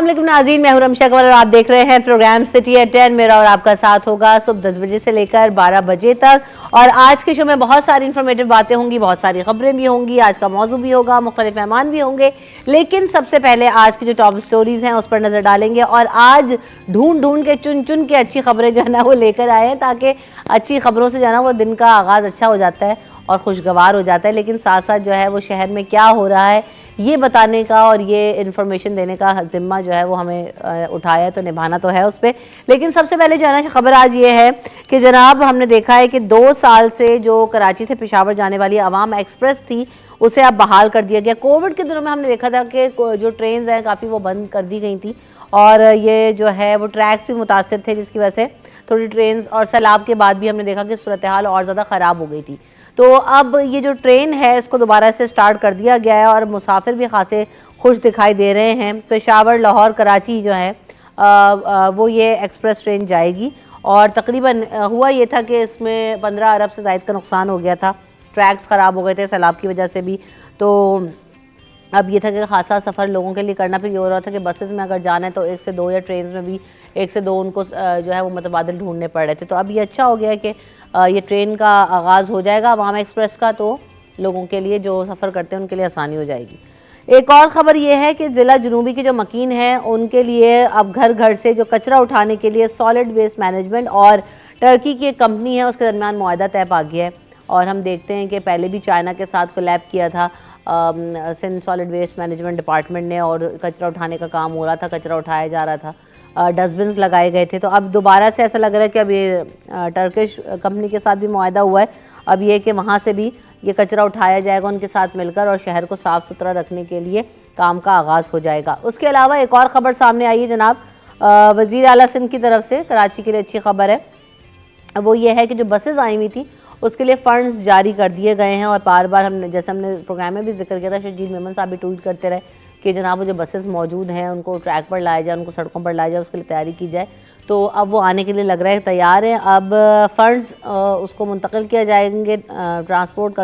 अस्सलाम वालेकुम नाज़रीन, मैं हूं रमशा कमर और आप देख रहे हैं प्रोग्राम सिटी एट 10। मेरा और आपका साथ होगा सुबह 10 बजे से लेकर 12 बजे तक। और आज के शो में बहुत सारी इंफॉर्मेटिव बातें होंगी, बहुत सारी खबरें भी होंगी, आज का मौजू भी होगा, मुख्तलिफ मेहमान भी होंगे। लेकिन सबसे पहले आज की जो टॉप स्टोरीज हैं उस पर नजर डालेंगे और आज ढूंढ ढूंढ के चुन चुन के अच्छी खबरें जो है ना वो लेकर आए हैं, ताकि अच्छी खबरों से जो है ना वो दिन का आगाज़ अच्छा हो जाता है और खुशगवार हो जाता है। लेकिन साथ साथ जो है वो शहर में क्या हो रहा है ये बताने का और ये इन्फॉर्मेशन देने का जिम्मा जो है वो हमें उठाया है, तो निभाना तो है उस पर। लेकिन सबसे पहले जो है ना खबर आज ये है कि जनाब हमने देखा है कि 2 साल से जो कराची से पेशावर जाने वाली अवाम एक्सप्रेस थी उसे अब बहाल कर दिया गया। कोविड के दिनों में हमने देखा था कि जो ट्रेन हैं काफ़ी वो बंद कर दी गई थी और ये जो है वो ट्रैक्स भी मुतासर थे, जिसकी वजह से थोड़ी ट्रेन और सैलाब के बाद भी हमने देखा कि सूरत हाल और ज़्यादा ख़राब हो गई थी। तो अब ये जो ट्रेन है इसको दोबारा से स्टार्ट कर दिया गया है और मुसाफिर भी खासे खुश दिखाई दे रहे हैं। पेशावर, लाहौर, कराची जो है वो ये एक्सप्रेस ट्रेन जाएगी और तकरीबन हुआ ये था कि इसमें 15 अरब से ज़ायद का नुकसान हो गया था, ट्रैक्स ख़राब हो गए थे सैलाब की वजह से भी। तो अब ये था कि खासा सफ़र लोगों के लिए करना, फिर ये हो रहा था कि बसेस में अगर जाना है तो 1 से 2 या ट्रेन में भी 1 से 2 उनको जो है वो मुतबादिल ढूंढने पड़ रहे थे। तो अब ये अच्छा हो गया है कि ये ट्रेन का आगाज़ हो जाएगा अवाम एक्सप्रेस का, तो लोगों के लिए जो सफ़र करते हैं उनके लिए आसानी हो जाएगी। एक और ख़बर ये है कि ज़िला जनूबी के जो मकीन हैं उनके लिए अब घर घर से जो कचरा उठाने के लिए सॉलिड वेस्ट मैनेजमेंट और टर्की की एक कंपनी है उसके दरमियान मुआहदा तय पा गया है। और हम देखते हैं कि पहले भी चाइना के साथ कोलैब किया था Sindh solid waste management department ने और कचरा उठाने का काम हो रहा था, कचरा उठाया जा रहा था, डस्टबिन्स लगाए गए थे। तो अब दोबारा से ऐसा लग रहा है कि अब ये टर्किश कंपनी के साथ भी मुआहदा हुआ है, अब ये कि वहाँ से भी ये कचरा उठाया जाएगा उनके साथ मिलकर और शहर को साफ़ सुथरा रखने के लिए काम का आगाज़ हो जाएगा। उसके अलावा एक और ख़बर सामने आई है जनाब, वज़ीर आला सिंध की तरफ से कराची के लिए अच्छी खबर है। वो ये है कि जो बसेज़ आई हुई थी उसके लिए फ़ंड्स जारी कर दिए गए हैं और बार बार हमने जैसे हमने प्रोग्राम में भी जिक्र किया था, शजील मेमन साहब भी ट्वीट करते रहे कि जनाब वो जो बसेस मौजूद हैं उनको ट्रैक पर लाया जाए, उनको सड़कों पर लाया जाए, उसके लिए तैयारी की जाए। तो अब वो आने के लिए लग रहा है तैयार हैं। अब फ़ंड्स उसको मुंतकिल किया जाएंगे ट्रांसपोर्ट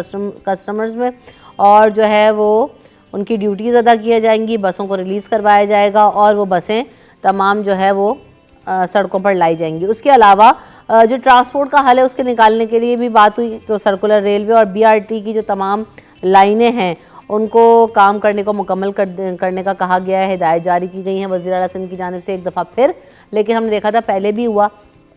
कस्टमर्स में और जो है वो उनकी ड्यूटीज़ अदा किया जाएंगी, बसों को रिलीज़ करवाया जाएगा और वो बसें तमाम जो है वो सड़कों पर लाई जाएंगी। उसके अलावा जो ट्रांसपोर्ट का हल है उसके निकालने के लिए भी बात हुई, तो सर्कुलर रेलवे और BRT की जो तमाम लाइनें हैं उनको काम करने को मुकम्मल करने का कहा गया है, हिदायत जारी की गई हैं वज़ीर आला सिंध की जानिब से एक दफ़ा फिर। लेकिन हमने देखा था पहले भी हुआ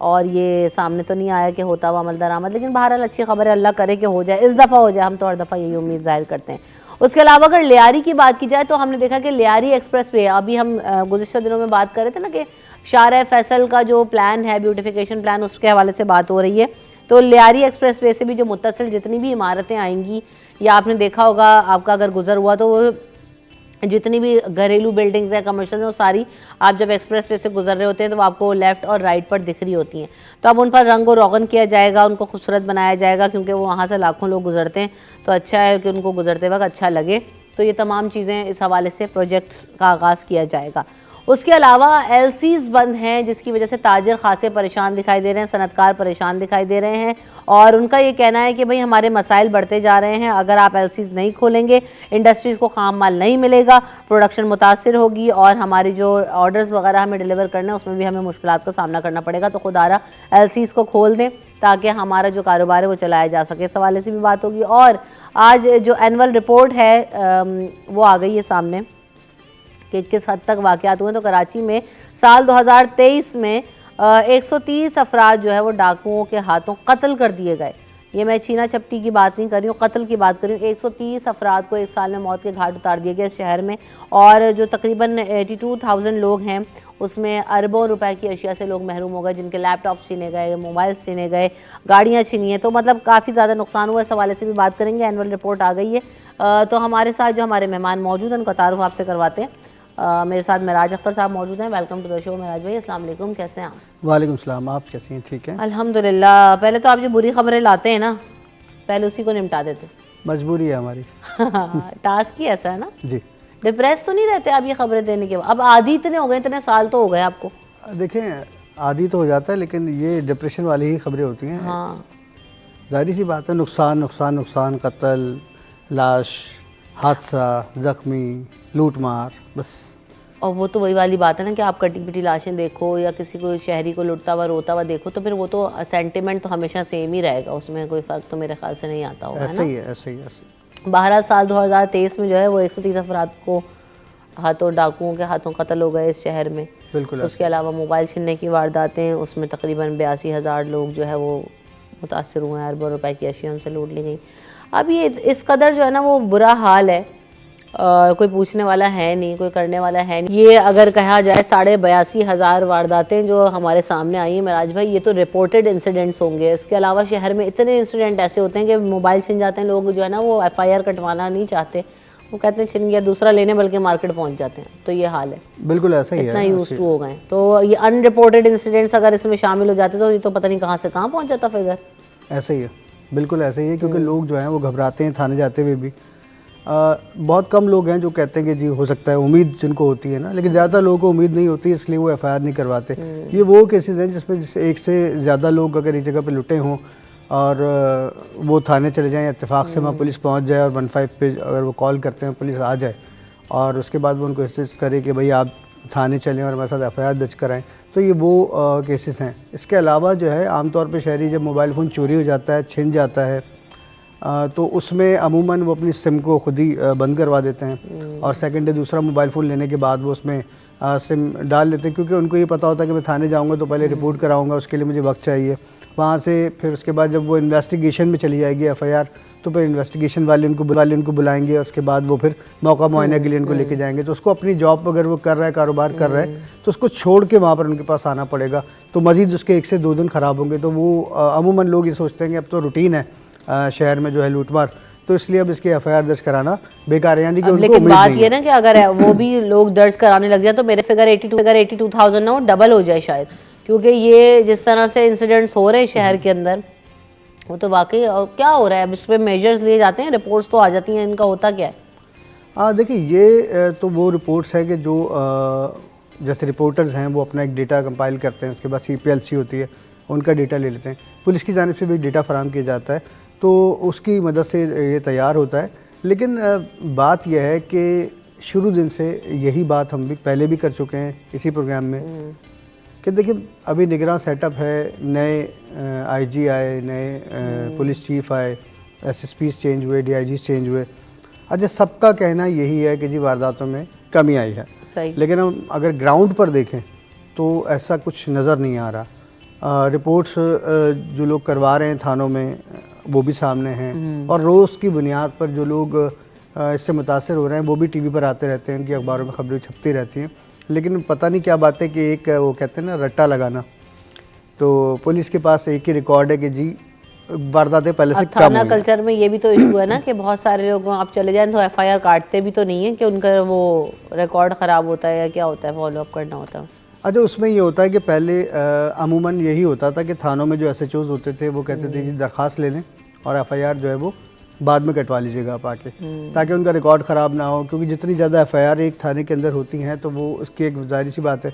और ये सामने तो नहीं आया कि होता हुआ अमल दरामद, लेकिन बहरहाल अच्छी खबर है, अल्लाह करे कि हो जाए, इस दफ़ा हो जाए, हम तो हर दफ़ा यही उम्मीद ज़ाहिर करते हैं। उसके अलावा अगर लियारी की बात की जाए तो हमने देखा कि लियारी एक्सप्रेस वे, अभी हम गुज़िश्ता दिनों में बात कर रहे थे ना कि शार फैसल का जो प्लान है ब्यूटिफिकेशन प्लान उसके हवाले से बात हो रही है। तो लियारी एक्सप्रेस वे से भी जो मुत्तसिल जितनी भी इमारतें आएंगी, या आपने देखा होगा आपका अगर गुजर हुआ तो वो जितनी भी घरेलू बिल्डिंग्स हैं कमर्शियल वो सारी आप जब एक्सप्रेस वे से गुजर रहे होते हैं तो आपको लेफ़्ट और राइट पर दिख रही होती हैं। तो अब उन पर रंग और रोगन किया जाएगा, उनको खूबसूरत बनाया जाएगा, क्योंकि वो वहाँ से लाखों लोग गुजरते हैं, तो अच्छा है कि उनको गुजरते वक्त अच्छा लगे। तो ये तमाम चीज़ें इस हवाले से प्रोजेक्ट्स का आगाज़ किया जाएगा। उसके अलावा LCs बंद हैं जिसकी वजह से ताजिर खासे परेशान दिखाई दे रहे हैं, सनतकार परेशान दिखाई दे रहे हैं और उनका ये कहना है कि भाई हमारे मसाइल बढ़ते जा रहे हैं, अगर आप LCs नहीं खोलेंगे इंडस्ट्रीज़ को खाम माल नहीं मिलेगा, प्रोडक्शन मुतासर होगी और हमारी जो ऑर्डर्स वगैरह हमें डिलीवर करना है उसमें भी हमें मुश्किलात का सामना करना पड़ेगा। तो खुदारा LCs को खोल दें ताकि हमारा जो कारोबार है वो चलाया जा सके, इस हवाले से भी बात होगी। और आज जो एनुअल रिपोर्ट है वो आ गई है सामने कि किस हद तक वाक़यात हुए। तो कराची में साल 2023 में 130 अफराद जो है वो डाकुओं के हाथों कत्ल कर दिए गए। ये मैं छीना झपटी की बात नहीं कर रही हूँ, कत्ल की बात कर रही हूँ। 130 अफराद को एक साल में मौत के घाट उतार दिए गए इस शहर में और जो तकरीबन 82,000 लोग हैं उसमें अरबों रुपए की अशिया से लोग महरूम हो गए, जिनके लैपटॉप छीने गए, मोबाइल छीने गए, गाड़ियाँ छीनी हैं। तो मतलब काफ़ी ज़्यादा नुकसान हुआ, इस हवाले से भी बात करेंगे। एनुअल रिपोर्ट आ गई है। तो हमारे साथ जो हमारे मेहमान मौजूद हैं उनका तारुफ आपसे करवाते हैं। मेरे साथ मेराज अख्तर साहब मौजूद हैं। Welcome to the show Meraj भाई, अस्सलाम वालेकुम, कैसे हैं आप? वालेकुम सलाम, आप कैसी हैं? ठीक है अल्हम्दुलिल्लाह। पहले तो आप जो बुरी खबरें लाते हैं ना पहले उसी को निपटा देते। मजबूरी है हमारी। टास्क ही ऐसा है ना जी। डिप्रेस तो नहीं रहते आप ये खबरें देने के बाद? अब आदी इतने हो गए, इतने साल तो हो गए आपको। देखें आदी तो हो जाता है लेकिन ये डिप्रेशन वाली ही खबरें होती हैं। हाँ जाहिर सी बात है, नुकसान नुकसान नुकसान, कत्ल, लाश, हादसा, ज़ख्मी, लूट मार, बस और वो तो वही वाली बात है ना कि आप कटी पिटी लाशें देखो या किसी को शहरी को लुटता हुआ रोता हुआ देखो तो फिर वो तो सेंटिमेंट तो हमेशा सेम ही रहेगा, उसमें कोई फ़र्क तो मेरे ख्याल से नहीं आता होगा, है ऐसे ना। ही है, ऐसे ही ऐसे। बहरहाल साल 2023 में जो है वो 130 अफराद को हाथों डाकुओं के हाथों कत्ल हो गए इस शहर में। बिल्कुल उसके अलावा मोबाइल छीनने की वारदातें, उसमें तकरीबन 82,000 लोग जो है वो मुतासर हुए हैं, अरबों रुपए की अशिया उनसे लूट ली गई। अब ये इस कदर जो है ना वो बुरा हाल है, कोई पूछने वाला है नहीं, कोई करने वाला है नहीं। ये अगर कहा जाए 82,500 वारदातें जो हमारे सामने आई हैं मिराज भाई, ये तो रिपोर्टेड इंसिडेंट्स होंगे। इसके अलावा शहर में इतने इंसिडेंट ऐसे होते हैं कि मोबाइल छिन जाते हैं, लोग जो है ना वो FIR कटवाना नहीं चाहते, वो कहते हैं छिन गया दूसरा लेने, बल्कि मार्केट पहुंच जाते हैं। तो ये हाल है, बिल्कुल ऐसा ही इतना है। यूज टू हो गए। तो ये अनरिपोर्टेड इंसिडेंट्स अगर इसमें शामिल हो जाते तो ये तो पता नहीं कहाँ से कहाँ पहुँच जाता फिगर। ऐसे ही है, बिल्कुल ऐसे ही है, क्योंकि लोग जो हैं वो घबराते हैं थाने जाते हुए भी। बहुत कम लोग हैं जो कहते हैं कि जी हो सकता है, उम्मीद जिनको होती है ना, लेकिन ज़्यादा लोगों को उम्मीद नहीं होती, इसलिए वो FIR नहीं करवाते। ये वो केसेस हैं जिसमें एक से ज़्यादा लोग अगर एक जगह पे लुटे हों और वो थाने चले जाएं, इत्तेफाक से वहाँ पुलिस पहुँच जाए और 15 पे अगर वो कॉल करते हैं पुलिस आ जाए और उसके बाद वो उनको इंसिस्ट करे कि भाई आप थाने चलें और हमारे साथ FIR दर्ज कराएं, तो ये वो केसेस हैं। इसके अलावा जो है आमतौर पे शहरी जब मोबाइल फ़ोन चोरी हो जाता है, छिन जाता है, तो उसमें अमूमन वो अपनी सिम को खुद ही बंद करवा देते हैं और सेकंड डे दूसरा मोबाइल फ़ोन लेने के बाद वो उसमें सिम डाल लेते हैं, क्योंकि उनको ये पता होता है कि मैं थाने जाऊंगा तो पहले रिपोर्ट कराऊंगा, उसके लिए मुझे वक्त चाहिए। वहाँ से फिर उसके बाद जब वो इन्वेस्टिगेशन में चली जाएगी FIR, तो फिर इन्वेस्टिगेशन वाले उनको बुलाएंगे, उसके बाद वो फिर मौका मुआयने के लिए उनको लेके जाएंगे। तो उसको अपनी जॉब अगर वो कर रहा है, कारोबार कर रहा है, तो उसको छोड़ के वहाँ पर उनके पास आना पड़ेगा, तो मज़ीद उसके 1 से 2 दिन ख़राब होंगे। तो वो अमूमन लोग ये सोचते हैं कि अब तो रूटीन है शहर में जो है लूटमार, तो इसलिए अब इसकी FIR दर्ज कराना बेकार है, यानी कि उनको लेकिन उम्मीद बात नहीं ये है। ना कि अगर वो भी लोग दर्ज कराने लग जाए तो मेरे फिगर 82,000 ना वो डबल हो जाए शायद, क्योंकि ये जिस तरह से इंसिडेंट्स हो रहे हैं शहर के अंदर, वो तो वाकई क्या हो रहा है। अब इस पर मेजर्स लिए जाते हैं, रिपोर्ट्स तो आ जाती हैं, इनका होता क्या है? देखिए ये तो वो रिपोर्ट्स है कि जो जैसे रिपोर्टर्स हैं वो अपना एक डेटा कंपाइल करते हैं, उसके बाद CPLC होती है, उनका डेटा ले लेते हैं, पुलिस की जानिब से भी डेटा फराहम किया जाता है, तो उसकी मदद से ये तैयार होता है। लेकिन बात यह है कि शुरू दिन से यही बात हम भी पहले भी कर चुके हैं इसी प्रोग्राम में कि देखिए अभी निगरान सेटअप है, नए IG आए, नए पुलिस चीफ आए, SSPs चेंज हुए, DIGs चेंज हुए। अच्छा, सबका कहना यही है कि जी वारदातों में कमी आई है, लेकिन हम अगर ग्राउंड पर देखें तो ऐसा कुछ नज़र नहीं आ रहा। रिपोर्ट्स जो लोग करवा रहे हैं थानों में वो भी सामने हैं, और रोज़ की बुनियाद पर जो लोग इससे मुतासर हो रहे हैं वो भी TV पर आते रहते हैं, उनकी अखबारों में खबरें छपती रहती हैं। लेकिन पता नहीं क्या बात है कि एक वो कहते हैं ना रट्टा लगाना, तो पुलिस के पास एक ही रिकॉर्ड है कि जी वारदातें पहले से कम हुई। कल्चर में ये भी तो इशू है ना कि बहुत सारे लोग आप चले जाएं तो FIR काटते भी तो नहीं है कि उनका वो रिकॉर्ड ख़राब होता है या क्या होता है, फॉलोअप करना होता है। अच्छा, उसमें ये होता है कि पहले अमूमन यही होता था कि थानों में जो SHOs होते थे वो कहते थे जी दरख्वास्त ले लें और FIR जो है वो बाद में कटवा लीजिएगा आप आके, ताकि उनका रिकॉर्ड ख़राब ना हो, क्योंकि जितनी ज़्यादा FIR एक थाने के अंदर होती हैं तो वो उसकी एक जाहिर सी बात है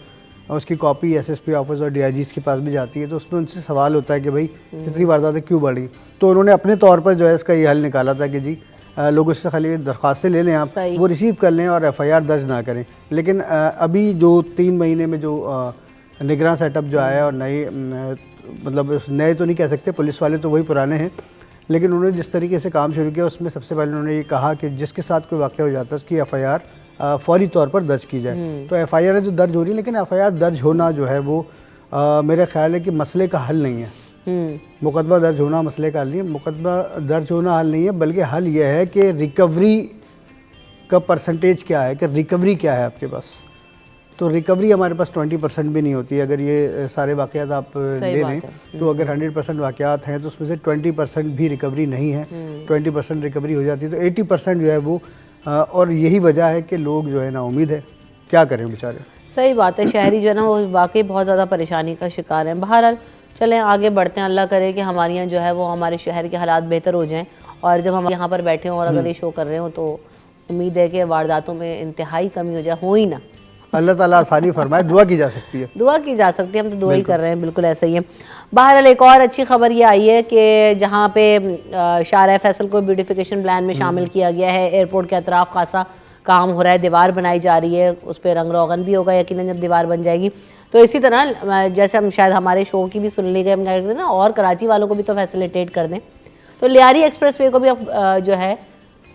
और उसकी कॉपी SSP ऑफिस और DIGs के पास भी जाती है, तो उसमें उनसे सवाल होता है कि भाई इतनी वारदातें क्यों बढ़ी। तो उन्होंने अपने तौर पर जो है इसका ये हल निकाला था कि जी लोगों से खाली दरख्वास्तें ले लें आप, वो रिसीव कर लें और FIR दर्ज ना करें। लेकिन अभी जो 3 महीने में जो निगरान सेटअप जो आया और नए मतलब नए तो नहीं कह सकते, पुलिस वाले तो वही पुराने हैं, लेकिन उन्होंने जिस तरीके से काम शुरू किया उसमें सबसे पहले उन्होंने ये कहा कि जिसके साथ कोई वाक़या हो जाता है उसकी FIR फौरी तौर पर दर्ज की जाए। तो FIR है जो दर्ज हो रही है, लेकिन FIR दर्ज होना जो है वो मेरा ख्याल है कि मसले का हल नहीं है। मुकदमा दर्ज होना मसले का हल नहीं है, मुकदमा दर्ज होना हल नहीं है, बल्कि हल यह है कि रिकवरी का परसेंटेज क्या है, कि रिकवरी क्या है आपके पास। तो रिकवरी हमारे पास 20% भी नहीं होती। अगर ये सारे वाक़यात आप ले लें तो अगर 100% वाक़यात हैं तो उसमें से 20% भी रिकवरी नहीं है, 20% रिकवरी हो जाती है, तो 80% जो है वो और यही वजह है कि लोग जो है ना उम्मीद है, क्या करें बेचारे। सही बात है, शहरी जो है ना वो वाकई बहुत ज़्यादा परेशानी का शिकार हैं। बहरहाल चलें आगे बढ़ते हैं, अल्लाह करे कि हमारे यहाँ जो है वो हमारे शहर के हालात बेहतर हो जाएं, और जब हम यहाँ पर बैठे हों और अगर ये शो कर रहे हों तो उम्मीद है कि वारदातों में इंतहाई कमी हो जाए, हो ही ना, अल्लाह ताला आसानी फरमाए, दुआ की जा सकती है, दुआ की जा सकती है, हम तो दुआ ही कर रहे हैं, बिल्कुल ऐसा ही है। बहरहाल एक और अच्छी खबर ये आई है कि जहाँ पे शाहराह फैसल को ब्यूटिफिकेशन प्लान में शामिल किया गया है, एयरपोर्ट के अतराफ खासा काम हो रहा है, दीवार बनाई जा रही है, उस पर रंग रोगन भी होगा यकीनन जब दीवार बन जाएगी। तो इसी तरह जैसे हम शायद हमारे शो की भी सुन ली गए, हम कह रहे थे ना, और कराची वालों को भी तो फैसिलिटेट कर दें, तो लियारी एक्सप्रेसवे को भी अब जो है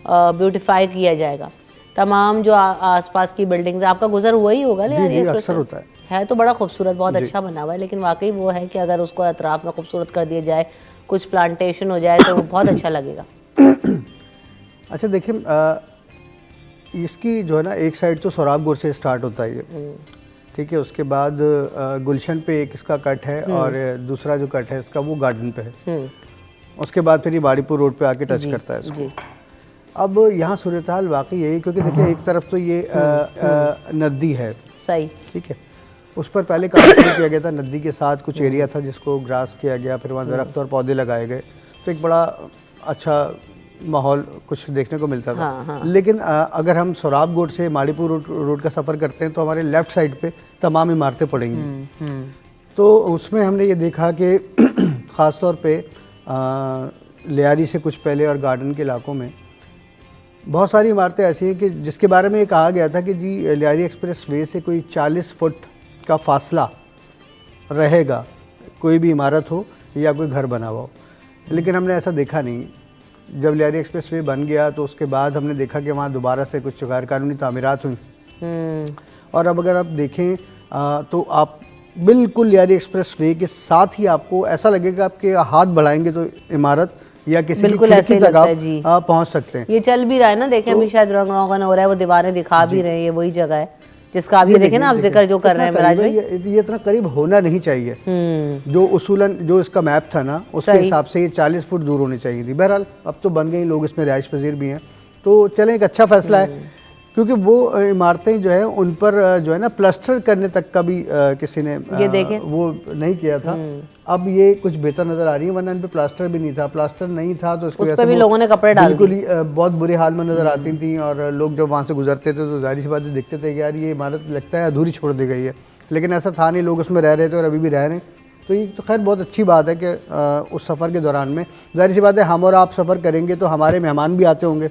ब्यूटिफाई किया जाएगा। तमाम जो आसपास की बिल्डिंग्स, आपका गुजर हुआ ही होगा लियारी एक्सप्रेस अक्सर होता है तो बड़ा खूबसूरत, बहुत अच्छा बना हुआ है। लेकिन वाकई वो है कि अगर उसको अतराफ में खूबसूरत कर दिया जाए, कुछ प्लांटेशन हो जाए तो वो बहुत अच्छा लगेगा। अच्छा देखिए, इसकी जो है ना एक साइड तो सोराबगुर से स्टार्ट होता है ये, ठीक है, उसके बाद गुलशन पे एक इसका कट है और दूसरा जो कट है इसका वो गार्डन पे है, उसके बाद फिर ये बाड़ीपुर रोड पे आके टच करता है इसको। अब यहाँ सूरत हाल वाकई यही, क्योंकि देखिए एक तरफ तो ये नदी है, सही, ठीक है, उस पर पहले काम शुरू किया गया था, नदी के साथ कुछ एरिया था जिसको ग्रास किया गया, फिर वहाँ दरख्त और पौधे लगाए गए, तो एक बड़ा अच्छा माहौल कुछ देखने को मिलता था। हाँ। लेकिन अगर हम सोराबगुर से माड़ीपुर रोड का सफ़र करते हैं तो हमारे लेफ़्ट साइड पे तमाम इमारतें पड़ेंगी। तो उसमें हमने ये देखा कि ख़ास तौर पे लियारी से कुछ पहले और गार्डन के इलाकों में बहुत सारी इमारतें ऐसी हैं कि जिसके बारे में ये कहा गया था कि जी लियारी एक्सप्रेस वे से कोई 40 फुट का फासला रहेगा, कोई भी इमारत हो या कोई घर बना हुआ हो। लेकिन हमने ऐसा देखा नहीं। जब लियारी एक्सप्रेस वे बन गया तो उसके बाद हमने देखा कि वहाँ दोबारा से कुछ गैर कानूनी तामीरात हुई, और अब अगर आप देखें तो आप बिल्कुल लियारी एक्सप्रेस वे के साथ ही आपको ऐसा लगेगा आपके हाथ बढ़ाएंगे तो इमारत या किसी की खिड़की तक आप पहुँच सकते हैं। ये चल भी रहा है ना, देखें अभी शायद रंग रोगन हो रहा है, वो दीवारें दिखा भी रहे हैं, ये वही जगह है जिसका आप ये देखें ना, आप जिक्र जो कर रहे हैं मिराज भाई, ये इतना करीब होना नहीं चाहिए। जो उसूलन जो इसका मैप था ना, उसके हिसाब से ये 40 फुट दूर होनी चाहिए थी। बहरहाल अब तो बन गई, लोग इसमें रिहाइश पजीर भी हैं, तो चलें, एक अच्छा फैसला है, क्योंकि वो इमारतें जो है उन पर जो है ना प्लास्टर करने तक का भी किसी ने वो नहीं किया था। अब ये कुछ बेहतर नज़र आ रही है, वरना इन पे प्लास्टर भी नहीं था। प्लास्टर नहीं था तो इसकी वजह से लोगों ने कपड़े डाल बिल्कुल ही बहुत बुरे हाल में नज़र आती थी, और लोग जब वहाँ से गुजरते थे तो जाहिर सी बात दिखते थे कि यार ये इमारत लगता है अधूरी छोड़ दी गई है, लेकिन ऐसा था नहीं, लोग उसमें रह रहे थे और अभी भी रह रहे हैं। तो ये तो खैर बहुत अच्छी बात है कि उस सफ़र के दौरान में जाहिर सी बात है हम और आप सफ़र करेंगे तो हमारे मेहमान भी आते होंगे,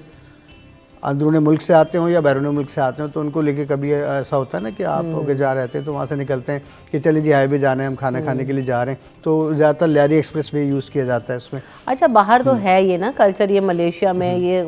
अंदरूनी मुल्क से आते हों या बैरून मुल्क से आते हों, तो उनको लेके कभी ऐसा होता है ना कि आप होके जा रहे थे तो वहाँ से निकलते हैं कि चलिए जी हाईवे जाना है, हम खाना खाने के लिए जा रहे हैं, तो ज़्यादातर लियारी एक्सप्रेस वे यूज़ किया जाता है उसमें। अच्छा, बाहर तो है ये ना कल्चर, ये मलेशिया में ये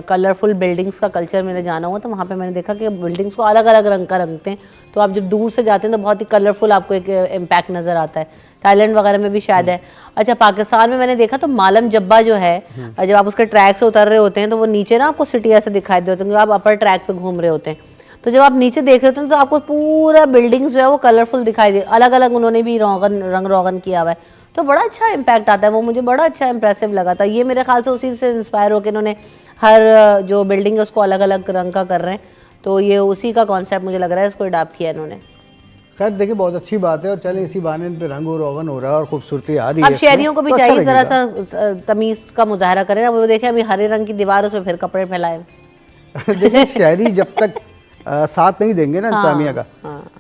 कलरफुल बिल्डिंग्स का कल्चर मैंने जाना हुआ, तो वहाँ पे मैंने देखा कि बिल्डिंग्स को अलग अलग रंग का रंगते हैं, तो आप जब दूर से जाते हैं तो बहुत ही कलरफुल आपको एक इम्पैक्ट नज़र आता है। थाईलैंड वगैरह में भी शायद है। अच्छा, पाकिस्तान में मैंने देखा तो मालम जब्बा जो है, जब आप उसके ट्रैक से उतर रहे होते हैं तो वो नीचे ना आपको सिटी ऐसे दिखाई देते हैं, आप अपर ट्रैक पे घूम रहे होते हैं, तो जब आप नीचे देख रहे होते हैं तो आपको पूरा बिल्डिंग जो है वो कलरफुल दिखाई दे, अलग अलग उन्होंने भी रंग रोगन किया हुआ है, तो बड़ा अच्छा इम्पैक्ट आता है। वो मुझे बड़ा अच्छा इंप्रेसिव लगा था। ये मेरे ख्याल से उसी से इंस्पायर होकर इन्होंने हर जो बिल्डिंग है उसको अलग अलग रंग का कर रहे हैं, तो ये उसी का कॉन्सेप्ट मुझे लग रहा है, इसको अडॉप्ट किया इन्होंने। खैर देखिए बहुत अच्छी बात है, और चले इसी बहाने पे रंग और रोगन हो रहा है और खूबसूरती आ रही है। अब शहरियों को भी चाहिए जरा सा तमीज का मुजाहरा करें ना, वो देखें अभी हरे रंग की दीवार, उसमें फिर कपड़े फैलाए। देखिए शहरी जब तक साथ नहीं देंगे ना इंतजामिया का,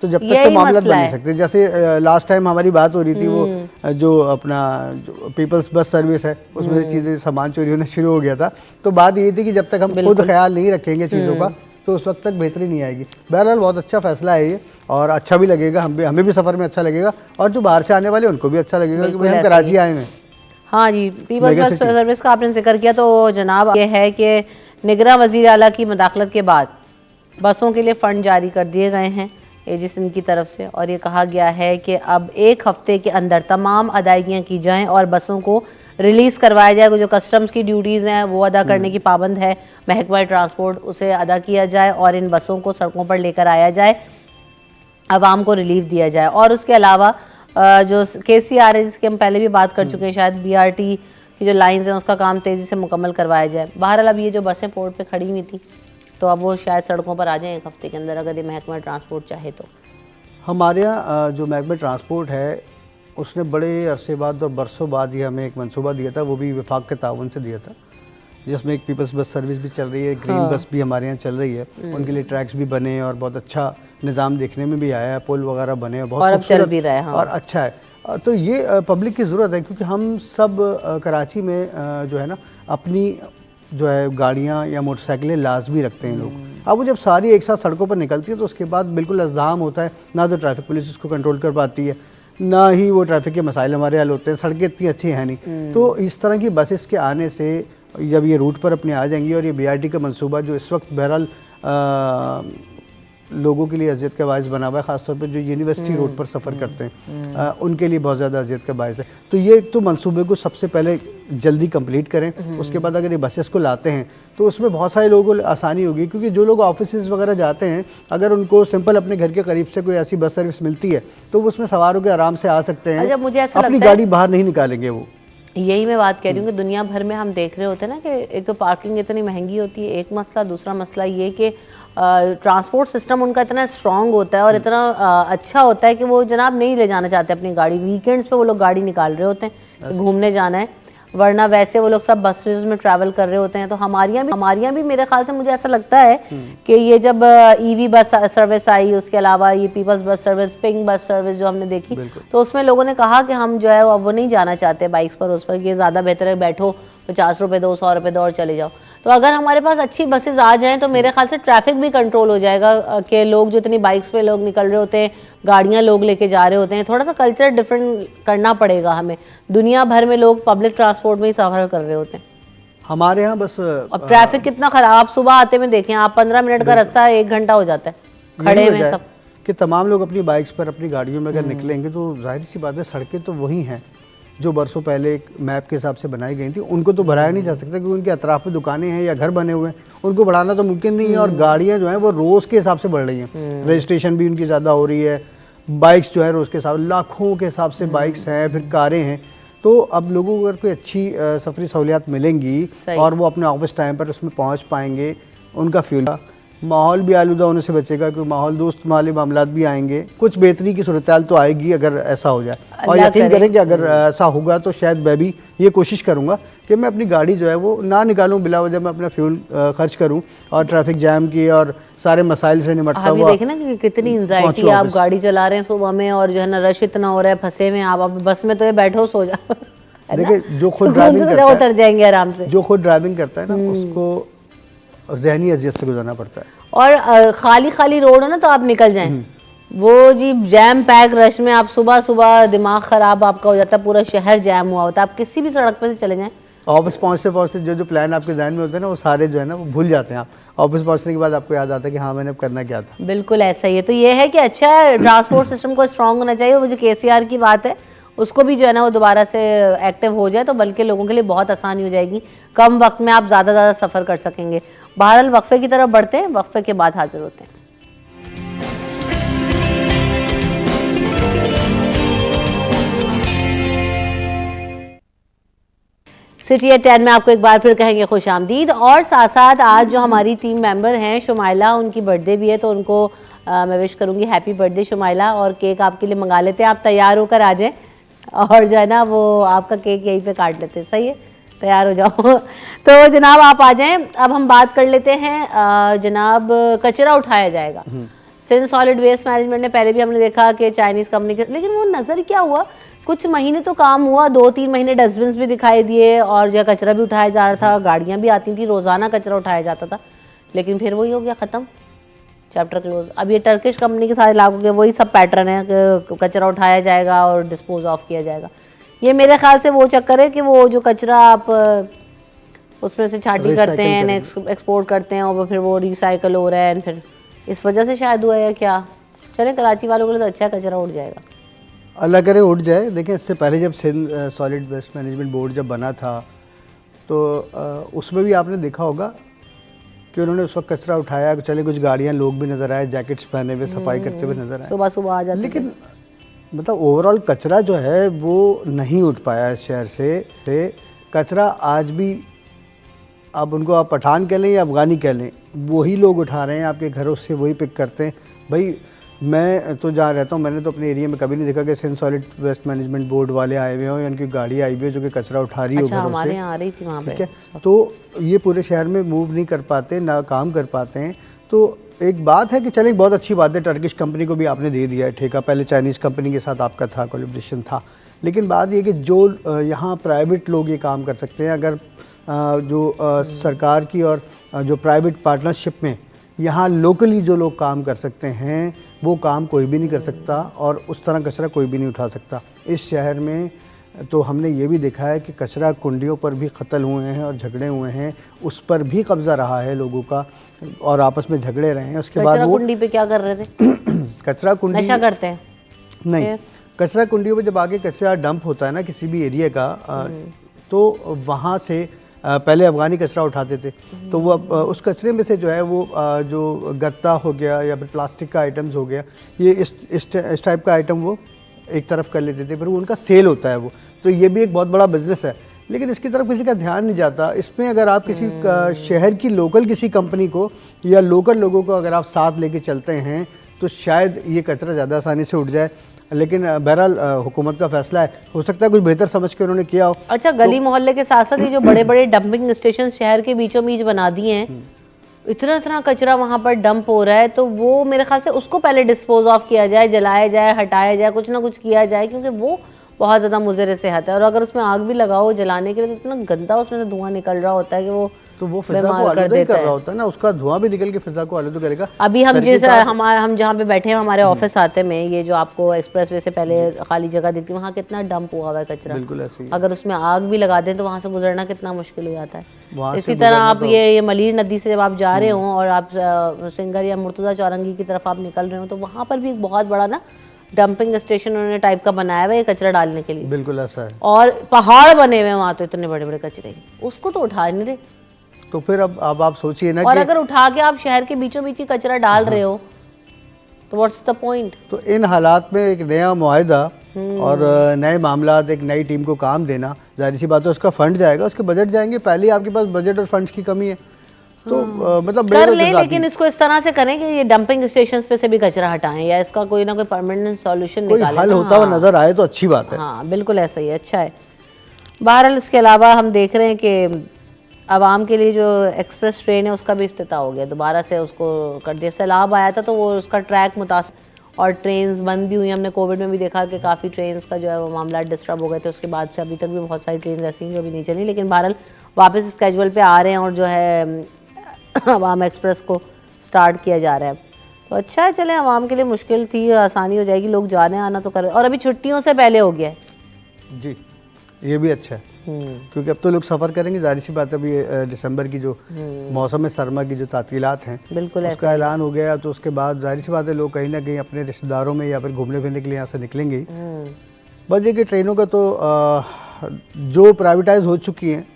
तो जब तक तो मामला बन नहीं सकते। जैसे लास्ट टाइम हमारी बात हो रही थी, वो जो अपना जो पीपल्स बस सर्विस है उसमें से चीज़ें सामान चोरी होना शुरू हो गया था, तो बात ये थी कि जब तक हम खुद ख्याल नहीं रखेंगे चीज़ों का तो उस वक्त तक बेहतरी नहीं आएगी। बहरहाल बहुत अच्छा फैसला है ये, और अच्छा भी लगेगा, हमें भी सफ़र में अच्छा लगेगा, और जो बाहर से आने वाले उनको भी अच्छा लगेगा कि भाई हम कराची आए हैं। हाँ जी, पीपल्स बस सर्विस का आपने जिक्र किया, तो जनाब ये है कि निगरां वज़ीर आला की मदाखलत के बाद बसों के लिए फ़ंड जारी कर दिए गए हैं एजेंसी की तरफ से, और ये कहा गया है कि अब 1 हफ्ते के अंदर तमाम अदायगियाँ की जाएँ और बसों को रिलीज़ करवाया जाए। जो कस्टम्स की ड्यूटीज़ हैं वो अदा करने की पाबंद है महकमा ट्रांसपोर्ट, उसे अदा किया जाए और इन बसों को सड़कों पर लेकर आया जाए, आवाम को रिलीफ दिया जाए। और उसके अलावा जो KCR है जिसकी हम पहले भी बात कर चुके हैं, शायद BRT की जो लाइन्स हैं उसका काम तेज़ी से मुकम्मल करवाया जाए। बहरहाल अब ये जो बसें पोर्ट पर खड़ी हुई थी तो अब वो शायद सड़कों पर आ जाएँ 1 हफ्ते के अंदर, अगर ये महकमा ट्रांसपोर्ट चाहे तो। हमारे यहाँ जो महकमा ट्रांसपोर्ट है उसने बड़े अरसे बाद और बरसों बाद ये हमें एक मंसूबा दिया था, वो भी वफाक के ताउन से दिया था, जिसमें एक पीपल्स बस सर्विस भी चल रही है, ग्रीन बस भी हमारे यहाँ चल रही है, उनके लिए ट्रैक्स भी बने और बहुत अच्छा निज़ाम देखने में भी आया है, पुल वगैरह बने हैं, बहुत खूबसूरत भी रहा है और अच्छा है। तो ये पब्लिक की ज़रूरत है, क्योंकि हम सब कराची में जो है ना अपनी जो है गाड़ियाँ या मोटरसाइकिलें लाजमी रखते हैं लोग, अब वो जब सारी एक साथ सड़कों पर निकलती है तो उसके बाद बिल्कुल अज़दाम होता है, ना तो ट्रैफिक पुलिस उसको कंट्रोल कर पाती है, ना ही वो ट्रैफिक के मसाइल हमारे हल होते हैं। सड़कें इतनी अच्छी हैं नहीं। तो इस तरह की बसेस के आने से जब ये रूट पर अपने आ जाएंगी और ये BRT का मंसूबा जो इस वक्त बहरहाल लोगों के लिए अजियत का बायस बना हुआ है, ख़ासतौर पर जो यूनिवर्सिटी रोड पर सफ़र करते हैं उनके लिए बहुत ज़्यादा अजियत का बायस है। तो ये तो मंसूबे को सबसे पहले जल्दी कंप्लीट करें। उसके बाद अगर ये बसेस को लाते हैं तो उसमें बहुत सारे लोगों को आसानी होगी, क्योंकि जो लोग ऑफिस वगैरह जाते हैं अगर उनको सिंपल अपने घर के करीब से कोई ऐसी बस सर्विस मिलती है तो वो उसमें सवार होकर आराम से आ सकते हैं। मुझे ऐसा अपनी गाड़ी बाहर नहीं निकालेंगे वो। यही मैं बात कह रही हूँ कि दुनिया भर में हम देख रहे होते हैं ना कि एक तो पार्किंग इतनी महंगी होती है, एक मसला। दूसरा मसला ये कि ट्रांसपोर्ट सिस्टम उनका इतना स्ट्रांग होता है और इतना अच्छा होता है कि वो जनाब नहीं ले जाना चाहते अपनी गाड़ी। वीकेंड्स पे वो लोग गाड़ी निकाल रहे होते हैं, घूमने जाना है, वरना वैसे वो लोग सब बसेस में ट्रैवल कर रहे होते हैं। तो हमारियाँ भी मेरे ख्याल से मुझे ऐसा लगता है कि ये जब EV बस सर्विस आई, उसके अलावा ये peoples bus service, pink bus service जो हमने देखी, तो उसमें लोगों ने कहा कि हम जो है वो नहीं जाना चाहते बाइक्स पर, उस पर ये ज़्यादा बेहतर है बैठो 50 रुपये दो, 100 रुपये दो और चले जाओ। तो अगर हमारे पास अच्छी बसेस आ जाएं तो मेरे ख्याल से ट्रैफिक भी कंट्रोल हो जाएगा कि लोग जो इतनी बाइक्स पे लोग निकल रहे होते हैं, गाड़ियां लोग लेके जा रहे होते हैं। थोड़ा सा कल्चर डिफरेंट करना पड़ेगा हमें। दुनिया भर में लोग पब्लिक ट्रांसपोर्ट में ही सफर कर रहे होते हैं, हमारे यहाँ बस अब ट्रैफिक कितना खराब। आप सुबह आते में देखें आप 15 मिनट का रास्ता 1 घंटा हो जाता है खड़े में सब। कि तमाम लोग अपनी बाइक्स पर अपनी गाड़ियों में अगर निकलेंगे तो जाहिर सी बात है सड़कें तो वही हैं जो बरसों पहले एक मैप के हिसाब से बनाई गई थी। उनको तो बढ़ाया नहीं जा सकता क्योंकि उनके अतराफ में दुकानें हैं या घर बने हुए हैं, उनको बढ़ाना तो मुमकिन नहीं है। और गाड़ियाँ जो हैं वो रोज़ के हिसाब से बढ़ रही हैं, रजिस्ट्रेशन भी उनकी ज़्यादा हो रही है, बाइक्स जो है रोज़ के हिसाब लाखों के हिसाब से बाइक्स हैं, फिर कारें हैं। तो अब लोगों को अगर कोई अच्छी सफरी सहूलियात मिलेंगी और वो अपने ऑफिस टाइम पर उसमें पहुँच पाएंगे, उनका फ्यूल माहौल भी आलूदा होने से बचेगा, क्योंकि माहौल दोस्त वाले मामलात भी आएंगे, कुछ बेहतरी की सूरत तो आएगी अगर ऐसा हो जाए। और यकीन करें कि अगर ऐसा होगा तो शायद मैं भी ये कोशिश करूंगा कि मैं अपनी गाड़ी जो है वो ना निकालूं बिला वजह, मैं अपना फ्यूल खर्च करूं और ट्रैफिक जैम की और सारे मसाइल से निपटता हुआ। देखें ना कि कितनी एंजाइटी, आप गाड़ी चला रहे हैं सुबह में और जो है ना रश इतना हो रहा है, फंसे में आप बस में तो ये बैठो सो जाओ। देखिए जो खुद ड्राइविंग करता है उतर जाएंगे आराम से, जो खुद ड्राइविंग करता है ना उसको ज़हनी अजियत से गुजरना पड़ता है। और खाली खाली रोड हो ना तो आप निकल जाएं, वो जी जैम पैक रश में आप सुबह सुबह दिमाग ख़राब आपका हो जाता है, पूरा शहर जैम हुआ होता है। आप किसी भी सड़क पर से चले जाएं, ऑफिस पहुँचते पहुँचते जो प्लान आपके जहन में होते हैं ना वो सारे जो है ना वो भूल जाते हैं। आप ऑफिस पहुँचने के बाद आपको याद आता है कि हाँ मैंने अब करना क्या था। बिल्कुल ऐसा ही है। तो ये है कि अच्छा ट्रांसपोर्ट सिस्टम को स्ट्रांग होना चाहिए। वो जो KCR की बात है उसको भी जो है ना वो दोबारा से एक्टिव हो जाए तो बल्कि लोगों के लिए बहुत आसानी हो जाएगी। कम वक्त में आप ज़्यादा सफ़र कर सकेंगे। बहरहाल वक्फे की तरफ बढ़ते हैं, वक्फे के बाद हाजिर होते हैं। सिटी एट 10 में आपको एक बार फिर कहेंगे खुश आमदीद। और साथ साथ आज जो हमारी टीम मेंबर हैं शुमाइला, उनकी बर्थडे भी है तो उनको मैं विश करूंगी हैप्पी बर्थडे शुमाइला। और केक आपके लिए मंगा लेते हैं, आप तैयार होकर आ जाएं और जो है ना वो आपका केक यहीं पे काट लेते हैं। सही है, तैयार हो जाओ। तो जनाब आप आ जाएं। अब हम बात कर लेते हैं जनाब, कचरा उठाया जाएगा। सिंध सॉलिड वेस्ट मैनेजमेंट ने पहले भी हमने देखा कि चाइनीज़ कंपनी के, लेकिन वो नज़र क्या हुआ, कुछ महीने तो काम हुआ, 2-3 महीने डस्टबिन भी दिखाई दिए और जो कचरा भी उठाया जा रहा था, गाड़ियाँ भी आती थी, रोज़ाना कचरा उठाया जाता था, लेकिन फिर वही हो गया ख़त्म, चैप्टर क्लोज। अब ये टर्किश कंपनी के सारे इलाकों के वही सब पैटर्न है कि कचरा उठाया जाएगा और डिस्पोज ऑफ किया जाएगा। ये मेरे ख्याल से वो चक्कर है कि वो जो कचरा आप उसमें से छाटी करते हैं, एक्सपोर्ट करते हैं और फिर वो रिसाइकल हो रहा है, फिर इस वजह से शायद हुआ है क्या। चले कराची वालों के लिए तो अच्छा कचरा उठ जाएगा, अल्लाह करे उठ जाए। देखें इससे पहले जब Sindh solid waste management board जब बना था तो उसमें भी आपने देखा होगा कि उन्होंने उस वक्त कचरा उठाया, चले कुछ गाड़ियाँ, लोग भी नज़र आए जैकेट्स पहने हुए सफाई करते हुए नज़र आए, सुबह सुबह आ जाते। लेकिन मतलब ओवरऑल कचरा जो है वो नहीं उठ पाया इस शहर से। कचरा आज भी, अब उनको आप पठान कह लें या अफ़गानी कह लें, वही लोग उठा रहे हैं, आपके घरों से वही पिक करते हैं। भाई मैं तो जहाँ रहता हूँ मैंने तो अपने एरिया में कभी नहीं देखा कि Sindh solid waste management board वाले आए हुए हों या उनकी गाड़ी आई हुई है जो कि कचरा उठा रही हो घरों से। हमारे यहाँ आ रही थी वहाँ पे। ठीक है, तो ये पूरे शहर में मूव नहीं कर पाते, ना काम कर पाते हैं। तो एक बात है कि चलिए बहुत अच्छी बात है, टर्किश कंपनी को भी आपने दे दिया है ठेका, पहले चाइनीज़ कंपनी के साथ आपका था, कोलैबोरेशन था, लेकिन बात ये कि जो यहाँ प्राइवेट लोग ये काम कर सकते हैं, अगर जो सरकार की और जो प्राइवेट पार्टनरशिप में यहाँ लोकली जो लोग काम कर सकते हैं वो काम कोई भी नहीं कर सकता और उस तरह कचरा कोई भी नहीं उठा सकता। इस शहर में तो हमने ये भी देखा है कि कचरा कुंडियों पर भी कत्ल हुए हैं और झगड़े हुए हैं, उस पर भी कब्जा रहा है लोगों का और आपस में झगड़े रहे हैं। उसके बाद वो कुंडी पे क्या कर रहे थे? कचरा कुंडी नशा करते हैं? नहीं, कचरा कुंडियों पे जब आगे कचरा डंप होता है ना किसी भी एरिया का, तो वहाँ से पहले अफगानी कचरा उठाते थे, तो वो उस कचरे में से जो है वो जो गत्ता हो गया या फिर प्लास्टिक का आइटम्स हो गया, ये इस टाइप का आइटम वो एक तरफ कर लेते थे, फिर वो उनका सेल होता है वो, तो ये भी एक बहुत बड़ा बिजनेस है। लेकिन इसकी तरफ किसी का ध्यान नहीं जाता। इसमें अगर आप किसी शहर की लोकल किसी कंपनी को या लोकल लोगों को अगर आप साथ लेके चलते हैं तो शायद ये कचरा ज़्यादा आसानी से उठ जाए। लेकिन बहरहाल हुकूमत का फैसला है, हो सकता है कुछ बेहतर समझ के उन्होंने किया हो। अच्छा, गली मोहल्ले के साथ साथ ये जो बड़े बड़े डंपिंग स्टेशन शहर के बीचों बीच बना दिए हैं, इतना इतना कचरा वहाँ पर डंप हो रहा है, तो वो मेरे ख्याल से उसको पहले डिस्पोज ऑफ किया जाए, जलाया जाए, हटाया जाए, कुछ ना कुछ किया जाए, क्योंकि वो बहुत ज़्यादा मुज़र सेहत है। और अगर उसमें आग भी लगाओ जलाने के लिए तो इतना गंदा उसमें से धुआं निकल रहा होता है कि वो फिजा को आलूदा ही कर रहा होता है ना, उसका धुआं भी निकल के फिजा को आलूदा करेगा। अभी हम हम जहाँ पे बैठे हैं हमारे ऑफिस आते में, ये जो आपको एक्सप्रेसवे से पहले खाली जगह दिखती है, वहाँ कितना डंप हुआ हुआ है कचरा। बिल्कुल ऐसे ही। अगर उसमें आग भी लगा दें तो वहाँ से गुजरना कितना मुश्किल हो जाता है। इसी तरह आप ये मलीर नदी से जब आप जा रहे हो और आप सिंगर या मुर्तज़ा चौरंगी की तरफ आप निकल रहे हो, तो वहाँ पर भी एक बहुत बड़ा ना डंपिंग स्टेशन उन्होंने टाइप का बनाया हुआ है कचरा डालने के लिए। बिल्कुल ऐसा है। और पहाड़ बने हुए हैं वहाँ, तो इतने बड़े बड़े कचरे, उसको तो उठा नहीं रहे। तो फिर अब आप सोचिए ना, और अगर उठा के आप शहर के बीचों बीच ही कचरा डाल रहे हो तो व्हाट्स द पॉइंट। तो इन हालात में एक नया मुआहदा और नए मामलात, एक नई टीम को काम देना, जाहिर सी बात है उसका फंड जाएगा, उसके बजट जाएंगे। पहले ही आपके पास बजट और फंड्स की कमी है, तो मतलब कर लें, लेकिन इसको इस तरह से करें कि ये डंपिंग स्टेशंस पे से भी कचरा हटाएं या इसका कोई ना कोई परमानेंट सॉल्यूशन निकालें, हल होता हुआ नजर आए तो अच्छी बात है। हाँ बिल्कुल ऐसा ही, अच्छा है। बहरहाल इसके अलावा हम देख रहे हैं कि आवाम के लिए जो एक्सप्रेस ट्रेन है उसका भी इफ्तिताह हो गया, दोबारा से उसको कर दिया। सैलाब आया था तो वो उसका ट्रैक मुतासर और ट्रेन्स बंद भी हुई। हमने कोविड में भी देखा कि काफ़ी ट्रेन्स का जो है वो मामला डिस्टर्ब हो गए थे, उसके बाद से अभी तक भी बहुत सारी ट्रेन ऐसी हैं जो अभी नहीं चली, लेकिन बहरहाल वापस स्केजुअल पे आ रहे हैं और जो है आवाम एक्सप्रेस को स्टार्ट किया जा रहा है। तो अच्छा है, चले, आवाम के लिए मुश्किल थी, आसानी हो जाएगी, लोग जाने आना तो कर, और अभी छुट्टियों से पहले हो गया है जी, ये भी अच्छा है क्योंकि अब तो लोग सफ़र करेंगे। जाहिर सी बात है अभी दिसंबर की जो मौसम सरमा की जो तातीलात हैं बिल्कुल उसका ऐलान हो गया, तो उसके बाद जाहिर सी बात है लोग कहीं ना कहीं अपने रिश्तेदारों में या फिर घूमने फिरने के लिए यहाँ से निकलेंगे ही। बस ये कि ट्रेनों का तो जो प्राइवेटाइज हो चुकी हैं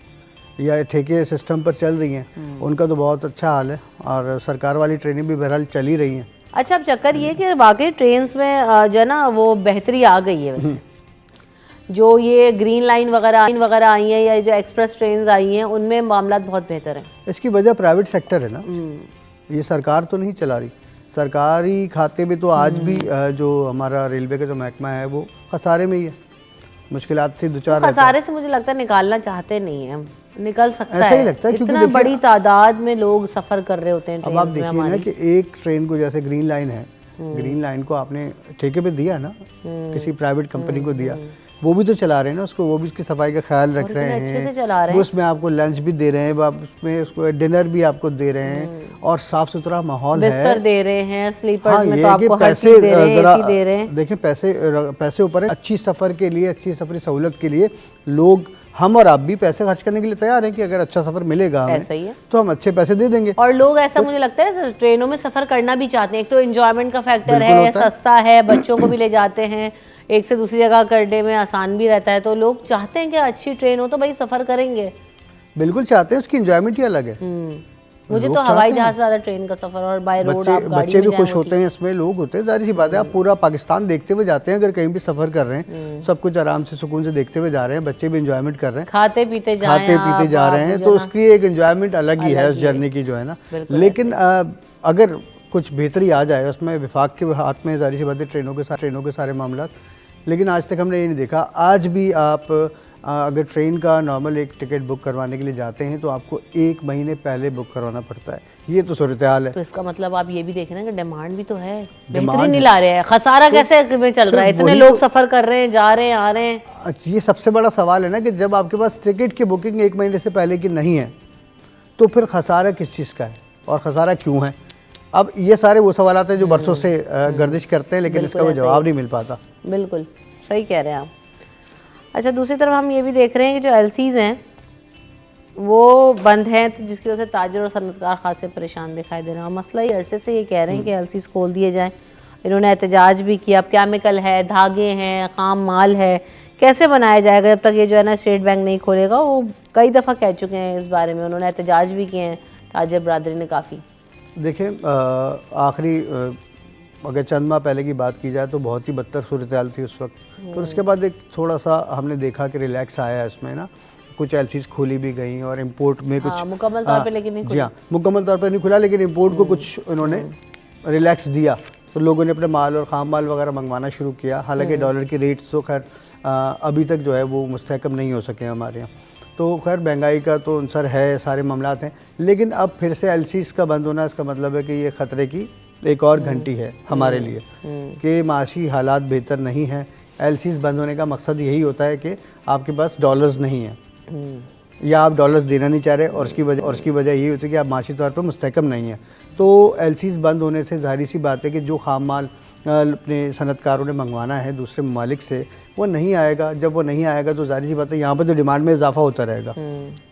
या ठेके सिस्टम पर चल रही हैं उनका तो बहुत अच्छा हाल है, और सरकार वाली ट्रेनें भी बहरहाल चल ही रही हैं। अच्छा, अब चक्कर ये कि वाकई ट्रेन्स में जो है ना वो बेहतरी आ गई है वैसे। जो ये ग्रीन लाइन वगैरह आई हैं या जो एक्सप्रेस ट्रेन्स आई हैं उनमें मामला बहुत बेहतर है। इसकी वजह प्राइवेट सेक्टर है ना, ये सरकार तो नहीं चला रही। सरकारी खाते में तो आज भी जो हमारा रेलवे का जो महकमा है वो खसारे में ही है, मुश्किलात से दो चार खसारे से मुझे लगता है निकालना चाहते नहीं है, निकल सकता ऐसा ही लगता है क्योंकि इतना बड़ी तादाद में लोग सफ़र कर रहे होते हैं। अब आप देखिए ना कि एक ट्रेन को, जैसे ग्रीन लाइन है, ग्रीन लाइन को आपने ठेके पे दिया ना, किसी प्राइवेट कंपनी को दिया, वो भी तो चला रहे हैं ना उसको, वो भी उसकी सफाई का ख्याल रख रहे हैं, वो उसमें आपको लंच भी दे रहे हैं, उसमें उसको डिनर भी आपको दे रहे हैं और साफ सुथरा माहौल है, बिस्तर दे रहे हैं, स्लीपर्स में ये तो आपको हर चीज़ दे रहे हैं, एसी दे रहे हैं। देखिए पैसे ऊपर है। अच्छी सफ़र के लिए, अच्छी सफरी सहूलत के लिए लोग, हम और आप भी पैसे खर्च करने के लिए तैयार हैं कि अगर अच्छा सफ़र मिलेगा हमें तो हम अच्छे पैसे दे देंगे। और लोग ऐसा मुझे लगता है ट्रेनों में सफ़र करना भी चाहते हैं, एक तो एंजॉयमेंट का फैक्टर है, सस्ता है, बच्चों को भी ले जाते हैं, एक से दूसरी जगह करने में आसान भी रहता है, तो लोग चाहते हैं कि अच्छी ट्रेन हो तो भाई सफ़र करेंगे। बिल्कुल चाहते हैं, उसकी एंजॉयमेंट ही अलग है। मुझे तो हवाई जहाज से ज़्यादा ट्रेन का सफ़र और बाय रोड आप गाड़ी बच्चे भी खुश होते हैं, इसमें लोग होते हैं, जाहिर सी बात है। आप पूरा पाकिस्तान देखते हुए जाते हैं, अगर कहीं भी सफ़र कर रहे हैं, सब कुछ आराम से सुकून से देखते हुए जा रहे हैं, बच्चे भी एंजॉयमेंट कर रहे हैं, खाते पीते जा रहे हैं, तो उसकी एक एंजॉयमेंट अलग ही है उस जर्नी की जो है ना। लेकिन अगर कुछ बेहतरी आ जाए उसमें, विफाक के हाथ में जाहिर सी बात है ट्रेनों के सारे मामला, लेकिन आज तक हमने ये नहीं देखा। आज भी आप अगर ट्रेन का नॉर्मल एक टिकट बुक करवाने के लिए जाते हैं तो आपको 1 महीने पहले बुक करवाना पड़ता है। ये तो सूरत हाल है। तो इसका मतलब आप ये भी देखें ना कि डिमांड भी तो है, बेहतरी नहीं ला रहे हैं, खसारा कैसे में चल रहा है, इतने लोग सफ़र कर रहे हैं, जा रहे हैं, आ रहे हैं। ये सबसे बड़ा सवाल है ना कि जब आपके पास टिकट की बुकिंग 1 महीने से पहले की नहीं है तो फिर खसारा किस चीज़ का है और खसारा क्यों है? अब ये सारे वो सवाल आते हैं जो बरसों से गर्दिश करते हैं, लेकिन इसका कोई जवाब नहीं मिल पाता। बिल्कुल सही कह रहे हैं आप। अच्छा, दूसरी तरफ हम ये भी देख रहे हैं कि जो एलसीज हैं वो बंद हैं, तो जिसकी वजह से ताजर और सनतकार खासे परेशान दिखाई दे रहे हैं। और मसला ये अरसे से ये कह रहे हैं कि एलसीज खोल दिए जाएं। इन्होंने एहतजाज भी किया। अब केमिकल है, धागे हैं, खाम माल है, कैसे बनाया जाएगा जब तक ये जो है ना स्टेट बैंक नहीं खोलेगा। वो कई दफ़ा कह चुके हैं इस बारे में, उन्होंने एहतजाज भी किए हैं ताजर बरादरी ने काफ़ी। देखें, आखिरी अगर चंद माह पहले की बात की जाए तो बहुत ही बदतर सूरत हाल थी उस वक्त। तो उसके बाद एक थोड़ा सा हमने देखा कि रिलैक्स आया है इसमें ना, कुछ एलसीज खोली भी गई और इंपोर्ट में कुछ मुकम्मल तौर पे लेकिन नहीं खुला। जी हाँ, मुकम्मल तौर पर नहीं खुला, लेकिन इंपोर्ट को कुछ उन्होंने रिलैक्स दिया, तो लोगों ने अपने माल और खाम माल वगैरह मंगवाना शुरू किया। हालांकि डॉलर की रेट तो खैर अभी तक जो है वो मुस्तहकम नहीं हो सके हमारे यहाँ। तो खैर महंगाई का तो अंसर है, सारे मामलात हैं, लेकिन अब फिर से एलसीज का बंद होना इसका मतलब है कि ये ख़तरे की एक और घंटी है हमारे लिए कि माशी हालात बेहतर नहीं हैं। एलसीज बंद होने का मकसद यही होता है कि आपके पास डॉलर्स नहीं हैं या आप डॉलर्स देना नहीं चाह रहे, और उसकी वजह यही होती है कि आप माशी तौर पर मुस्तहकम नहीं है। तो एलसीज बंद होने से ज़ाहिर सी बात है कि जो खाम माल अपने सनतकारों ने मंगवाना है दूसरे ममालिक से, वो नहीं आएगा। जब वो नहीं आएगा तो ज़ाहिर सी बात है यहाँ पर तो डिमांड में इजाफा होता रहेगा,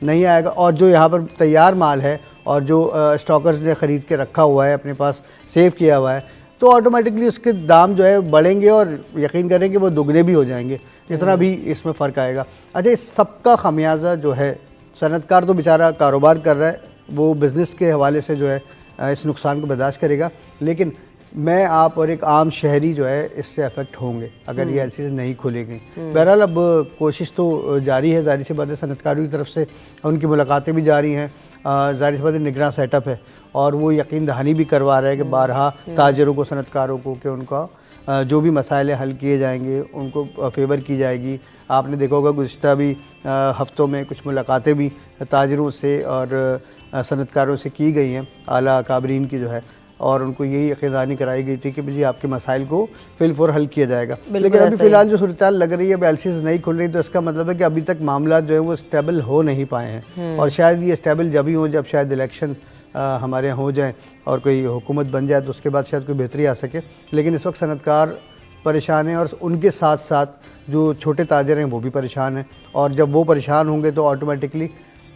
नहीं आएगा। और जो यहाँ पर तैयार माल है और जो स्टॉकर्स ने ख़रीद के रखा हुआ है, अपने पास सेव किया हुआ है, तो ऑटोमेटिकली उसके दाम जो है बढ़ेंगे और यकीन करें कि वो दुगने भी हो जाएंगे, इतना भी इसमें फ़र्क आएगा। अच्छा, इस सब का ख़मियाज़ा जो है, सनतकार तो बेचारा कारोबार कर रहा है, वो बिज़नेस के हवाले से जो है इस नुकसान को बर्दाश्त करेगा, लेकिन मैं, आप और एक आम शहरी जो है इससे अफेक्ट होंगे अगर ये एलसीज नहीं खुलेगी। बहरहाल अब कोशिश तो जारी है, ज़ाहिर सी बात है सनतकारों की तरफ से उनकी मुलाकातें भी जारी हैं, ज़ाहिर सी बात है निगरान सेटअप है, और वो यकीन दहानी भी करवा रहा है कि बारहा ताजरों को, सनतकारों को, कि उनका जो भी मसाइल हल किए जाएंगे, उनको फेवर की जाएगी। आपने देखा होगा गुज़िश्ता भी हफ़्तों में कुछ मुलाकातें भी ताजरों से और सनतकारों से की गई हैं, आला काबरीन की जो है, और उनको यही यकीनदहानी कराई गई थी कि जी आपके मसाइल को फिलफोर हल किया जाएगा। लेकिन अभी फ़िलहाल जो सूरत लग रही है, अब एलसीज नहीं खुल रही, तो इसका मतलब है कि अभी तक मामला जो है वो स्टेबल हो नहीं पाए हैं, और शायद ये स्टेबल जब ही हो जब शायद इलेक्शन हमारे यहाँ हो जाए और कोई हुकूमत बन जाए, तो उसके बाद शायद कोई बेहतरी आ सके। लेकिन इस वक्त सनतकार परेशान हैं, और उनके साथ साथ जो छोटे ताजर हैं वो भी परेशान हैं, और जब वो परेशान होंगे तो ऑटोमेटिकली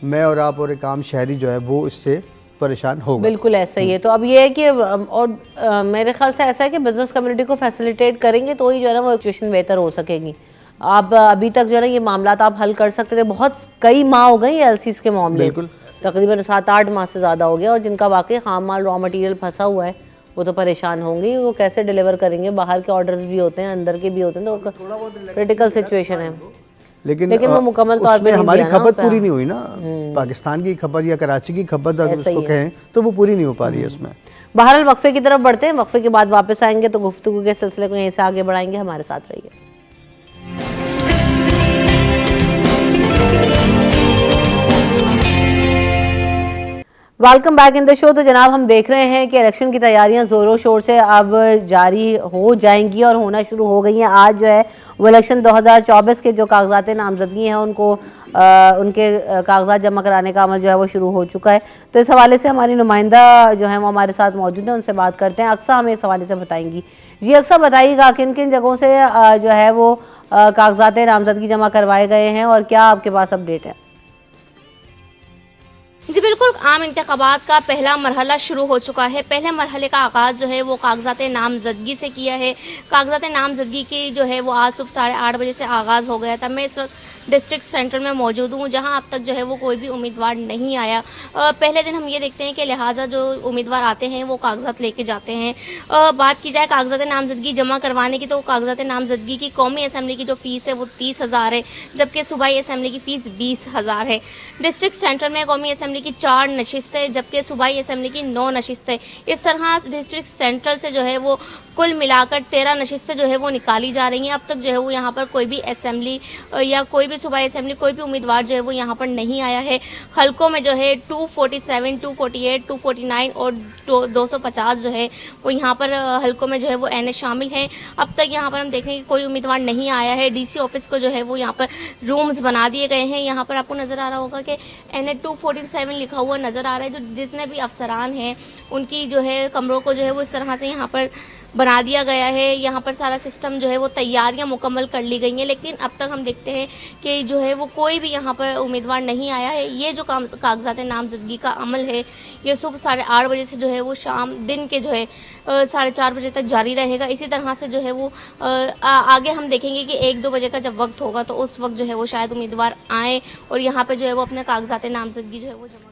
मैं और आप और एक आम शहरी जो है वो इससे परेशान होगा। बिल्कुल ऐसा ही है। तो अब ये है कि और मेरे ख्याल से ऐसा है कि बिजनेस कम्युनिटी को फैसिलिटेट करेंगे तो ही जो है ना वो सिचुएशन बेहतर हो सकेगी। आप अभी तक जो है ना ये मामला आप हल कर सकते थे, बहुत कई माह हो गई एलसीज के मामले, तकरीबन 7-8 माह से ज़्यादा हो गया, और जिनका वाकई खाम माल रॉ मटेरियल फंसा हुआ है वो तो परेशान होंगे, वो कैसे डिलीवर करेंगे, बाहर के ऑर्डर्स भी होते हैं, अंदर के भी होते हैं, तो क्रिटिकल सिचुएशन है। लेकिन वो मुकम्मल तौर पे हमारी खपत पूरी नहीं हुई ना, पाकिस्तान की खपत या कराची की खपत अगर उसको कहें तो वो पूरी नहीं हो पा रही है उसमें। बहरहाल वक्फे की तरफ बढ़ते हैं, वक्फे के बाद वापस आएंगे तो गुफ्तगू के सिलसिले को यहीं से आगे बढ़ाएंगे। हमारे साथ रहिए। Welcome back in the show. तो जनाब हम देख रहे हैं कि इलेक्शन की तैयारियां ज़ोरों शोर से अब जारी हो जाएंगी और होना शुरू हो गई हैं। आज जो है वो इलेक्शन 2024 के जो कागजात नामजदगी हैं उनको उनके कागजात जमा कराने का अमल जो है वो शुरू हो चुका है। तो इस हवाले से हमारी नुमाइंदा जो है वो हमारे साथ मौजूद है, उनसे बात करते हैं। अक्सा हमें इस हवाले से बताएंगी। जी अक्सा, बताइएगा किन किन जगहों से जो है वो कागजात नामजदगी जमा करवाए गए हैं और क्या आपके पास अपडेट है? जी बिल्कुल, आम इंतखाबात का पहला मरहला शुरू हो चुका है। पहले मरहले का आगाज़ जो है वो कागजात नामजदगी से किया है। कागजात नामजदगी की जो है वो आज सुबह 8:30 बजे से आगाज़ हो गया था। मैं इस वक्त डिस्ट्रिक्ट सेंटर में मौजूद हूँ, जहाँ अब तक जो है वो कोई भी उम्मीदवार नहीं आया। पहले दिन हम ये देखते हैं कि लिहाजा जो उम्मीदवार आते हैं वो कागजात लेके जाते हैं। बात की जाए कागजात नामजदगी जमा करवाने की, तो कागजात नामजदगी की कौमी असम्बली की जो फ़ीस है वो 30,000 है, जबकि सूबाई असम्बली की फ़ीस 20,000 है। डिस्ट्रिक्ट सेंटर में कौमी असम्बली की 4 नशिस्तें जबकि सूबाई असम्बली की 9 नशिस्तें। इस तरह डिस्ट्रिक्ट सेंट्रल से जो है वो कुल मिलाकर 13 नशिस्तें जो है वो निकाली जा रही हैं। अब तक जो है वो यहाँ पर कोई भी असम्बली या कोई भी सूबाई असम्बली कोई भी उम्मीदवार जो है वो यहाँ पर नहीं आया है। हलकों में जो है 247, 248, 249 और 250 जो है वो यहाँ पर हलकों में जो है वो एनए शामिल हैं। अब तक यहाँ पर हम देख रहे हैं कि कोई उम्मीदवार नहीं आया है। डीसी ऑफिस को जो है वो यहाँ पर रूम्स बना दिए गए हैं। यहाँ पर आपको नज़र आ रहा होगा कि एनए 247 7 लिखा हुआ नज़र आ रहा है। जो जितने भी अफसरान हैं उनकी जो है कमरों को जो है वो इस तरह से यहाँ पर बना दिया गया है। यहाँ पर सारा सिस्टम जो है वो तैयारियां मुकम्मल कर ली गई हैं, लेकिन अब तक हम देखते हैं कि जो है वो कोई भी यहाँ पर उम्मीदवार नहीं आया है। ये जो कागजात नामजदगी का अमल है ये सुबह 8:30 बजे से जो है वो शाम दिन के जो है 4:30 बजे तक जारी रहेगा। इसी तरह से जो है वो आगे हम देखेंगे कि 1-2 बजे का जब वक्त होगा तो उस वक्त जो है वो शायद उम्मीदवार आएँ और यहाँ पर जो है वो अपने कागजात नामजदगी जो है वो जमा।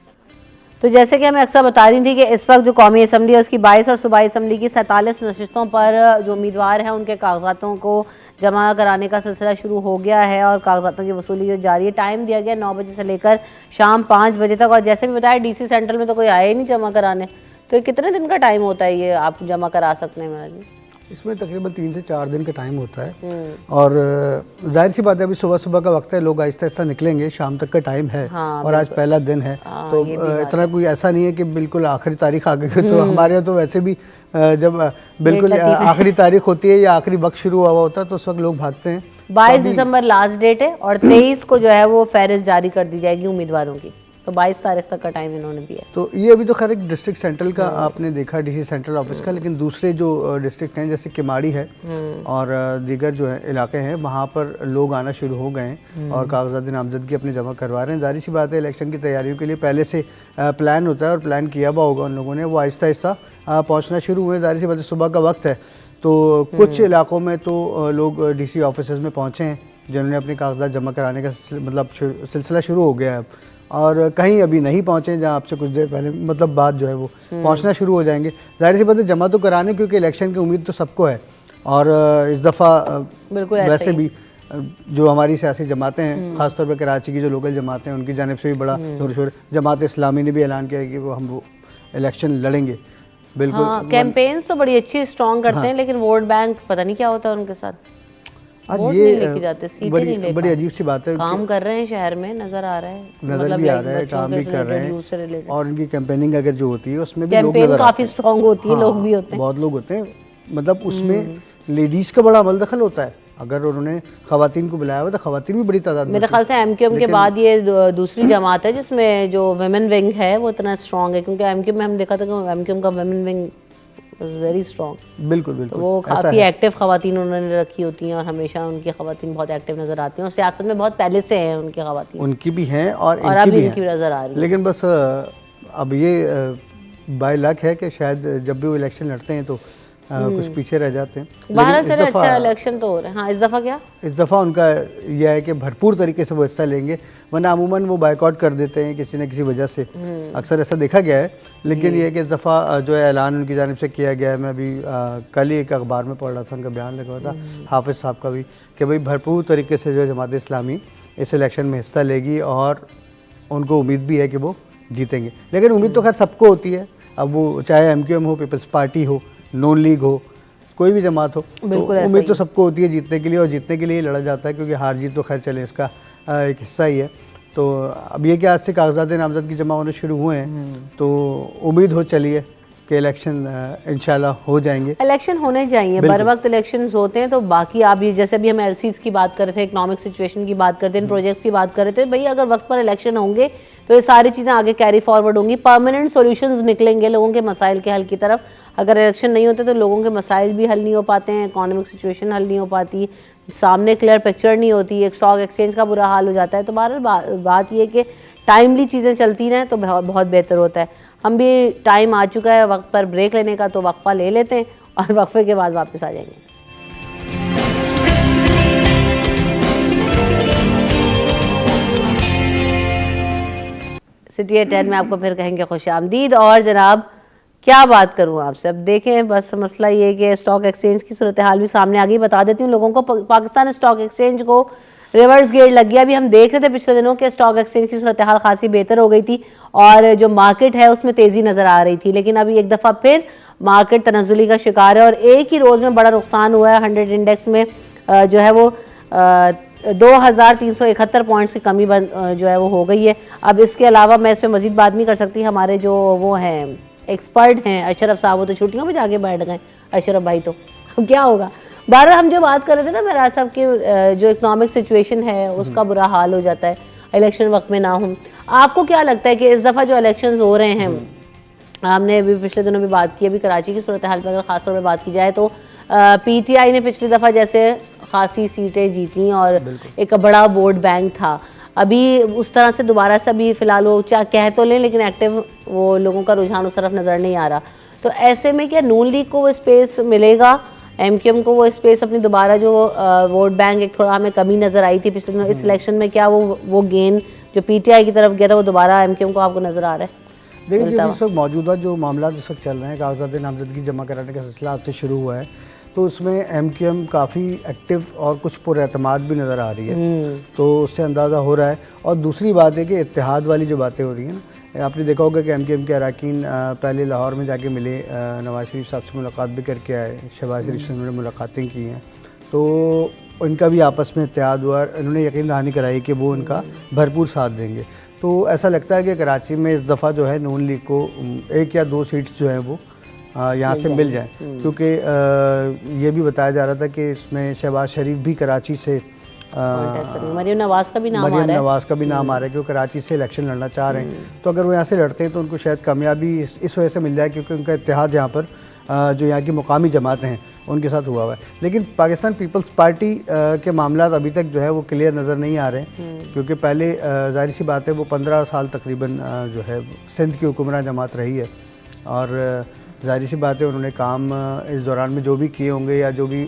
तो जैसे कि हमें अक्सर बता रही थी कि इस वक्त जो कौमी असम्बली है उसकी 22 और सूबाई असम्बली की 47 नशिस्तों पर जो उम्मीदवार हैं उनके कागजातों को जमा कराने का सिलसिला शुरू हो गया है और कागजातों की वसूली जो जारी है। टाइम दिया गया 9 बजे से लेकर शाम 5 बजे तक। और जैसे भी बताया DC सेंट्रल में तो कोई आया ही नहीं जमा कराने, तो ये कितने दिन का टाइम होता है ये आप जमा करा सकने में? इसमें तकरीबन 3 से 4 दिन का टाइम होता है और जाहिर सी बात है अभी सुबह सुबह का वक्त है, लोग आहिस्ता आहिस्ता निकलेंगे, शाम तक का टाइम है। और आज पहला दिन है तो इतना कोई ऐसा नहीं है कि बिल्कुल आखिरी तारीख आ गई। तो हमारे यहाँ तो वैसे भी जब बिल्कुल आखिरी तारीख होती है या आखिरी वक्त शुरू हुआ होता है तो उस वक्त लोग भागते हैं। 22 दिसंबर लास्ट डेट है और 23 को जो है वो फहरिस्त जारी कर दी जाएगी उम्मीदवारों की। तो 22 तारीख तक का टाइम इन्होंने दिया। तो ये अभी तो खैर एक डिस्ट्रिक्ट सेंट्रल का आपने देखा DC सेंट्रल ऑफिस का, लेकिन दूसरे जो डिस्ट्रिक्ट हैं जैसे किमाड़ी है और दीगर जो है इलाके हैं वहाँ पर लोग आना शुरू हो गए हैं और कागजात नामजदगी अपने जमा करवा रहे हैं। जाहिर सी बात है इलेक्शन की तैयारियों के लिए पहले से प्लान होता है और प्लान किया हुआ होगा उन लोगों ने, वो आहिस्ता आहिस्ता पहुँचना शुरू हुए। जाहिर सी बात है सुबह का वक्त है तो कुछ इलाकों में तो लोग DC ऑफिस में पहुँचे हैं जिन्होंने अपने कागजात जमा कराने का मतलब सिलसिला शुरू हो गया है अब, और कहीं अभी नहीं पहुँचे जहाँ आपसे कुछ देर पहले मतलब बात जो है वो पहुँचना शुरू हो जाएंगे। जाहिर सी बात है जमा तो कराने क्योंकि इलेक्शन की उम्मीद तो सबको है और इस दफ़ा वैसे भी जो हमारी सियासी जमातें हैं ख़ासतौर पर कराची की जो लोकल जमातें हैं उनकी जानिब से भी बड़ा जोर जमात इस्लामी ने भी ऐलान किया है कि वो इलेक्शन लड़ेंगे। बिल्कुल कैंपेन्स तो बड़ी अच्छी स्ट्रॉन्ग करते हैं, लेकिन वोट बैंक पता नहीं क्या होता है उनके साथ। आज ये बड़ी अजीब सी बात है। काम कर रहे हैं शहर में, नज़र आ रहा है, नज़र भी आ रहा है, काम भी कर रहे हैं और उनकी कैंपेनिंग अगर जो होती है उसमें भी लोग नज़र काफ़ी स्ट्रॉन्ग होती है, लोग भी होते हैं, बहुत लोग होते हैं। मतलब उसमें लेडीज़ का बड़ा अमल दखल होता है। अगर उन्होंने खवातीन को बुलाया हुआ तो खवातीन भी बड़ी तादाद में। मेरे ख्याल से MQM के बाद ये दूसरी जमात है जिसमें जो वुमेन विंग है वो इतना स्ट्रॉन्ग है, क्योंकि MQM में हम देखा था कि MQM का वुमेन विंग वेरी स्ट्रॉन्ग। बिल्कुल बिल्कुल वो काफ़ी एक्टिव खवातीन उन्होंने रखी होती हैं और हमेशा उनकी खवातीन बहुत एक्टिव नज़र आती हैं और सियासत में बहुत पहले से हैं उनकी खवातीन। उनकी भी हैं और अभी इनकी भी नज़र आ रही है। लेकिन बस अब ये बाय लक है कि शायद जब भी वो इलेक्शन लड़ते हैं तो कुछ पीछे रह जाते हैं। भारत से अच्छा इलेक्शन तो हो रहे हैं। हाँ, इस दफ़ा क्या? इस दफ़ा उनका यह है कि भरपूर तरीके से वो हिस्सा लेंगे, वरना अमूमन वो बायकॉट कर देते हैं किसी न किसी वजह से, अक्सर ऐसा देखा गया है। लेकिन ये है कि इस दफ़ा जो है ऐलान उनकी जानिब से किया गया है। मैं अभी कल ही एक अखबार में पढ़ रहा था, उनका बयान लगा हुआ था हाफिज़ साहब का भी, कि भाई भरपूर तरीके से जो है जमात इस्लामी इस इलेक्शन में हिस्सा लेगी और उनको उम्मीद भी है कि वो जीतेंगे। लेकिन उम्मीद तो खैर सबको होती है, अब वो चाहे MQM हो, पीपल्स पार्टी हो, नॉन लीग हो, कोई भी जमात हो, तो उम्मीद तो सबको होती है जीतने के लिए और जीतने के लिए लड़ा जाता है, क्योंकि हार जीत तो खैर चले इसका एक हिस्सा ही है। तो अब ये कि आज से कागजात नामजदगी जमा होने शुरू हुए हैं तो उम्मीद हो चलिए कि इलेक्शन इंशाल्लाह हो जाएंगे। इलेक्शन होने चाहिए, बर वक्त इलेक्शन होते हैं। तो बाकी आप ये जैसे अभी हम LCs की बात कर रहे थे, इकोनॉमिक सिचुएशन की बात करते हैं, प्रोजेक्ट्स की बात कर रहे थे, भाई अगर वक्त पर इलेक्शन होंगे तो ये सारी चीज़ें आगे कैरी फॉरवर्ड होंगी, परमानेंट सॉल्यूशंस निकलेंगे लोगों के मसाइल के हल की तरफ। अगर इलेक्शन नहीं होते तो लोगों के मसाइल भी हल नहीं हो पाते हैं, इकोनॉमिक सिचुएशन हल नहीं हो पाती, सामने क्लियर पिक्चर नहीं होती, एक स्टॉक एक्सचेंज का बुरा हाल हो जाता है। तो बहरहाल बात ये कि टाइमली चीज़ें चलती रहें तो बहुत बेहतर होता है। हम भी टाइम आ चुका है वक्त पर ब्रेक लेने का, तो वक्फा ले लेते हैं और वक्फे के बाद वापस आ जाएंगे। सिटी एट 10 में आपको फिर कहेंगे खुशामदीद। और जनाब क्या बात करूं आपसे, अब देखें बस मसला ये है कि स्टॉक एक्सचेंज की सूरत हाल भी सामने आ गई। बता देती हूँ लोगों को, पाकिस्तान स्टॉक एक्सचेंज को रिवर्स गेयर लग गया। अभी हम देख रहे थे पिछले दिनों के स्टॉक एक्सचेंज की सूरत हाल खासी बेहतर हो गई थी और जो मार्केट है उसमें तेज़ी नज़र आ रही थी, लेकिन अभी एक दफ़ा फिर मार्केट तनज़ुली का शिकार है और एक ही रोज़ में बड़ा नुकसान हुआ है। 100 इंडेक्स में जो है वो 2371 पॉइंट्स की कमी जो है वो हो गई है। अब इसके अलावा मैं इस पर मज़ीद बात नहीं कर सकती, हमारे जो वो हैं एक्सपर्ट हैं अशरफ साहब, वो तो छुट्टियों में जाके बैठ गए। अशरफ भाई तो क्या होगा। बारह हम जो बात कर रहे थे ना मेरा साहब की जो इकोनॉमिक सिचुएशन है उसका बुरा हाल हो जाता है। इलेक्शन वक्त में ना हो। आपको क्या लगता है कि इस दफ़ा जो इलेक्शंस हो रहे हैं, हमने अभी पिछले दिनों भी बात की, अभी कराची की सूरत हाल पर अगर ख़ासतौर पर बात की जाए तो पीटीआई ने पिछली दफ़ा जैसे खासी सीटें जीती और एक बड़ा वोट बैंक था, अभी उस तरह से दोबारा से अभी फ़िलहाल वो चाहे कह तो लें लेकिन एक्टिव वो लोगों का रुझान उस तरफ नज़र नहीं आ रहा। तो ऐसे में क्या नून लीग को वो स्पेस मिलेगा, एमक्यूएम को वो स्पेस अपनी दोबारा जो वोट बैंक एक थोड़ा हमें कमी नज़र आई थी पिछले दिनों, इस इलेक्शन में क्या वो गेन जो पीटीआई की तरफ गया था वो दोबारा एमक्यूएम को आपको नज़र आ रहा है? देखिए जो इस वक्त मौजूदा जो मामला इस वक्त चल रहे हैं, कागजात नामजदगी जमा कराने का सिलसिला आज से शुरू हुआ है, तो उसमें एमक्यूएम काफ़ी एक्टिव और कुछ पुरएतमाद भी नज़र आ रही है, तो उससे अंदाज़ा हो रहा है। और दूसरी बात है कि इत्तेहाद वाली जो बातें हो रही हैं ना, आपने देखा होगा कि एमक्यूएम के अरकान पहले लाहौर में जाके मिले, नवाज शरीफ साहब से मुलाकात भी करके आए, शहबाज शरीफ से उन्होंने मुलाकातें की हैं, तो उनका भी आपस में इत्तेहाद हुआ, उन्होंने यकीन दहानी कराई कि वो उनका भरपूर साथ देंगे। तो ऐसा लगता है कि कराची में इस दफ़ा जो है नून लीग को 1 या 2 सीट्स जो हैं वो यहाँ से मिल जाएं, क्योंकि ये भी बताया जा रहा था कि इसमें शहबाज शरीफ भी कराची से मरियम नवाज का भी नाम आ रहा है कि वो कराची से इलेक्शन लड़ना चाह रहे हैं। तो अगर वो यहाँ से लड़ते हैं तो उनको शायद कामयाबी इस वजह से मिल जाए क्योंकि उनका इत्तेहाद यहाँ पर जो यहाँ की मुकामी जमातें हैं उनके साथ हुआ है। लेकिन पाकिस्तान पीपल्स पार्टी के मामला अभी तक जो है वो क्लियर नज़र नहीं आ रहे हैं, क्योंकि पहले जाहिर सी बात है वो 15 साल तकरीबन जो है सिंध की हुक्मरान जमात रही है, और जाहिर सी बात है उन्होंने काम इस दौरान में जो भी किए होंगे या जो भी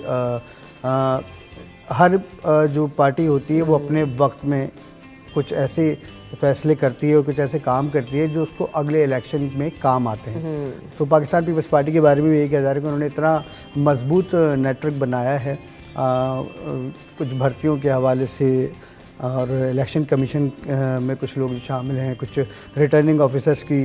हर जो पार्टी होती है वो अपने वक्त में कुछ ऐसे फैसले करती है और कुछ ऐसे काम करती है जो उसको अगले इलेक्शन में काम आते हैं। तो पाकिस्तान पीपल्स पार्टी के बारे में भी यही कहा जा रहा है कि उन्होंने इतना मजबूत नेटवर्क बनाया है कुछ भर्तियों के हवाले से, और इलेक्शन कमीशन में कुछ लोग शामिल हैं, कुछ रिटर्निंग ऑफिसर्स की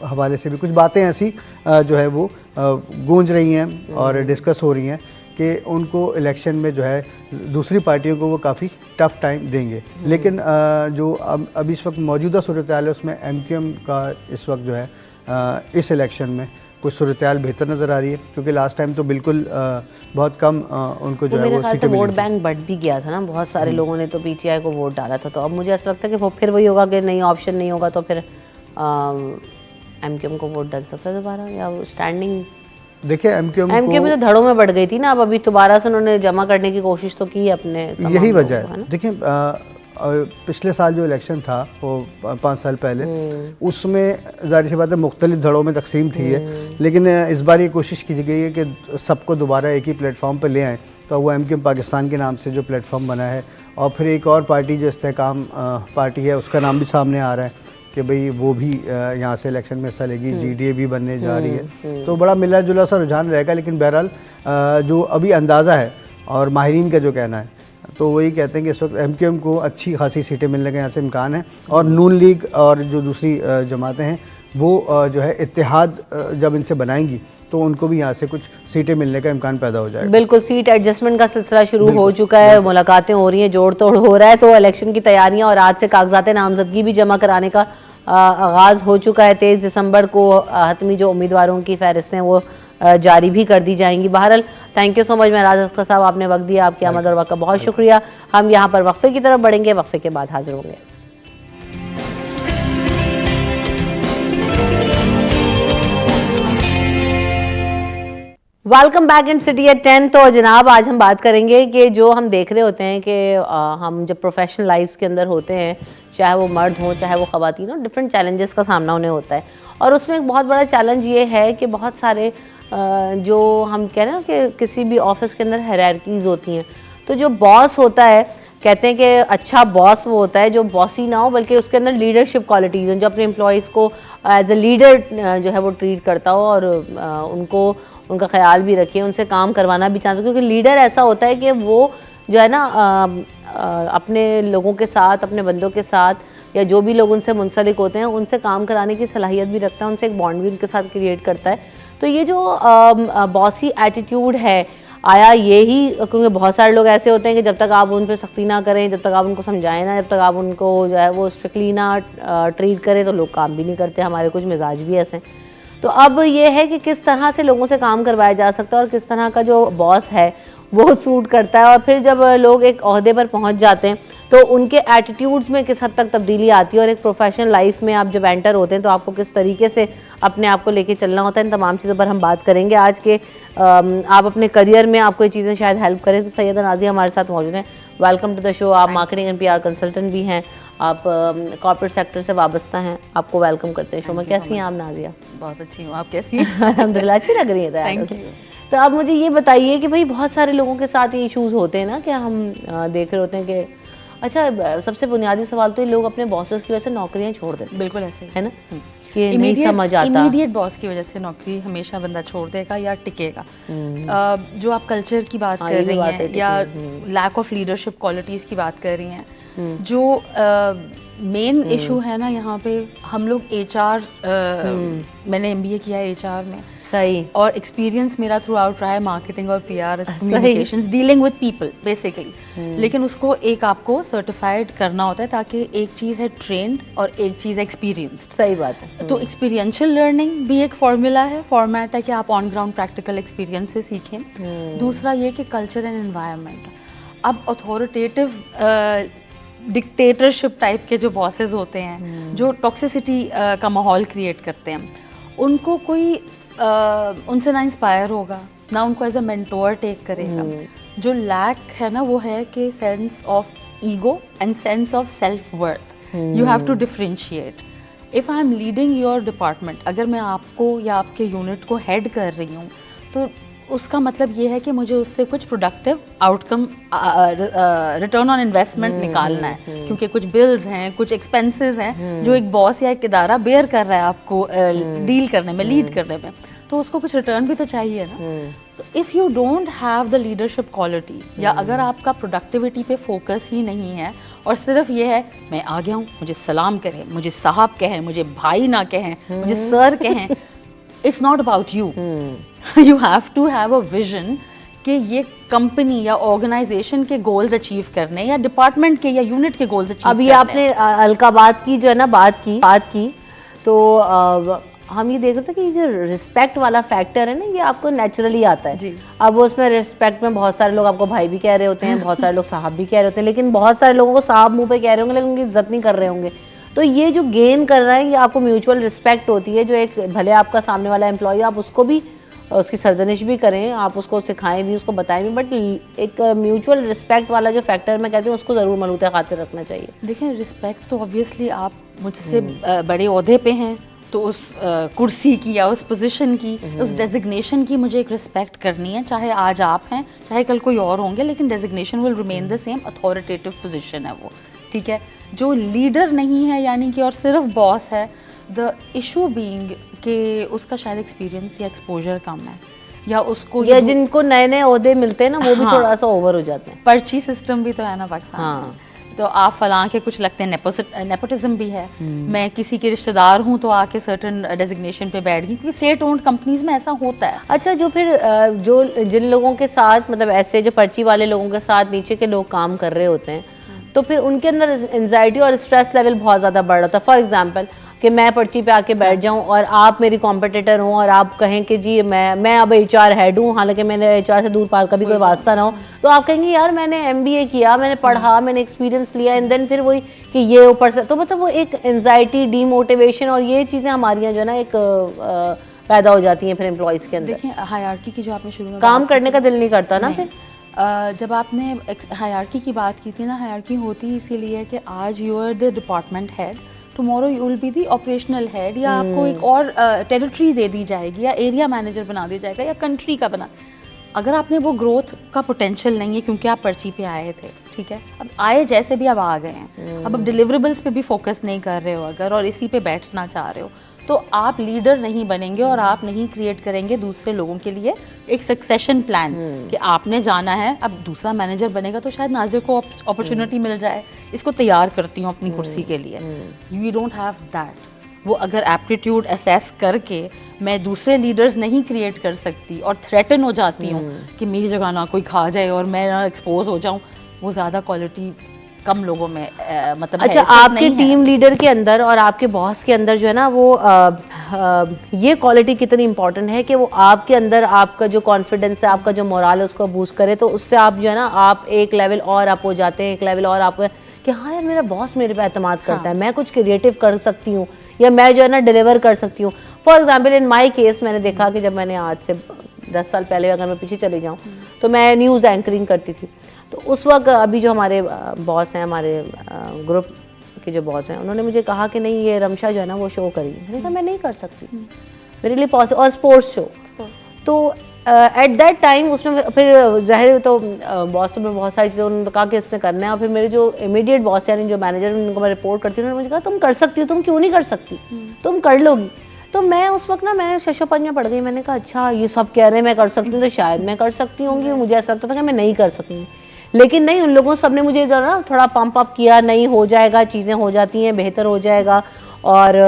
हवाले से भी कुछ बातें ऐसी जो है वो गूंज रही हैं और डिस्कस हो रही हैं कि उनको इलेक्शन में जो है दूसरी पार्टियों को वो काफ़ी टफ़ टाइम देंगे। लेकिन जो अभी इस वक्त मौजूदा सूरत हाल है उसमें एमक्यूएम का इस वक्त जो है इस इलेक्शन में कुछ सूरत हाल बेहतर नज़र आ रही है, क्योंकि लास्ट टाइम तो बिल्कुल बहुत कम उनको जो है वो सीटें मिली। वोट बैंक बढ़ भी गया था ना, बहुत सारे लोगों ने तो पीटीआई को वोट डाला था, तो अब मुझे ऐसा लगता है कि वो फिर वही होगा कि नहीं ऑप्शन नहीं होगा तो फिर एमक्यूएम को वोट डाल सकता है दोबारा, या स्टैंडिंग। देखिए एमक्यूएम तो धड़ों में बढ़ गई थी ना, अब अभी दोबारा से उन्होंने जमा करने की कोशिश तो की अपने, यही वजह है। देखिए पिछले साल जो इलेक्शन था वो 5 साल पहले, उसमें जाहिर सी बात है मुख्तलिफ धड़ों में तकसीम थी है, लेकिन इस बार ये कोशिश की गई है कि सबको दोबारा एक ही प्लेटफॉर्म पर ले आएँ, तो वो एमक्यूएम पाकिस्तान के नाम से जो प्लेटफॉर्म बना है, और फिर एक और पार्टी जो इस्तेहकाम पार्टी है उसका नाम भी सामने आ रहा है कि भाई वो भी यहाँ से इलेक्शन में हिस्सा लेगी, जीडीए भी बनने जा रही है, तो बड़ा मिला जुला सा रुझान रहेगा। लेकिन बहरहाल जो अभी अंदाज़ा है और माहिरीन का जो कहना है, तो वही कहते हैं कि इस वक्त एमक्यूएम को अच्छी खासी सीटें मिलने का यहाँ से इम्कान है, और नून लीग और जो दूसरी जमातें हैं वो जो है इत्तेहाद जब इनसे बनाएंगी तो उनको भी यहाँ से कुछ सीटें मिलने का इम्कान पैदा हो जाएगा। बिल्कुल, सीट एडजस्टमेंट का सिलसिला शुरू हो चुका है, मुलाकातें हो रही हैं, जोड़ तोड़ हो रहा है, तो इलेक्शन की तैयारियां, और आज से कागजात नामजदगी भी जमा कराने का आगाज़ हो चुका है। 23 दिसंबर को हतमी जो उम्मीदवारों की फहरिस्तें वो जारी भी कर दी जाएंगी। बहरहाल थैंक यू सो मच महराज अख्तर साहब, आपने वक्त दिया, आपकी आमद और वक्त का बहुत शुक्रिया। हम यहाँ पर वक्फे की तरफ बढ़ेंगे, वक्फे के बाद हाजिर होंगे। Welcome back in city at 10। तो जनाब आज हम बात करेंगे कि जो हम देख रहे होते हैं कि हम जब प्रोफेशनल लाइफ के अंदर होते हैं, चाहे वो मर्द हों चाहे वो ख़वातीन हों, डिफरेंट चैलेंजेस का सामना उन्हें होता है, और उसमें एक बहुत बड़ा चैलेंज ये है कि बहुत सारे जो हम कह रहे हैं कि किसी भी ऑफिस के अंदर हायरार्कीज़ होती हैं, तो जो बॉस होता है, कहते हैं कि अच्छा बॉस वो होता है जो बॉसी ना हो बल्कि उसके अंदर लीडरशिप क्वालिटीज़ हैं, जो अपने एम्प्लॉयज़ को एज ए लीडर जो है वो ट्रीट करता हो और उनको उनका ख्याल भी रखे, उनसे काम करवाना भी चाहता हो, क्योंकि लीडर ऐसा होता है कि वो जो है ना अपने लोगों के साथ, अपने बंदों के साथ या जो भी लोग उनसे मुंसलिक होते हैं उनसे काम कराने की सलाहियत भी रखता है, उनसे एक बॉन्ड भी उनके साथ क्रिएट करता है। तो ये जो बॉसी एटीट्यूड है, आया यही, क्योंकि बहुत सारे लोग ऐसे होते हैं कि जब तक आप उन पर सख्ती ना करें, जब तक आप उनको समझाएं ना, जब तक आप उनको जो है वो स्ट्रिक्टली ना ट्रीट करें तो लोग काम भी नहीं करते। हमारे कुछ मिजाज भी ऐसे हैं। तो अब ये है कि किस तरह से लोगों से काम करवाया जा सकता है और किस तरह का जो बॉस है वो सूट करता है। और फिर जब लोग एक ओहदे पर पहुंच जाते हैं तो उनके एटीट्यूड्स में किस हद तक तब्दीली आती है, और एक प्रोफेशनल लाइफ में आप जब एंटर होते हैं तो आपको किस तरीके से अपने आप को लेके चलना होता है, इन तमाम चीज़ों पर हम बात करेंगे आज के। आप अपने करियर में आपको ये चीज़ें शायद हेल्प करें, तो सैयदा नाज़िया हमारे साथ मौजूद हैं। Welcome to the show. आप मार्केटिंग एंड PR कंसल्टेंट भी हैं, आप कॉर्पोरेट सेक्टर से वाबस्ता हैं, आपको वेलकम करते हैं शो में। कैसी हैं आप नाज़िया? बहुत अच्छी हूँ, आप कैसी हैं? अल्हम्दुलिल्लाह, अच्छी लग रही है। Thank you. तो आप मुझे ये बताइए कि भाई बहुत सारे लोगों के साथ ये इश्यूज होते हैं ना, कि हम देख रहे होते हैं कि अच्छा, सबसे बुनियादी सवाल तो ये लोग अपने बॉसेस की वजह से नौकरियां छोड़ देते हैं, बिल्कुल ऐसे है ना, कि नहीं समझ आता। इमीडिएट बॉस की वजह से नौकरी हमेशा बंदा छोड़ देगा या टिकेगा। जो आप कल्चर की बात कर रही हैं या लैक ऑफ लीडरशिप क्वालिटीज़ की बात कर रही हैं, जो मेन इशू है ना यहाँ पे, हम लोग HR, मैंने MBA किया है HR में, सही, और एक्सपीरियंस मेरा थ्रू आउट रहा है मार्केटिंग और PR communications, dealing with people basically. लेकिन उसको एक आपको सर्टिफाइड करना होता है, ताकि एक चीज़ है ट्रेंड और एक चीज़ है एक्सपीरियंस्ड। सही बात है। तो एक्सपीरियंशियल लर्निंग भी एक फॉर्मूला है, फॉर्मेट है कि आप ऑन ग्राउंड प्रैक्टिकल एक्सपीरियंस से सीखें। दूसरा ये कि कल्चर एंड एनवायरनमेंट। अब अथॉरिटेटिव डिक्टेटरशिप टाइप के जो बॉसेस होते हैं, जो टॉक्सिसिटी का माहौल क्रिएट करते हैं, उनको कोई उनसे ना इंस्पायर होगा, ना उनको एज अ मेंटोर टेक करेगा। जो लैक है ना वो है कि sense of ego and sense of self worth. You have to differentiate. If I am leading your department, अगर मैं आपको या आपके यूनिट को हेड कर रही हूँ, तो उसका मतलब ये है कि मुझे उससे कुछ productive outcome, return on investment निकालना है, क्योंकि कुछ बिल्स हैं, कुछ एक्सपेंसेस हैं जो एक बॉस या एक इदारा बेयर कर रहा है आपको डील करने में, लीड करने में, तो उसको कुछ रिटर्न भी तो चाहिए ना। So if you don't have the leadership quality, या अगर आपका प्रोडक्टिविटी पे फोकस ही नहीं है और सिर्फ ये है मैं आ गया हूँ, मुझे सलाम कहें, मुझे साहब कहें, मुझे भाई ना कहें, मुझे सर कहें, it's not about you. You have to have a vision कि ये कंपनी या ऑर्गेनाइजेशन के गोल्स अचीव करने, या डिपार्टमेंट के या यूनिट के गोल्स अचीव करने। अभी आपने अलकाबाद की जो है ना बात की, तो हम ये देख रहे थे कि जो रिस्पेक्ट वाला फैक्टर है ना, ये आपको नेचुरली आता है जी। अब उसमें रिस्पेक्ट में बहुत सारे लोग आपको भाई भी कह रहे होते हैं, बहुत सारे लोग साहब भी कह रहे होते हैं, लेकिन बहुत सारे लोगों को साहब मुंह पे कह रहे होंगे लेकिन उनकी इज्जत नहीं कर रहे होंगे। तो ये जो गेन कर रहा है, ये आपको म्यूचुअल रिस्पेक्ट होती है, जो एक भले आपका सामने वाला एम्प्लॉय, आप उसको भी उसकी सरजनिश भी करें, आप उसको सिखाएं भी, उसको बताएं भी, बट एक म्यूचुअल रिस्पेक्ट वाला जो फैक्टर मैं कहती हूँ उसको ज़रूर मलूते खातिर रखना चाहिए। देखिए, रिस्पेक्ट तो ऑब्वियसली आप मुझसे बड़े ओहदे पे हैं, तो उस कुर्सी की या उस पोजीशन की, उस डेजिग्नेशन की मुझे एक रिस्पेक्ट करनी है, चाहे आज आप हैं, चाहे कल कोई और होंगे, लेकिन designation will remain the same. Authoritative position है वो, ठीक है। जो लीडर नहीं है यानी कि और सिर्फ बॉस है, द इशू बीइंग कि उसका शायद एक्सपीरियंस या एक्सपोजर कम है, या उसको या जिनको नए नए ओहदे मिलते हैं ना, वो भी थोड़ा सा ओवर हो जाते हैं। पर्ची सिस्टम भी तो है ना पाकिस्तान में। तो आप फलां के कुछ लगते हैं, नेपोटिज्म भी है। मैं किसी के रिश्तेदार हूँ तो आके सर्टन डेजिग्नेशन पे बैठ गई, क्योंकि स्टेट ओन्ड कंपनीज में ऐसा होता है। अच्छा, जो फिर जो जिन लोगों के साथ, मतलब ऐसे जो पर्ची वाले लोगों के साथ नीचे के लोग काम कर रहे होते हैं, तो फिर उनके अंदर एंजाइटी और स्ट्रेस लेवल बहुत ज़्यादा बढ़ रहा था। फॉर एग्जांपल कि मैं पर्ची पे आके बैठ जाऊं और आप मेरी कॉम्पिटिटर हो, और आप कहें कि जी मैं अब HR हेड हूँ, हालांकि मैंने HR से दूर पार का भी कोई वास्ता ना हो, तो आप कहेंगे यार मैंने MBA किया, मैंने पढ़ा, मैंने एक्सपीरियंस लिया, एंड देन फिर वही कि ये ऊपर से, तो मतलब वो एक एंजाइटी, डीमोटिवेशन और ये चीज़ें हमारी यहाँ जो है ना एक पैदा हो जाती हैं फिर एम्प्लॉयज़ के अंदर। देखिए, हायरार्की की जो आपने शुरू में काम करने का दिल नहीं करता ना फिर। जब आपने हायरार्की की बात की थी ना, हायरार्की होती इसीलिए है कि आज you are the department head, tomorrow you will be the operational head, या आपको एक और टेरिटरी दे दी जाएगी, या एरिया मैनेजर बना दिया जाएगा, या कंट्री का बना। अगर आपने वो ग्रोथ का पोटेंशियल नहीं है क्योंकि आप पर्ची पे आए थे, ठीक है, अब आए जैसे भी अब आ गए हैं, अब डिलीवरेबल्स पे भी फोकस नहीं कर रहे हो अगर, और इसी पे बैठना चाह रहे हो, तो आप लीडर नहीं बनेंगे और आप नहीं क्रिएट करेंगे दूसरे लोगों के लिए एक सक्सेशन प्लान कि आपने जाना है। अब दूसरा मैनेजर बनेगा तो शायद नाज़िया को अपॉर्चुनिटी मिल जाए, इसको तैयार करती हूँ अपनी कुर्सी के लिए। You don't have that. वो अगर एप्टीट्यूड असेस करके मैं दूसरे लीडर्स नहीं क्रिएट कर सकती और थ्रेटन हो जाती हूँ कि मेरी जगह ना कोई खा जाए और मैं ना एक्सपोज हो जाऊँ, वो ज़्यादा क्वालिटी कम लोगों में मतलब है, अच्छा, ये सब आपके नहीं है। टीम लीडर के अंदर और आपके बॉस के अंदर जो है ना वो ये क्वालिटी कितनी इंपॉर्टेंट है कि वो आपके अंदर आपका जो कॉन्फिडेंस है, आपका जो मोरल है उसको बूस्ट करे, तो उससे आप जो है ना आप एक लेवल और अप हो जाते हैं, एक लेवल और आप कि हाँ यार मेरा बॉस मेरे पे एतमाद करता है, मैं कुछ क्रिएटिव कर सकती हूँ या मैं जो है ना डिलीवर कर सकती हूँ। For example in my case मैंने देखा कि जब मैंने आज से 10 साल पहले अगर मैं पीछे चली जाऊँ तो मैं न्यूज़ एंकरिंग करती थी, तो उस वक्त अभी जो हमारे बॉस हैं, हमारे ग्रुप के जो बॉस हैं, उन्होंने मुझे कहा कि नहीं ये रमशा जो है ना वो शो करेगी। मैंने कहा मैं नहीं कर सकती, मेरे लिए पॉसिबल, और स्पोर्ट्स शो। तो एट दैट टाइम उसमें फिर जाहिर तो बॉस तो मैं बहुत सारी चीज़ें उन्होंने कहा कि इसने करना है, और फिर मेरे जो इमीडिएट बॉस यानी जो मैनेजर उनको मैं रिपोर्ट करती हूँ, उन्होंने मुझे कहा तुम कर सकती हो, तुम क्यों नहीं कर सकती, तुम कर लोगी। तो मैं उस वक्त ना मैं शशोपंज में पड़ गई, मैंने कहा अच्छा ये सब कह रहे हैं मैं कर सकती हूँ तो शायद मैं कर सकती होंगी, मुझे ऐसा लगता था कि मैं नहीं कर सकूँगी। लेकिन नहीं, उन लोगों सब ने मुझे ना थोड़ा पंप अप किया, नहीं हो जाएगा, चीज़ें हो जाती हैं, बेहतर हो जाएगा। और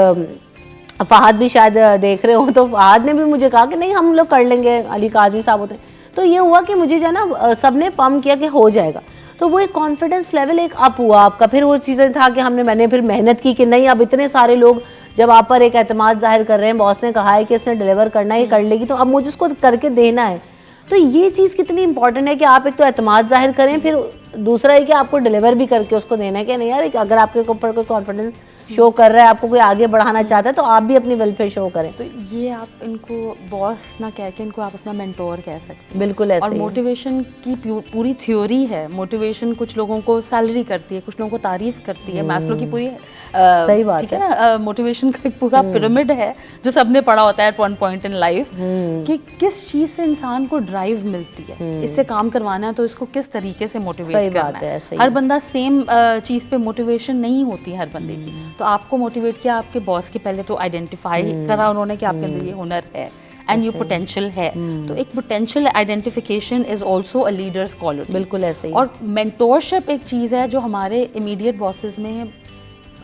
फहद भी शायद देख रहे हो, तो फहद ने भी मुझे कहा कि नहीं हम लोग कर लेंगे, अली काजमी साहब होते हैं। तो ये हुआ कि मुझे जो है ना सब ने पंप किया कि हो जाएगा, तो वो एक कॉन्फिडेंस लेवल एक अप हुआ आपका। फिर वो चीज़ें था कि मैंने फिर मेहनत की कि नहीं अब इतने सारे लोग जब आप पर एक एतमाद जाहिर कर रहे हैं, बॉस ने कहा है कि इसने डिलीवर करना है, कर लेगी, तो अब मुझे उसको करके देना है। तो ये चीज़ कितनी इंपॉर्टेंट है कि आप एक तो एतमाद जाहिर करें, फिर दूसरा है कि आपको डिलीवर भी करके उसको देना है कि नहीं यार अगर आपके ऊपर कोई कॉन्फिडेंस शो कर रहा है, आपको कोई आगे बढ़ाना चाहता है, तो आप भी अपनी वेलफेयर शो करें। तो ये आप इनको बॉस ना कह के इनको आप अपना मेंटोर कह सकते हैं। बिल्कुल ऐसे और ही। मोटिवेशन की पूरी थ्योरी है। मोटिवेशन कुछ लोगों को सैलरी करती है, कुछ लोगों को तारीफ करती है। मैस्लो की पूरी सही बात ठीक है ना, मोटिवेशन का एक पूरा पिरामिड है जो सबने पढ़ा होता है at one point in life, कि किस चीज से इंसान को ड्राइव मिलती है, इससे काम करवाना है तो इसको किस तरीके से मोटिवेट करना है। हर बंदा सेम चीज पे मोटिवेशन नहीं होती है हर बंदे की। तो आपको मोटिवेट किया आपके बॉस के, पहले तो आइडेंटिफाई करा उन्होंने कि आपके अंदर ये हुनर है एंड ये पोटेंशियल है। तो एक potential identification is also a leaders quality. बिल्कुल ऐसे ही। और मेंटोरशिप एक चीज़ है जो हमारे इमीडिएट बॉसेस में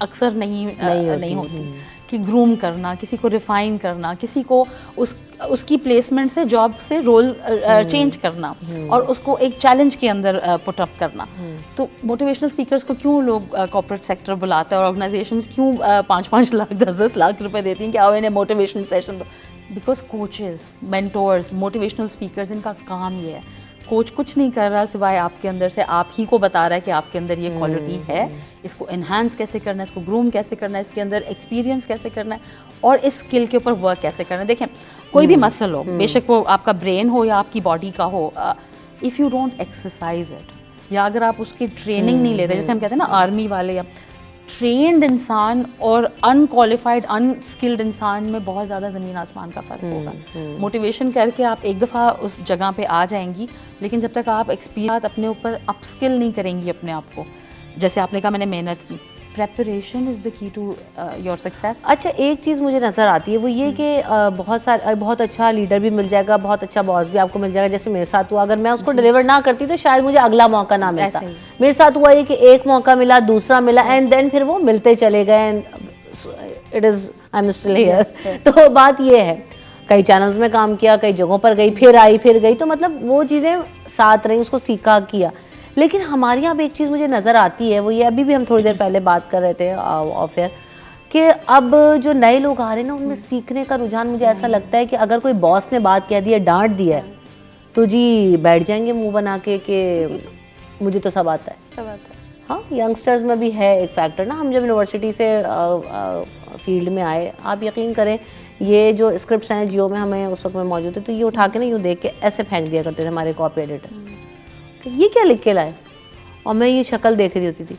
अक्सर नहीं होती कि ग्रूम करना, किसी को रिफाइन करना, किसी को उसकी प्लेसमेंट से जॉब से रोल चेंज करना और उसको एक चैलेंज के अंदर पुट अप करना। तो मोटिवेशनल स्पीकर्स को क्यों लोग कॉर्पोरेट सेक्टर बुलाते हैं और ऑर्गेनाइजेशंस क्यों 5-5 लाख 10-10 लाख रुपए देती हैं कि आओ इन्हें मोटिवेशनल सेशन दो। Because coaches, mentors, motivational speakers, इनका काम ये है। कोच कुछ नहीं कर रहा सिवाय आपके अंदर से आप ही को बता रहा है कि आपके अंदर ये क्वालिटी है, इसको एनहांस कैसे करना है, इसको ग्रूम कैसे करना है, इसके अंदर एक्सपीरियंस कैसे करना है और इस स्किल के ऊपर वर्क कैसे करना है। देखें कोई भी मसल हो, बेशक वो आपका ब्रेन हो या आपकी बॉडी का हो, if you don't exercise it या अगर आप उसकी ट्रेनिंग नहीं लेते, जैसे हम कहते हैं ना आर्मी वाले या ट्रेंड इंसान और अनक्वालिफाइड अनस्किल्ड इंसान में बहुत ज़्यादा ज़मीन आसमान का फ़र्क होगा। मोटिवेशन करके आप एक दफ़ा उस जगह पे आ जाएंगी, लेकिन जब तक आप एक्सपीरियंस अपने ऊपर अपस्किल नहीं करेंगी अपने आप को, जैसे आपने कहा मैंने मेहनत की, preparation is the key to your success. अच्छा, एक चीज़ मुझे नज़र आती है वो ये कि बहुत अच्छा लीडर भी मिल जाएगा, बहुत अच्छा बॉस भी आपको मिल जाएगा। जैसे मेरे साथ हुआ, अगर मैं उसको डिलीवर ना करती तो शायद मुझे अगला मौका ना मिलता। मेरे साथ हुआ ये कि एक मौका मिला, दूसरा मिला, एंड देन फिर वो मिलते चले गए। It is I am still here. तो बात ये है, कई चैनल्स में काम किया, कई जगहों पर गई, फिर आई फिर गई, तो मतलब वो चीज़ें साथ रही, उसको सीखा किया। लेकिन हमारे यहाँ एक चीज़ मुझे नज़र आती है वो ये, अभी भी हम थोड़ी देर पहले बात कर रहे थे ऑफ एयर, कि अब जो नए लोग आ रहे हैं ना उनमें सीखने का रुझान, मुझे ऐसा लगता है कि अगर कोई बॉस ने बात कह दी है, डांट दिया है, तो जी बैठ जाएंगे मुंह बना के कि मुझे तो सब आता है। हाँ, यंगस्टर्स में भी है एक फैक्टर ना। हम जब यूनिवर्सिटी से फील्ड में आए, आप यकीन करें ये जो स्क्रिप्ट्स हैं जियो में हमें उस वक्त में मौजूद थे, तो ये उठा के ना यूँ देख के ऐसे फेंक दिया करते थे हमारे कॉपी एडिटर, ये क्या लिख के लाए, और मैं ये शक्ल देख रही होती थी।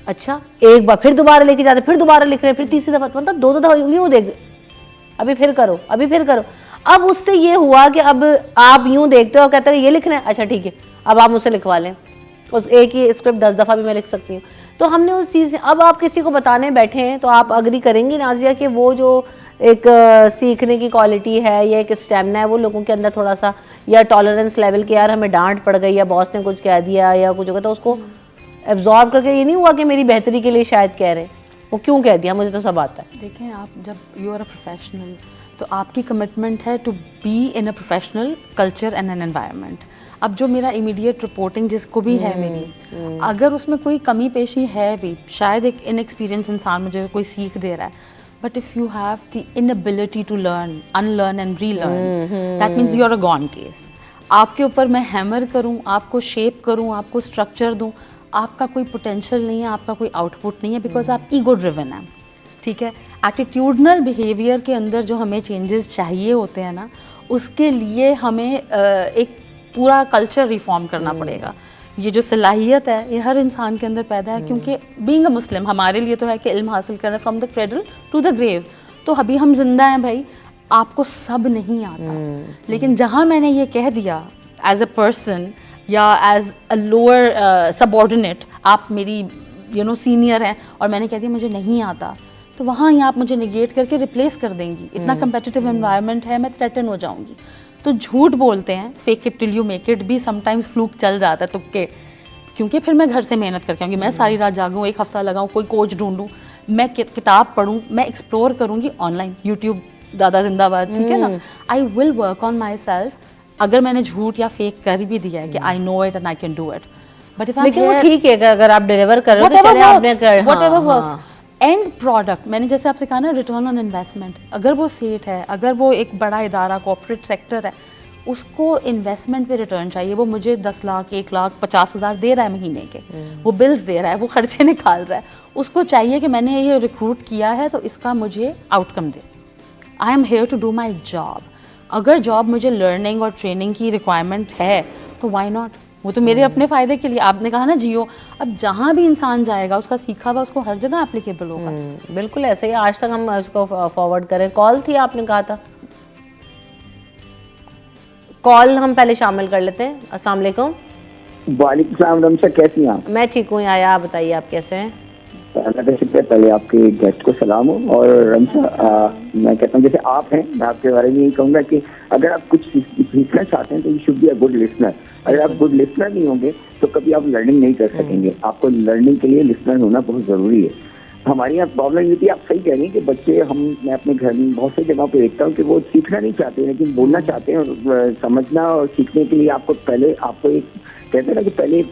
अच्छा, एक बार फिर दोबारा लेके जाते, फिर दोबारा लिख रहे, फिर तीसरी दफा, मतलब दो दफा यूँ देख, अभी फिर करो, अभी फिर करो। अब उससे ये हुआ कि अब आप यूँ देखते हो, कहते हो ये लिखना है, अच्छा ठीक है अब आप मुझसे लिखवा लें, उस एक ही स्क्रिप्ट 10 दफ़ा भी मैं लिख सकती हूँ। तो हमने उस चीज़, अब आप किसी को बताने बैठे हैं तो आप अग्री करेंगी नाजिया कि वो जो एक सीखने की क्वालिटी है या एक स्टेमिना है वो लोगों के अंदर थोड़ा सा, या टॉलरेंस लेवल के, यार हमें डांट पड़ गई या बॉस ने कुछ कह दिया या कुछ होगा, तो उसको एब्जॉर्ब करके, ये नहीं हुआ कि मेरी बेहतरी के लिए शायद कह रहे, वो क्यों कह दिया, मुझे तो सब आता है। देखें, आप जब यू आर अ प्रोफेशनल तो आपकी कमिटमेंट है to be in a professional culture and an environment. अब जो मेरा इमीडिएट रिपोर्टिंग जिसको भी है मेरी, अगर उसमें कोई कमी पेशी है भी, शायद एक इनएक्सपीरियंस इंसान मुझे कोई सीख दे रहा है, but if you have the inability to learn, unlearn and relearn, that means you are a gone case. आपके ऊपर मैं हैमर करूं, आपको शेप करूं, आपको स्ट्रक्चर दूं, आपका कोई पोटेंशियल नहीं है, आपका कोई आउटपुट नहीं है, बिकॉज आप ईगो ड्रिवन हैं, ठीक है। एटीट्यूडनल बिहेवियर के अंदर जो हमें चेंजेस चाहिए होते हैं ना, उसके लिए हमें एक पूरा कल्चर रिफॉर्म करना पड़ेगा। ये जो सलाहियत है ये हर इंसान के अंदर पैदा है, क्योंकि बीइंग अ मुस्लिम हमारे लिए तो है कि इल्म हासिल करना from the cradle to the grave. तो अभी हम जिंदा हैं भाई, आपको सब नहीं आता, लेकिन जहाँ मैंने ये कह दिया एज अ पर्सन या एज अ लोअर सबऑर्डिनेट, आप मेरी सीनियर हैं और मैंने कह दिया मुझे नहीं आता, तो वहाँ ही आप मुझे निगेट करके रिप्लेस कर देंगी। इतना कंपेटिटिव एनवायरनमेंट है, मैं थ्रेटन हो जाऊंगी। तो झूठ बोलते हैं, fake it till you make it भी समटाइम्स फ्लूक चल जाता है तुक्के, क्योंकि फिर मैं घर से मेहनत करके आऊँगी, मैं सारी रात जागूँ, एक हफ्ता लगाऊँ, कोई कोच ढूंढूँ, मैं किताब पढूँ, मैं एक्सप्लोर करूँगी ऑनलाइन, यूट्यूब दादा जिंदाबाद, ठीक है ना। I will work on my self. अगर मैंने झूठ या फेक कर भी दिया है कि I know it and I can do it, but if लेकिन वो ठीक है अगर आप डिलीवर कर रहे हो तो चले आपने कर, व्हाटएवर वर्क्स। एंड प्रोडक्ट, मैंने जैसे आपसे कहा ना, रिटर्न ऑन इन्वेस्टमेंट, अगर वो सेट है, अगर वो एक बड़ा इदारा कॉर्पोरेट सेक्टर है, उसको इन्वेस्टमेंट पे रिटर्न चाहिए। वो मुझे 10 लाख 1 लाख 50,000 दे रहा है महीने के, वो बिल्स दे रहा है, वो खर्चे निकाल रहा है, उसको चाहिए कि मैंने ये रिक्रूट किया है तो इसका मुझे आउटकम दे। I am here to do my job. अगर जॉब मुझे लर्निंग और ट्रेनिंग की रिक्वायरमेंट है तो वाई नॉट, वो तो मेरे अपने फ़ायदे के लिए। आपने कहा ना जियो, अब जहाँ भी इंसान जाएगा उसका सीखा हुआ उसको हर जगह एप्लीकेबल होगा। बिल्कुल ऐसे ही आज तक हम उसको फॉरवर्ड करें। कॉल थी आपने कहा था, कॉल हम पहले शामिल कर लेते हैं। अस्सलाम वालेकुम। वालेकुम सलाम रमशा, कैसी हैं आप? मैं ठीक हूँ याया, आप बताइए आप कैसे हैं? पहले आपके गेस्ट को सलाम हो। और रमशा, मैं कहता हूँ जैसे आप हैं, मैं आपके बारे में यही कहूँगा कि अगर आप कुछ सीखना चाहते हैं तो you should be a good listener. अगर आप गुड लिसनर नहीं होंगे तो कभी आप लर्निंग नहीं कर सकेंगे। आपको लर्निंग के लिए लिसनर होना बहुत ज़रूरी है। हमारे यहाँ प्रॉब्लम ये थी, आप सही कह रही हैं कि बच्चे, मैं अपने घर में बहुत सी जगहों पे देखता हूँ कि वो सीखना नहीं चाहते लेकिन बोलना चाहते हैं। और समझना और सीखने के लिए आपको एक कहते हैं ना कि पहले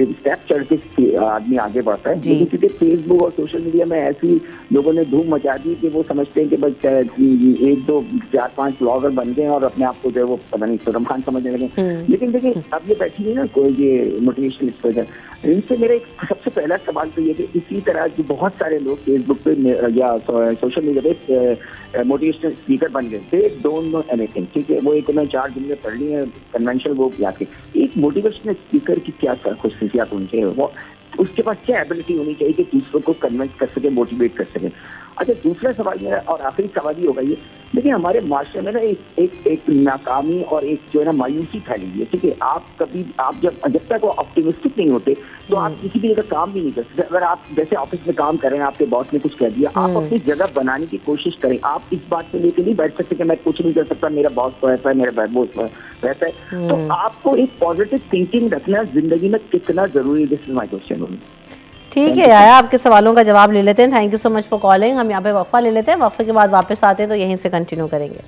स्टेप चढ़ के आदमी आगे बढ़ता है। लेकिन क्योंकि फेसबुक और सोशल मीडिया में ऐसी लोगों ने धूम मचा दी कि वो समझते हैं कि बस 1 2 4 5 ब्लॉगर बन गए और अपने आप को जो है वो पता नहीं सलमान खान समझने लगे। लेकिन देखिए, अब ये बैठी है ना कोई ये मोटिवेशनल स्पीकर, इनसे मेरा एक सबसे पहला सवाल तो ये कि इसी तरह जो बहुत सारे लोग फेसबुक पे या सोशल मीडिया पे मोटिवेशनल स्पीकर बन गए, दे डोंट नो एनीथिंग, ठीक है। वो एक उन्होंने 4 जुमले पढ़ लिए कन्वेंशनल वो जाके। एक मोटिवेशनल स्पीकर की क्या खुशियात होनी चाहिए, वो उसके पास क्या एबिलिटी होनी चाहिए कि दूसरों को कन्विंस कर सके, मोटिवेट कर सके। अच्छा, दूसरा सवाल मेरा और आखिरी सवाल ये होगा, ये देखिए हमारे माशरे में ना एक नाकामी और एक जो है ना मायूसी फैली हुई है, ठीक है। आप जब तक वो ऑप्टिमिस्टिक नहीं होते तो आप किसी भी जगह काम भी नहीं कर सकते। अगर आप जैसे ऑफिस में काम कर रहे हैं, आपके बॉस ने कुछ कह दिया, आप अपनी जगह बनाने की कोशिश करें। आप इस बात को लेकर नहीं बैठ सकते कि मैं कुछ नहीं कर सकता, मेरा बॉस तो ऐसा है, मेरा बॉस वैसा है। तो आपको एक पॉजिटिव थिंकिंग रखना जिंदगी में कितना जरूरी है, दिस इज माय क्वेश्चन। ठीक है याया, आपके सवालों का जवाब ले लेते हैं। Thank you so much for calling. हम यहाँ पे वक्फा ले लेते हैं, वक्फे के बाद वापस आते हैं तो यहीं से कंटिन्यू करेंगे।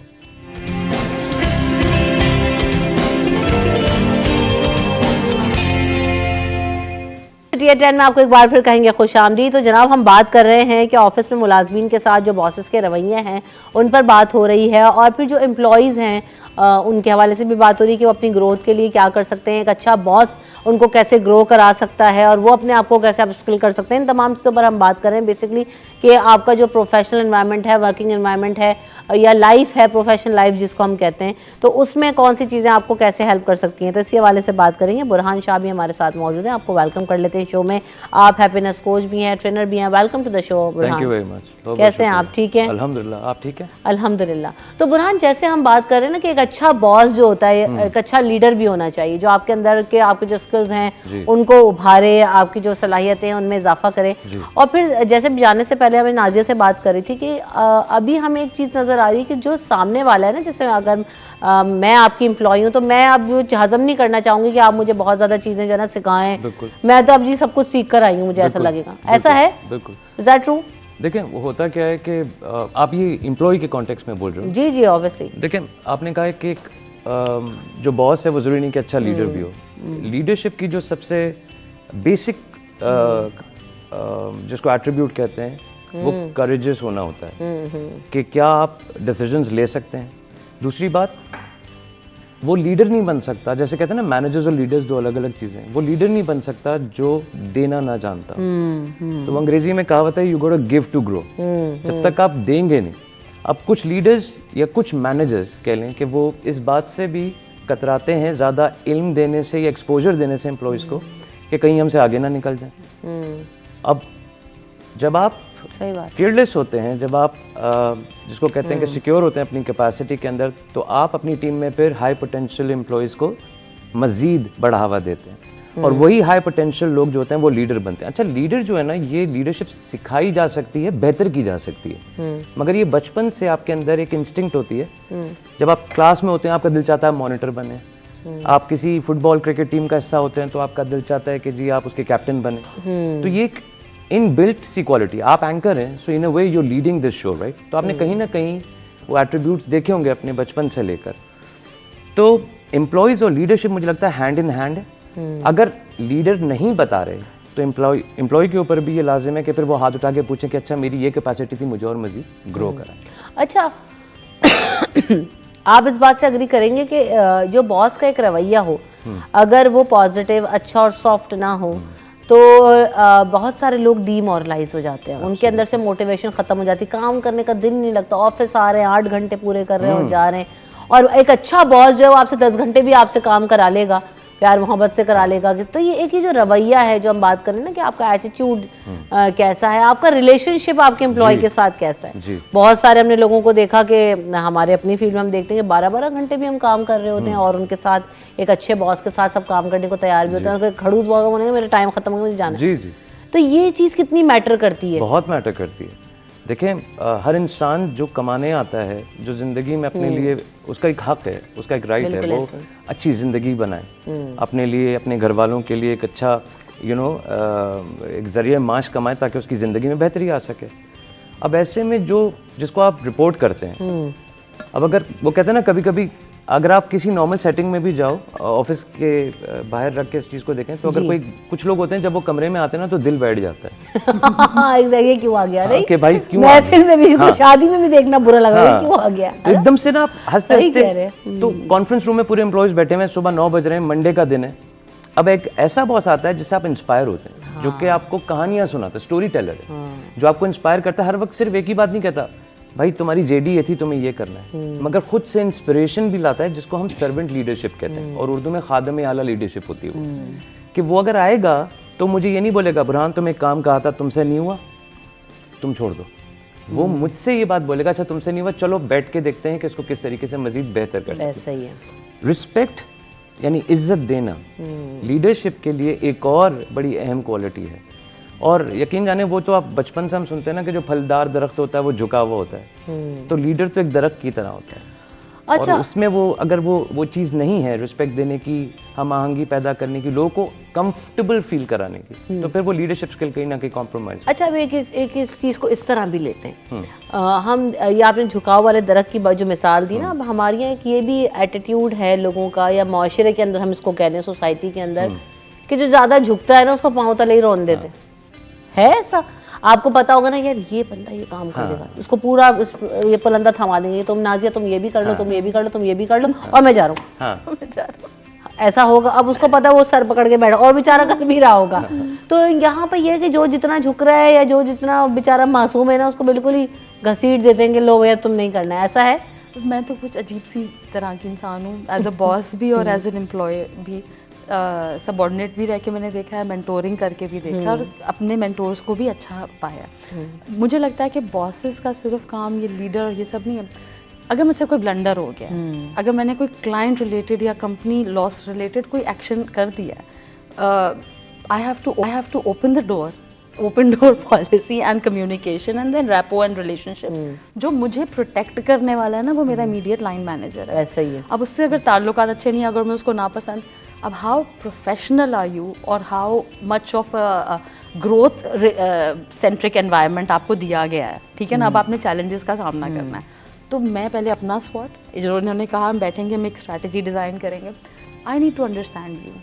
सिटी एट 10 में आपको एक बार फिर कहेंगे खुशामदीद। तो जनाब, हम बात कर रहे हैं कि ऑफिस में मुलाजमीन के साथ जो बॉसेस के रवैये हैं उन पर बात हो रही है, और फिर जो एम्प्लॉयज़ हैं उनके हवाले से भी बात हो रही है कि वो अपनी ग्रोथ के लिए क्या कर सकते हैं, एक अच्छा बॉस उनको कैसे ग्रो करा सकता है और वो अपने आप को कैसे अपस्किल कर सकते हैं। इन तमाम चीज़ों पर हम बात कर रहे हैं बेसिकली कि आपका जो प्रोफेशनल एनवायरनमेंट है, वर्किंग एनवायरनमेंट है या लाइफ है, प्रोफेशनल लाइफ जिसको हम कहते हैं, तो उसमें कौन सी चीज़ें आपको कैसे हेल्प कर सकती हैं। तो इसी हवाले से बात करेंगे। बुरहान शाह भी हमारे साथ मौजूद हैं, आपको वेलकम कर लेते हैं शो में। आप हैप्पीनेस कोच भी हैं, ट्रेनर भी हैं। Welcome to the show Burhan. Thank you very much. कैसे हैं आप? ठीक है, अल्हम्दुलिल्लाह। आप ठीक है? अल्हम्दुलिल्लाह। तो बुरहान, जैसे हम बात कर रहे हैं ना कि एक अच्छा बॉस जो होता है, एक अच्छा लीडर भी होना चाहिए जो आपके अंदर के आपके जो स्किल्स हैं उनको उभारे, आपकी जो सलाहियतें हैं उनमें इजाफा करे। और फिर जैसे जाने से पहले हमें नाजिया से बात करी थी कि अभी हमें एक चीज़ नज़र आ रही है कि जो सामने वाला है ना, जैसे अगर मैं आपकी एम्प्लॉय हूँ तो मैं अब हजम नहीं करना चाहूँगी कि आप मुझे बहुत ज़्यादा चीज़ें जो है ना सिखाएं। मैं तो अब जी सब कुछ सीख कर आई हूँ, मुझे ऐसा लगेगा। ऐसा है? बिल्कुल। Is that true? देखिए, वो होता क्या है कि आप ये एम्प्लॉय के कॉन्टेक्स्ट में बोल रहे हो। जी जी, ऑब्वियसली। देखिए, आपने कहा है कि जो बॉस है वो ज़रूरी नहीं कि अच्छा लीडर भी हो। लीडरशिप की जो सबसे बेसिक जिसको एट्रीब्यूट कहते हैं वो करेजियस होना होता है कि क्या आप डिसीजंस ले सकते हैं। दूसरी बात, वो लीडर नहीं बन सकता, जैसे कहते हैं ना मैनेजर्स और लीडर्स दो अलग अलग चीज़ें हैं। वो लीडर नहीं बन सकता जो देना ना जानता। तो अंग्रेजी में कहावत है, you got to give to grow. जब तक आप देंगे नहीं। अब कुछ लीडर्स या कुछ मैनेजर्स कह लें कि वो इस बात से भी कतराते हैं ज़्यादा इल्म देने से या एक्सपोजर देने से एम्प्लॉयज़ को कि कहीं हमसे आगे ना निकल जाए। अब जब आप सही बात, फीयरलेस होते हैं, जब आप जिसको कहते हैं कि सिक्योर होते हैं अपनी कैपेसिटी के अंदर, तो आप अपनी टीम में फिर हाई पोटेंशियल एम्प्लॉयज़ को मज़ीद बढ़ावा देते हैं और वही हाई पोटेंशियल लोग जो होते हैं वो लीडर बनते हैं। अच्छा, लीडर जो है ना, ये लीडरशिप सिखाई जा सकती है, बेहतर की जा सकती है, मगर ये बचपन से आपके अंदर एक इंस्टिंक्ट होती है। जब आप क्लास में होते हैं आपका दिल चाहता है मॉनिटर बने, आप किसी फुटबॉल क्रिकेट टीम का हिस्सा होते हैं तो आपका दिल चाहता है कि जी आप उसके कैप्टन बने। तो ये एक इन बिल्ट सी क्वालिटी, आप एंकर हैं, so in a way you leading this show, right. तो आपने कहीं ना कहीं वो एट्रीब्यूट्स देखे होंगे अपने बचपन से लेकर। तो एम्प्लॉयज़ और लीडरशिप मुझे लगता है हैंड इन हैंड है। अगर लीडर नहीं बता रहे तो एम्प्लॉय के ऊपर भी ये लाजिम है कि फिर वो हाथ उठा के पूछें कि अच्छा मेरी ये कैपेसिटी थी, मुझे और मज़ीद ग्रो कराएं। अच्छा आप इस बात से अग्री करेंगे कि जो बॉस का एक रवैया हो, अगर वो पॉजिटिव, अच्छा और सॉफ्ट ना हो तो बहुत सारे लोग डीमोरलाइज हो जाते हैं, उनके अंदर से मोटिवेशन खत्म हो जाती है, काम करने का दिल नहीं लगता, ऑफिस आ रहे हैं 8 घंटे पूरे कर रहे हैं और जा रहे हैं। और एक अच्छा बॉस जो है वो आपसे 10 घंटे भी आपसे काम करा लेगा, प्यार मोहब्बत से करा लेगा। तो ये एक ही जो रवैया है जो हम बात करें ना कि आपका एटीट्यूड कैसा है, आपका रिलेशनशिप आपके एम्प्लॉय के साथ कैसा है। बहुत सारे हमने लोगों को देखा कि हमारे अपनी फील्ड में हम देखते हैं कि 12-12 घंटे भी हम काम कर रहे होते हैं और उनके साथ एक अच्छे बॉस के साथ सब काम करने को तैयार भी होते हैं। खड़ूस बॉस बोलेंगे मेरा टाइम खत्म हो गया, मुझे जाना है। तो ये चीज़ कितनी मैटर करती है? बहुत मैटर करती है। देखें, हर इंसान जो कमाने आता है, जो ज़िंदगी में अपने लिए उसका एक हक है, उसका एक राइट है, वो अच्छी ज़िंदगी बनाए अपने लिए, अपने घर वालों के लिए, एक अच्छा एक ज़रिए माश कमाए ताकि उसकी ज़िंदगी में बेहतरी आ सके। अब ऐसे में जिसको आप रिपोर्ट करते हैं, अब अगर वो कहते हैं ना कभी कभी अगर आप किसी नॉर्मल सेटिंग में भी जाओ, ऑफिस के बाहर रख के इस चीज़ को देखें, तो अगर कुछ लोग होते हैं जब वो कमरे में आते हैं ना तो दिल बैठ जाता है। एग्जैक्टली, क्यों आ गया रे? कि भाई क्यों महफिल में भी, शादी में भी देखना बुरा लगा, क्यों आ गया? तो एकदम से ना आप हंसते हंसते, तो कॉन्फ्रेंस रूम में पूरे एम्प्लॉयज बैठे हुए हैं, सुबह 9 बज रहे हैं, मंडे का दिन है। अब एक ऐसा बॉस आता है जिससे आप इंस्पायर होते हैं, जो कि आपको कहानियां सुनाता है, स्टोरी टेलर है, जो आपको इंस्पायर करता है। हर वक्त सिर्फ एक ही बात नहीं कहता भाई तुम्हारी जेडी ये थी, तुम्हें ये करना है, मगर खुद से इंस्पिरेशन भी लाता है, जिसको हम सर्वेंट लीडरशिप कहते हैं और उर्दू में खादम आला लीडरशिप होती है वो, कि वो अगर आएगा तो मुझे ये नहीं बोलेगा बुरहान तुम्हें काम कहा था, तुमसे नहीं हुआ, तुम छोड़ दो। वो मुझसे ये बात बोलेगा अच्छा तुमसे नहीं हुआ, चलो बैठ के देखते हैं कि इसको किस तरीके से मजीद बेहतर कर सकते हैं। रिस्पेक्ट यानी इज्जत देना लीडरशिप के लिए एक और बड़ी अहम क्वालिटी है। और यकीन जाने वो तो आप बचपन से हम सुनते हैं ना कि जो फलदार दरख्त होता है वो झुका हुआ होता है, तो लीडर तो एक दरख्त की तरह होता है। अच्छा। और उसमें वो अगर वो चीज़ नहीं है, रिस्पेक्ट देने की, हम आहंगी पैदा करने की, लोगों को कंफर्टेबल फील कराने की, तो फिर वो लीडरशिप स्किल कहीं ना कहीं कॉम्प्रोमाइज। अच्छा, अब एक इस चीज़ को इस तरह भी लेते हैं, हम ये आपने झुकाव वाले दरख्त की जो मिसाल दी ना, अब हमारे यहाँ एक ये भी एटीट्यूड है लोगों का या माशरे के अंदर, हम इसको कह रहे हैं सोसाइटी के अंदर, कि जो ज़्यादा झुकता है ना उसको पाँव तले ही रोन देते है। ऐसा आपको पता होगा ना, यार ये बंदा ये काम कर देगा, इसको पूरा ये पलंदा थमा देंगे, तुम नाजिया तुम ये भी कर लो, तुम ये भी कर लो, तुम ये भी कर लो, और मैं जा रहा हूँ। ऐसा होगा। अब उसको पता है वो सर पकड़ के बैठा और बेचारा कर भी रहा होगा। तो यहाँ पर यह है कि जो जितना झुक रहा है या जो जितना बेचारा मासूम है ना, उसको बिल्कुल ही घसीट देते हैं कि लो भैया तुम नहीं करना है। ऐसा है। मैं तो कुछ अजीब सी तरह की इंसान हूँ, एज अ बॉस भी और एज एन एम्प्लॉय भी। सबॉर्डिनेट भी रह के मैंने देखा है, मेंटोरिंग करके भी देखा और अपने मेंटोर्स को भी अच्छा पाया। मुझे लगता है कि बॉसेस का सिर्फ काम ये लीडर ये सब नहीं है। अगर मुझसे कोई ब्लंडर हो गया, अगर मैंने कोई क्लाइंट रिलेटेड या कंपनी लॉस रिलेटेड कोई एक्शन कर दिया, I have to open the door, open door policy and communication and then rapport and relationship. जो मुझे प्रोटेक्ट करने वाला है ना, वो मेरा इमीडिएट लाइन मैनेजर है। ऐसा ही है। अब उससे अगर ताल्लुकात अच्छे नहीं, अगर मैं उसको नापसंद, अब हाउ प्रोफेशनल आर यू और how much of growth centric environment आपको दिया गया है, ठीक है ना। अब आपने चैलेंजेस का सामना करना है, तो मैं पहले अपना स्वॉट, जो उन्होंने कहा हम बैठेंगे, हम एक स्ट्रैटेजी डिज़ाइन करेंगे। I need to understand you.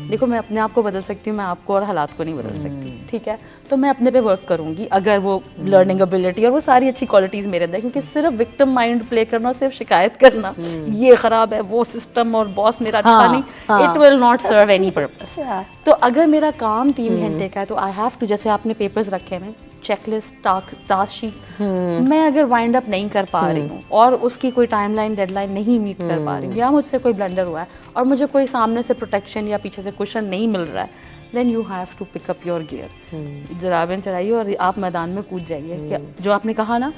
देखो मैं अपने आप को बदल सकती हूँ, मैं आपको और हालात को नहीं बदल सकती, ठीक है? तो मैं अपने पे वर्क करूँगी, अगर वो लर्निंग एबिलिटी और वो सारी अच्छी क्वालिटीज़ मेरे अंदर, क्योंकि सिर्फ विक्टिम माइंड प्ले करना और सिर्फ शिकायत करना, ये ख़राब है, वो सिस्टम और बॉस मेरा अच्छा नहीं, it will not serve any purpose. तो अगर मेरा काम 3 घंटे का है तो आई हैव टू, जैसे आपने पेपर्स रखे हैं, चेकलिस्ट, टास्क शीट, मैं अगर वाइंड अप नहीं कर पा रही हूँ और उसकी कोई टाइमलाइन डेडलाइन नहीं मीट कर पा रही हूँ, या मुझसे कोई ब्लंडर हुआ है और मुझे कोई सामने से प्रोटेक्शन या पीछे से कुशन नहीं मिल रहा है, then you have to pick up your gear, जुराबें चढ़ाइए और आप मैदान में कूद जाइए। क्या जो आपने कहा ना,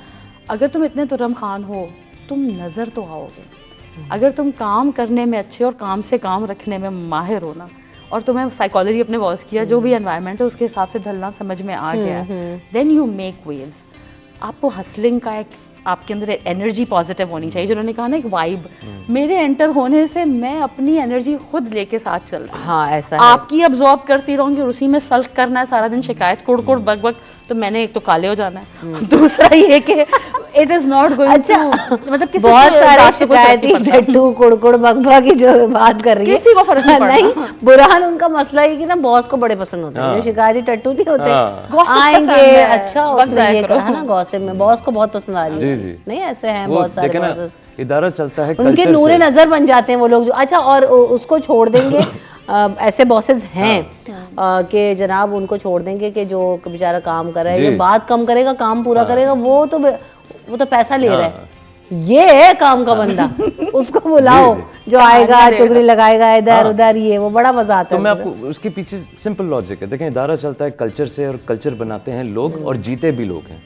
अगर तुम इतने तुर्रम खान हो, तुम नज़र तो आओगे। अगर तुम काम करने में अच्छे और काम से काम रखने में माहिर हो ना, और तुम्हें साइकोलॉजी अपने बॉस किया, जो भी एनवायरनमेंट है उसके हिसाब से ढलना समझ में आ गया है, देन यू मेक वेव्स। आपको हसलिंग का एक, आपके अंदर एनर्जी पॉजिटिव होनी चाहिए, जिन्होंने कहा ना एक वाइब, मेरे एंटर होने से मैं अपनी एनर्जी खुद लेके साथ चल रही हूँ। हाँ ऐसा है। आपकी अब्जॉर्ब करती रहूंगी और उसी में सल्क करना है सारा दिन, शिकायत कुड़ कुड़ बक बक, तो मैंने एक तो काले हो जाना है, दूसरा ये कि it is not going to, मतलब किसी बहुत सारे शिकायती टट्टू कुड़कुड़ बकबक की जो बात कर रही है, किसी को फर्क नहीं पड़ता। नहीं, बुरहान उनका मसला है कि ना बॉस को बड़े पसंद होते हैं, जो शिकायती टट्टू नहीं होते, Gossip पसंद आएंगे, है, अच्छा वक्त उसने जाया ये करो। कहा ना, गॉसिप में बॉस को बहुत पसंद आ रही जी, है। जी। नहीं ऐसे हैं वो बहुत सारे देखे ना, bosses। इदारा चलता है उनके culture नूरे से। नजर बन जाते हैं वो लोग जो, अच्छा और उसको छोड़ देंगे। ऐसे बॉसेस हैं कि जनाब उनको छोड़ देंगे कि जो बेचारा काम कर रहा है, जी। ये बात कम करेगा, काम पूरा करेगा, वो तो पैसा ले रहा है, ये है काम का बंदा, उसको बुलाओ, जो आएगा चुगली लगाएगा इधर उधर, ये वो बड़ा मजा आता तो है। मैं आपको उसके पीछे सिंपल लॉजिक है, देखें इदारा चलता है कल्चर से, और कल्चर बनाते हैं लोग और जीते भी लोग हैं।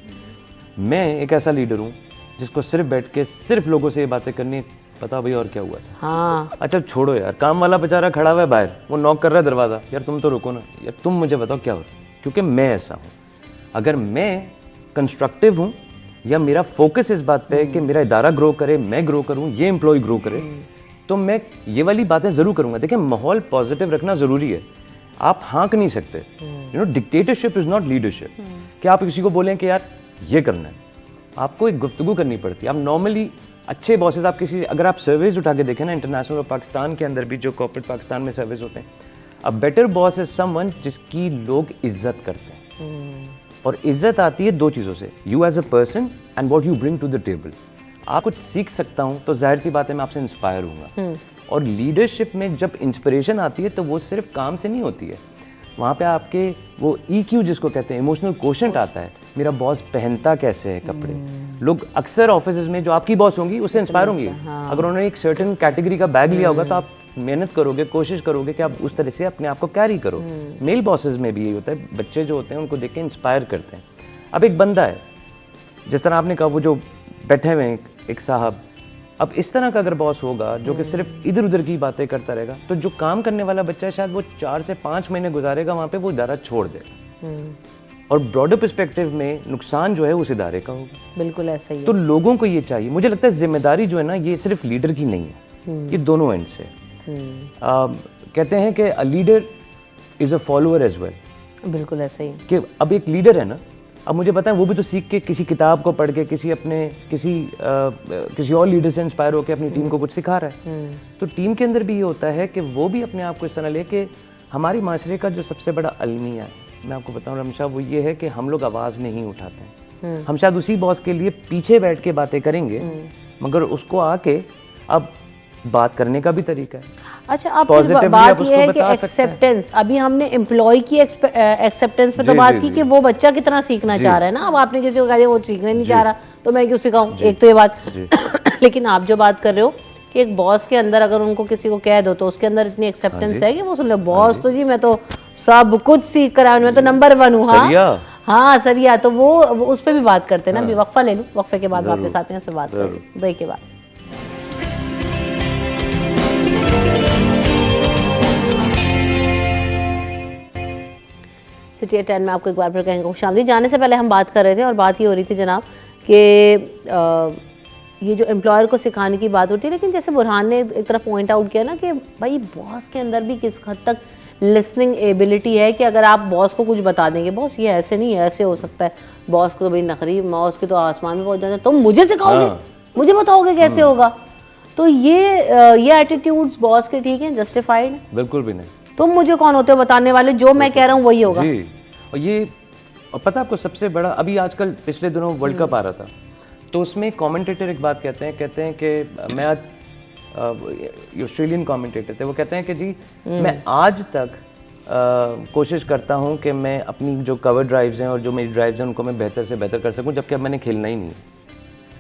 मैं एक ऐसा लीडर हूँ जिसको सिर्फ बैठ के सिर्फ लोगों से ये बातें करनी, पता भाई और क्या हुआ था। हाँ अच्छा छोड़ो यार, काम वाला बेचारा खड़ा हुआ है बाहर, वो नॉक कर रहा है दरवाजा, यार तुम तो रुको ना, यार तुम मुझे बताओ क्या हो रहा है, क्योंकि मैं ऐसा हूँ। अगर मैं कंस्ट्रक्टिव हूँ या मेरा फोकस इस बात पे है कि मेरा इदारा ग्रो करे, मैं ग्रो करूँ, ये एम्प्लॉय ग्रो करे, तो मैं ये वाली बातें ज़रूर करूँगा। देखिए माहौल पॉजिटिव रखना ज़रूरी है, आप हाँक नहीं सकते। You know dictatorship is not leadership, कि आप किसी को बोलें कि यार ये करना है, आपको एक गुफ्तगू करनी पड़ती है। आप नॉर्मली अच्छे बॉसेस, आप किसी, अगर आप सर्वेज उठा के देखें ना, इंटरनेशनल और पाकिस्तान के अंदर भी जो कॉर्पोरेट पाकिस्तान में सर्वेज होते हैं, a better boss is someone जिसकी लोग इज्जत करते हैं। और इज्जत आती है 2 चीज़ों से, you as a person and what you bring to the table. आप कुछ सीख सकता हूँ तो जाहिर सी बात है मैं आपसे इंस्पायर हूँगा। और लीडरशिप में जब इंस्पिरेशन आती है तो वो सिर्फ काम से नहीं होती है, वहाँ पे आपके वो EQ जिसको कहते हैं, इमोशनल कोशेंट आता है। मेरा बॉस पहनता कैसे है कपड़े, लोग अक्सर ऑफिस में जो आपकी बॉस होंगी उससे इंस्पायर होंगी। अगर उन्होंने एक सर्टेन कैटेगरी का बैग लिया होगा तो आप मेहनत करोगे, कोशिश करोगे कि आप उस तरह से अपने आप को कैरी करो। मेल बॉसेस में भी यही होता है, बच्चे जो होते हैं उनको देख के इंस्पायर करते हैं। अब एक बंदा है, जिस तरह आपने कहा वो जो बैठे हुए हैं एक साहब, अब इस तरह का अगर बॉस होगा जो कि सिर्फ इधर उधर की बातें करता रहेगा, तो जो काम करने वाला बच्चा है शायद वो 4 से 5 महीने गुजारेगा वहाँ पे, वो इदारा छोड़ देगा। और ब्रॉडर पर्सपेक्टिव में नुकसान जो है उस इदारे का होगा। बिल्कुल ऐसा ही है। तो लोगों को ये चाहिए, मुझे लगता है जिम्मेदारी जो है ना, ये सिर्फ लीडर की नहीं है, ये दोनों एंड से। कहते हैं कि a leader is a follower as well. बिल्कुल ऐसा ही। कि अब एक लीडर है ना, अब मुझे पता है वो भी तो सीख के, किसी किताब को पढ़ के, किसी और लीडर से इंस्पायर होकर अपनी टीम को कुछ सिखा रहा है। तो टीम के अंदर भी ये होता है कि वो भी अपने आप को इस तरह ले कि हमारी माशरे का जो सबसे बड़ा अलमिया है, मैं आपको बताऊं रमशा, वो ये है कि हम लोग आवाज़ नहीं उठाते हैं। हम शायद उसी बॉस के लिए पीछे बैठ के बातें करेंगे, मगर उसको आके अब बात करने का भी तरीका है। अच्छा आप Positively बात आप ये उसको है कि बता सकते हैं। एक्सेप्टेंस, अभी हमने एम्प्लॉय की एक्सेप्टेंस पे तो जी, बात जी, की जी। कि वो बच्चा कितना सीखना जी। चाह रहा है ना। अब आपने किसी को कहा वो सीखने नहीं चाह रहा तो मैं क्यों सिखाऊं, एक तो ये बात। लेकिन आप जो बात कर रहे हो कि एक बॉस के अंदर अगर उनको किसी को कह दो तो उसके अंदर इतनी एक्सेप्टेंस है कि वो सुन लो, बॉस तो जी मैं तो सब कुछ सीख कर आया, मैं तो नंबर 1 हूँ। सरिया। हाँ सरिया, तो वो उस पर भी बात करते हैं ना। अभी वक्फा ले लूँ, वक्फे के बाद वापस आते हैं, इस पर बात करें ब्रेक के बाद। सिटी 10 में आपको एक बार फिर कहेंगे शामिल। जाने से पहले हम बात कर रहे थे और बात ये हो रही थी जनाब कि ये जो एम्प्लॉयर को सिखाने की बात होती है, लेकिन जैसे बुरहान ने एक तरफ पॉइंट आउट किया ना कि भाई बॉस के अंदर भी किस हद तक लिसनिंग एबिलिटी है कि अगर आप बॉस को कुछ बता देंगे, बॉस ये ऐसे नहीं है, ऐसे हो सकता है, बॉस को तो भाई नखरी, बॉस के तो आसमान में पहुंच जाता है, तुम मुझे सिखाओगे, मुझे बताओगे कैसे होगा? तो ये एटीट्यूड्स बॉस के ठीक हैं, जस्टिफाइड? बिल्कुल भी नहीं। तुम मुझे कौन होते हो बताने वाले? जो मैं कह रहा हूँ वही होगा। जी, और पता आपको सबसे बड़ा, अभी आजकल पिछले दिनों वर्ल्ड कप आ रहा था, तो उसमें कमेंटेटर एक बात कहते हैं कि मैं आज ऑस्ट्रेलियन कमेंटेटर थे, वो कहते हैं कि जी मैं आज तक कोशिश करता हूं कि मैं अपनी जो कवर ड्राइव्स हैं और जो मेरी ड्राइव्स हैं उनको मैं बेहतर से बेहतर कर सकूं, जबकि अब मैंने खेलना ही नहीं है।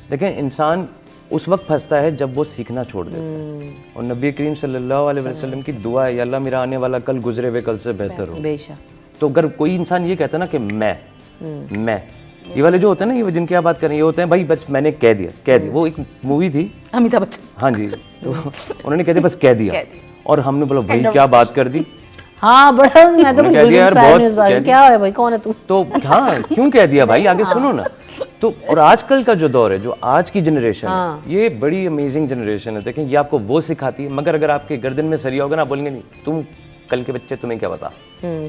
देखें, इंसान उस वक्त फंसता है जब वो सीखना छोड़ देता है, और नबी करीम सल्लल्लाहु अलैहि वसल्लम की दुआ है, या अल्लाह मेरा आने वाला कल गुजरे हुए कल से बेहतर हो। बेशक। तो अगर कोई इंसान ये कहता है ना कि मैं ये वाले जो होते हैं ना, ये जिनकी आप बात कर रहे हैं, ये होते हैं भाई बस मैंने कह दिया। वो एक मूवी थी, अमिताभ बच्चन। हाँ जी, तो उन्होंने कह दिया बस कह दिया, और हमने बोला भाई क्या बात कर दी। हाँ, बड़ा मैं तो कह दिया यार, बहुत क्या है भाई, कौन है तू? तो हाँ, क्यों कह दिया भाई, आगे सुनो ना। तो और आजकल का जो दौर है, जो आज की जनरेशन है, ये बड़ी अमेजिंग जनरेशन है। देखें, ये आपको वो सिखाती है, मगर अगर आपके गर्दन में सरिया होगा ना, बोलेंगे नहीं तुम कल के बच्चे, तुम्हें क्या पता।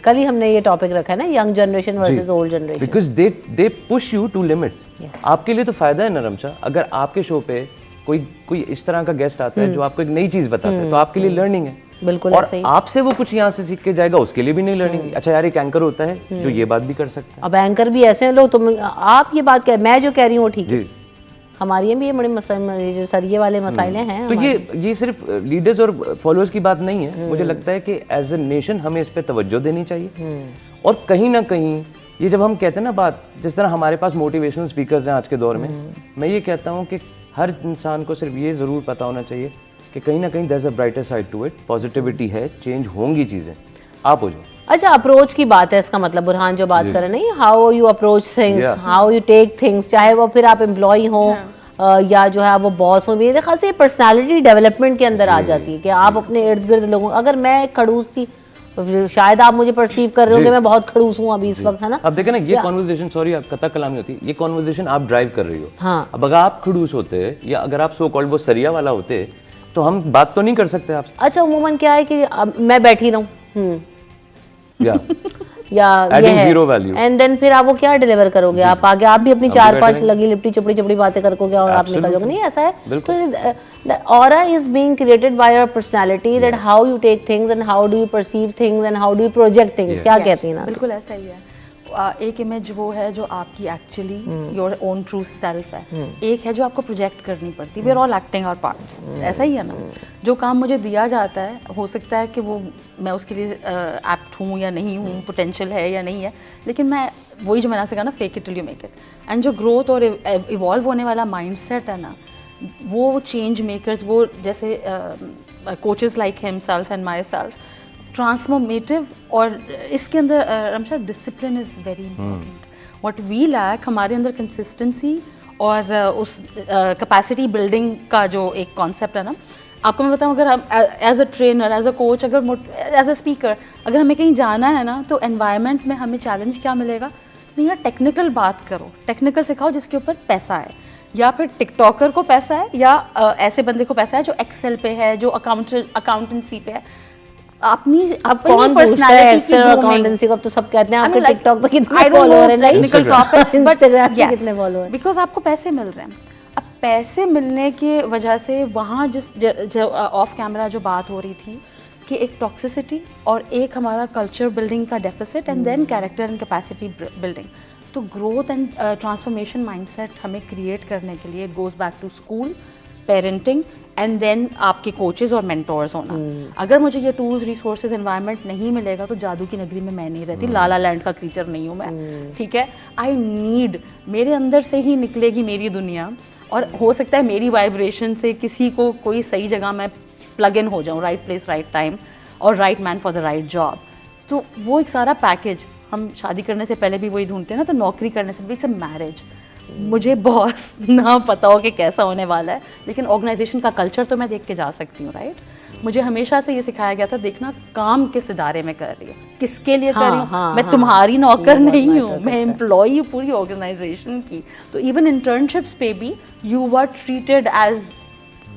कल ही हमने ये टॉपिक रखा है ना, young generation versus old generation, because they push you to limits. आपके लिए तो फायदा है ना रमशा, अगर आपके शो पे कोई इस तरह का गेस्ट आता है जो आपको एक नई चीज बताता है, तो आपके लिए लर्निंग है। बिल्कुल और ऐसे ही। आपसे वो कुछ यहाँ से सीख के जाएगा, उसके लिए भी नहीं लर्निंग। अच्छा यार, एक एंकर होता है जो ये बात भी कर सकता है। अब एंकर भी ऐसे हैं लोग, तुम आप ये बात मैं जो कह रही हूँ वो ठीक है, जी, हमारी भी ये बड़े मसाइल, जो सरिये वाले मसाइले हैं। तो ये सिर्फ लीडर्स और फॉलोअर्स की बात नहीं है। मुझे लगता है कि एज ए नेशन हमें इस पे तवज्जो देनी चाहिए। और कहीं ना कहीं ये जब हम कहते हैं ना बात, जिस तरह हमारे पास मोटिवेशनल स्पीकर्स हैं आज के दौर में, मैं ये कहता हूँ कि हर इंसान को सिर्फ ये ज़रूर पता होना चाहिए कि कहीं ना कहीं there is a brighter side to it, positivity है, चेंज होंगी चीज़ें, आप हो जाओ। अच्छा, अप्रोच की बात है इसका मतलब, बुरहान जो बात कर रहे हैं, नहीं, how you approach things, how you take things, चाहे वो फिर आप एम्प्लॉय हो या जो है वो बॉस हो। मेरे ख्याल से पर्सनालिटी डेवलपमेंट के अंदर आ जाती है कि आप अपने इर्द गिर्द लोगों, अगर मैं खड़ूस थी, शायद आप मुझे परसीव कर रहे हो कि मैं बहुत खड़ूस हूँ अभी इस वक्त, है ना। अब देखें ना, ये कॉन्वर्सेशन, सॉरी आप कथा कलामी होती है, ये कॉन्वर्सेशन आप ड्राइव कर रही हो। हाँ। अब अगर आप खड़ूस होते या अगर आप सो कॉल्ड वो सरिया वाला होते, तो हम बात तो नहीं कर सकते आपसे। अच्छा, उमूमन क्या है कि मैं बैठी रहूँ या ये है, एंड देन फिर आप वो क्या डिलीवर करोगे, आप आगे आप भी अपनी 4-5 लगी लिपटी चुपड़ी बातें करोगे और आप निकल जाओगे। नहीं, ऐसा है। तो the aura is being created by your personality, that how you take things and how do you perceive things and how do you project things, क्या कहते हैं ना। बिल्कुल ऐसा ही है। एक इमेज वो है जो आपकी actually your own true self है, एक है जो आपको प्रोजेक्ट करनी पड़ती है। We are all acting our parts, ऐसा ही है ना। जो काम मुझे दिया जाता है, हो सकता है कि वो मैं उसके लिए एप्ट हूँ या नहीं हूँ, पोटेंशियल है या नहीं है, लेकिन मैं वही जो मैंने आपसे कहा ना, fake it till you make it. And जो ग्रोथ और इवॉल्व होने वाला माइंडसेट है ना, वो चेंज मेकर्स, वो जैसे coaches like himself and myself, transformative. और इसके अंदर Ramsha discipline is very important. What we lack, हमारे अंदर कंसिस्टेंसी और उस कैपेसिटी बिल्डिंग का जो एक कॉन्सेप्ट है ना। आपको मैं बताऊं, अगर हम as a trainer, as a coach, अगर एज अ स्पीकर, अगर हमें कहीं जाना है ना, तो एनवायरनमेंट में हमें चैलेंज क्या मिलेगा? नहीं यार, टेक्निकल बात करो, टेक्निकल सिखाओ जिसके ऊपर पैसा है, या फिर टिकटॉकर को पैसा है, या अपने बंदे को पैसा है जो एक्सेल पे है, जो अकाउंटेंसी पे है। अपनी पर्सनालिटी की अकाउंटेंसी को तो सब कहते हैं, आपके टिकटॉक पे कितने फॉलोअर हैं, टेक्निकल टॉपिक्स, बट कितने फॉलोअर, बिकॉज आपको पैसे मिल रहे हैं। अब पैसे मिलने की वजह से वहाँ जो ऑफ कैमरा जो बात हो रही थी कि एक टॉक्सिसिटी और एक हमारा कल्चर बिल्डिंग का deficit, and then character and capacity building. तो ग्रोथ एंड ट्रांसफॉर्मेशन माइंडसेट हमें क्रिएट करने के लिए, it goes back to school, parenting, and then आपके कोचेस और मेंटोर्स होना। अगर मुझे ये टूल्स, रिसोर्सेज, एनवायरनमेंट नहीं मिलेगा तो जादू की नगरी में मैं नहीं रहती, लाला लैंड का क्रीचर नहीं हूँ मैं, ठीक है। आई नीड, मेरे अंदर से ही निकलेगी मेरी दुनिया, और हो सकता है मेरी वाइब्रेशन से किसी को कोई सही जगह मैं प्लग इन हो जाऊँ, राइट प्लेस, राइट टाइम, और right man for the right job. तो वो एक सारा पैकेज, हम शादी करने से पहले भी वही ढूंढते हैं ना, तो नौकरी करने से, इट्स अ मैरिज। मुझे बॉस ना पता हो कि कैसा होने वाला है, लेकिन ऑर्गेनाइजेशन का कल्चर तो मैं देख के जा सकती हूँ, राइट। मुझे हमेशा से ये सिखाया गया था, देखना काम किस इदारे में कर रही है, किसके लिए कर रही हूँ। मैं तुम्हारी नौकर नहीं हूँ, मैं एम्प्लॉय हूँ पूरी ऑर्गेनाइजेशन की। तो इवन इंटर्नशिप्स पे भी you are treated as,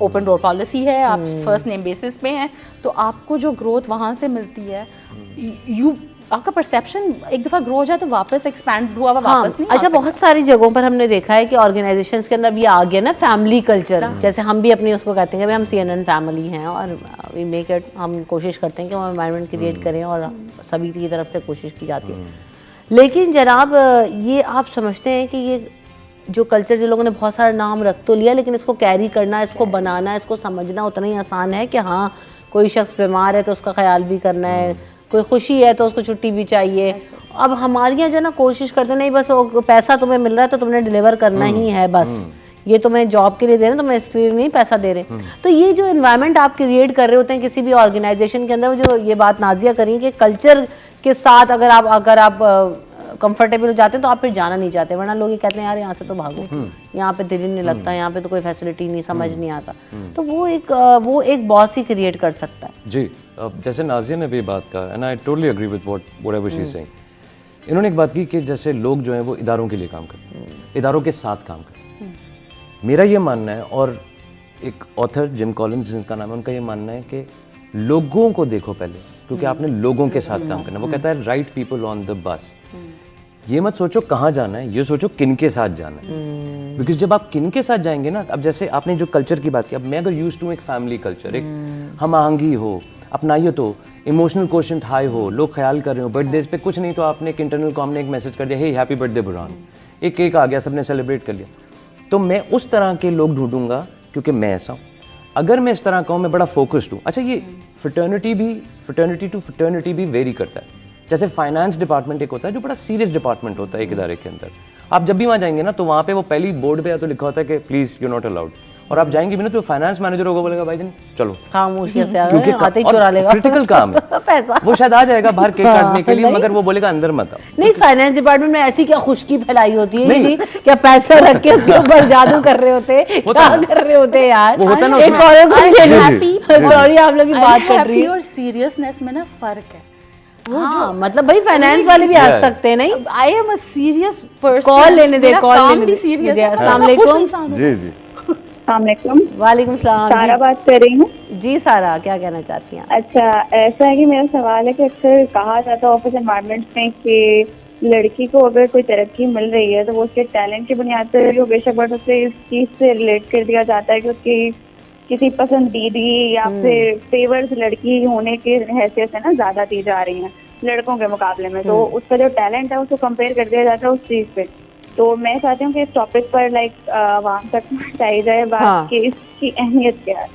open door policy है, आप फर्स्ट नेम बेसिस पे हैं, तो आपको जो ग्रोथ वहाँ से मिलती है, यू आपका परसेप्शन एक दफ़ा ग्रो हो जाए तो वापस एक्सपैंड हुआ हुआ वापस नहीं आ अच्छा, सकता। बहुत सारी जगहों पर हमने देखा है कि ऑर्गेनाइजेशंस के अंदर भी आ गया ना फैमिली कल्चर, जैसे हम भी अपनी उसको कहते हैं कि भाई हम CNN फैमिली हैं और वी मेक इट, हम कोशिश करते हैं कि हम एनवायरनमेंट क्रिएट करें और सभी की तरफ से कोशिश की जाती है। लेकिन जनाब, ये आप समझते हैं कि ये जो कल्चर, जो लोगों ने बहुत सारा नाम रख तो लिया, लेकिन इसको कैरी करना, इसको बनाना, इसको समझना उतना ही आसान है कि हाँ कोई शख्स बीमार है तो उसका ख्याल भी करना है, कोई खुशी है तो उसको छुट्टी भी चाहिए। अब हमारे यहाँ जो ना कोशिश करते नहीं, बस वो पैसा तुम्हें मिल रहा है तो तुमने डिलीवर करना ही है, बस ये तुम्हें जॉब के लिए दे रहे हैं, तुम्हें इसलिए नहीं पैसा दे रहे। तो ये जो एनवायरनमेंट आप क्रिएट कर रहे होते हैं किसी भी ऑर्गेनाइजेशन के अंदर, जो ये बात नाजिया करी कि कल्चर के साथ अगर आप कंफर्टेबल हो जाते हैं तो आप फिर जाना नहीं चाहते, वरना लोग ये कहते हैं यार यहाँ से तो भागो, यहाँ पे दिल नहीं लगता, यहाँ पे तो कोई फैसिलिटी नहीं, समझ नहीं आता। तो वो एक बॉस ही क्रिएट कर सकता है। जी, अब जैसे नाज़िया ने भी बात कहा, and I totally agree with whatever she is saying. इन्होंने एक बात की कि जैसे लोग जो हैं वो इदारों के लिए काम करते हैं, इदारों के साथ काम करते हैं। मेरा ये मानना है, और एक ऑथर जिम कॉलिंस जिनका नाम है, उनका ये मानना है कि लोगों को देखो पहले, क्योंकि आपने लोगों के साथ काम करना है। वो कहता है right people on the bus. ये मत सोचो कहाँ जाना है, ये सोचो किन के साथ जाना है। बिकॉज जब आप किन के साथ जाएंगे ना, अब जैसे आपने जो कल्चर की बात की, अब मैं अगर यूज टू एक फैमिली कल्चर, एक हम आहंगी हो, अपनाइए तो इमोशनल कोशेंट हाई हो, लोग ख्याल कर रहे हो, बर्थडेज पे कुछ नहीं तो आपने एक इंटरनल कॉम ने एक मैसेज कर दिया, हे हैप्पी बर्थडे बुरहान, एक केक आ गया, सबने सेलिब्रेट कर लिया। तो मैं उस तरह के लोग ढूंढूंगा क्योंकि मैं ऐसा हूँ। अगर मैं इस तरह का हूँ, मैं बड़ा फोकस्ड हूँ। अच्छा, ये फ्रेटर्निटी टू फ्रेटर्निटी भी वेरी करता है। जैसे फाइनेंस डिपार्टमेंट एक होता है जो बड़ा सीरियस डिपार्टमेंट होता है एक इदारे के अंदर। आप जब भी वहाँ जाएंगे ना तो वहाँ पे वो पहली बोर्ड पे या तो लिखा होता है कि प्लीज यू नॉट अलाउड, और आप जाएंगे भी ना तो फाइनेंस मैनेजर होगा, बोलेगा भाई जान चलो, खामोशी क्योंकि आते ही चुरा लेगा, क्रिटिकल काम है पैसा। वो शायद आ जाएगा बाहर केक काटने के लिए, मगर वो बोलेगा अंदर मत आओ। नहीं, फाइनेंस डिपार्टमेंट में ऐसी क्या खुशकी फैलाई होती है कि क्या पैसा रख के उसके ऊपर जादू कर रहे होते, क्या कर रहे होते यार। वो होता है ना एक उसमें- औरत को happy- सॉरी आप लोग की बात कर रही है। और सीरियसनेस में ना फर्क है। हाँ, मतलब भाई फाइनेंस वाले भी आ सकते हैं, नहीं? I am a serious person. Call लेने दे, कॉल लेने दे। सीरियस। अस्सलाम वालेकुम। जी जी, अस्सलाम वालेकुम सलाम। सारा बात कर रही हूँ। जी सारा, क्या कहना चाहती हैं? अच्छा, ऐसा है कि मेरा सवाल है कि अक्सर कहा जाता है ऑफिस एनवायरनमेंट में कि लड़की को अगर कोई तरक्की मिल रही है तो वो उसके टैलेंट की बुनियाद पर हो बेशक, बट उससे इस चीज से रिलेट कर दिया जाता है कि उसकी किसी पसंदीदगी या फिर फेवर्स लड़की होने की हैसियत से ना ज्यादा दी जा रही हैं लड़कों के मुकाबले में, तो उसका जो टैलेंट है उसको कंपेयर कर दिया जाता है उस चीज पे। तो मैं चाहती हूँ कि इस टॉपिक पर वहाँ तक पहुँचाई जाए बात हाँ। कि इसकी अहमियत क्या है।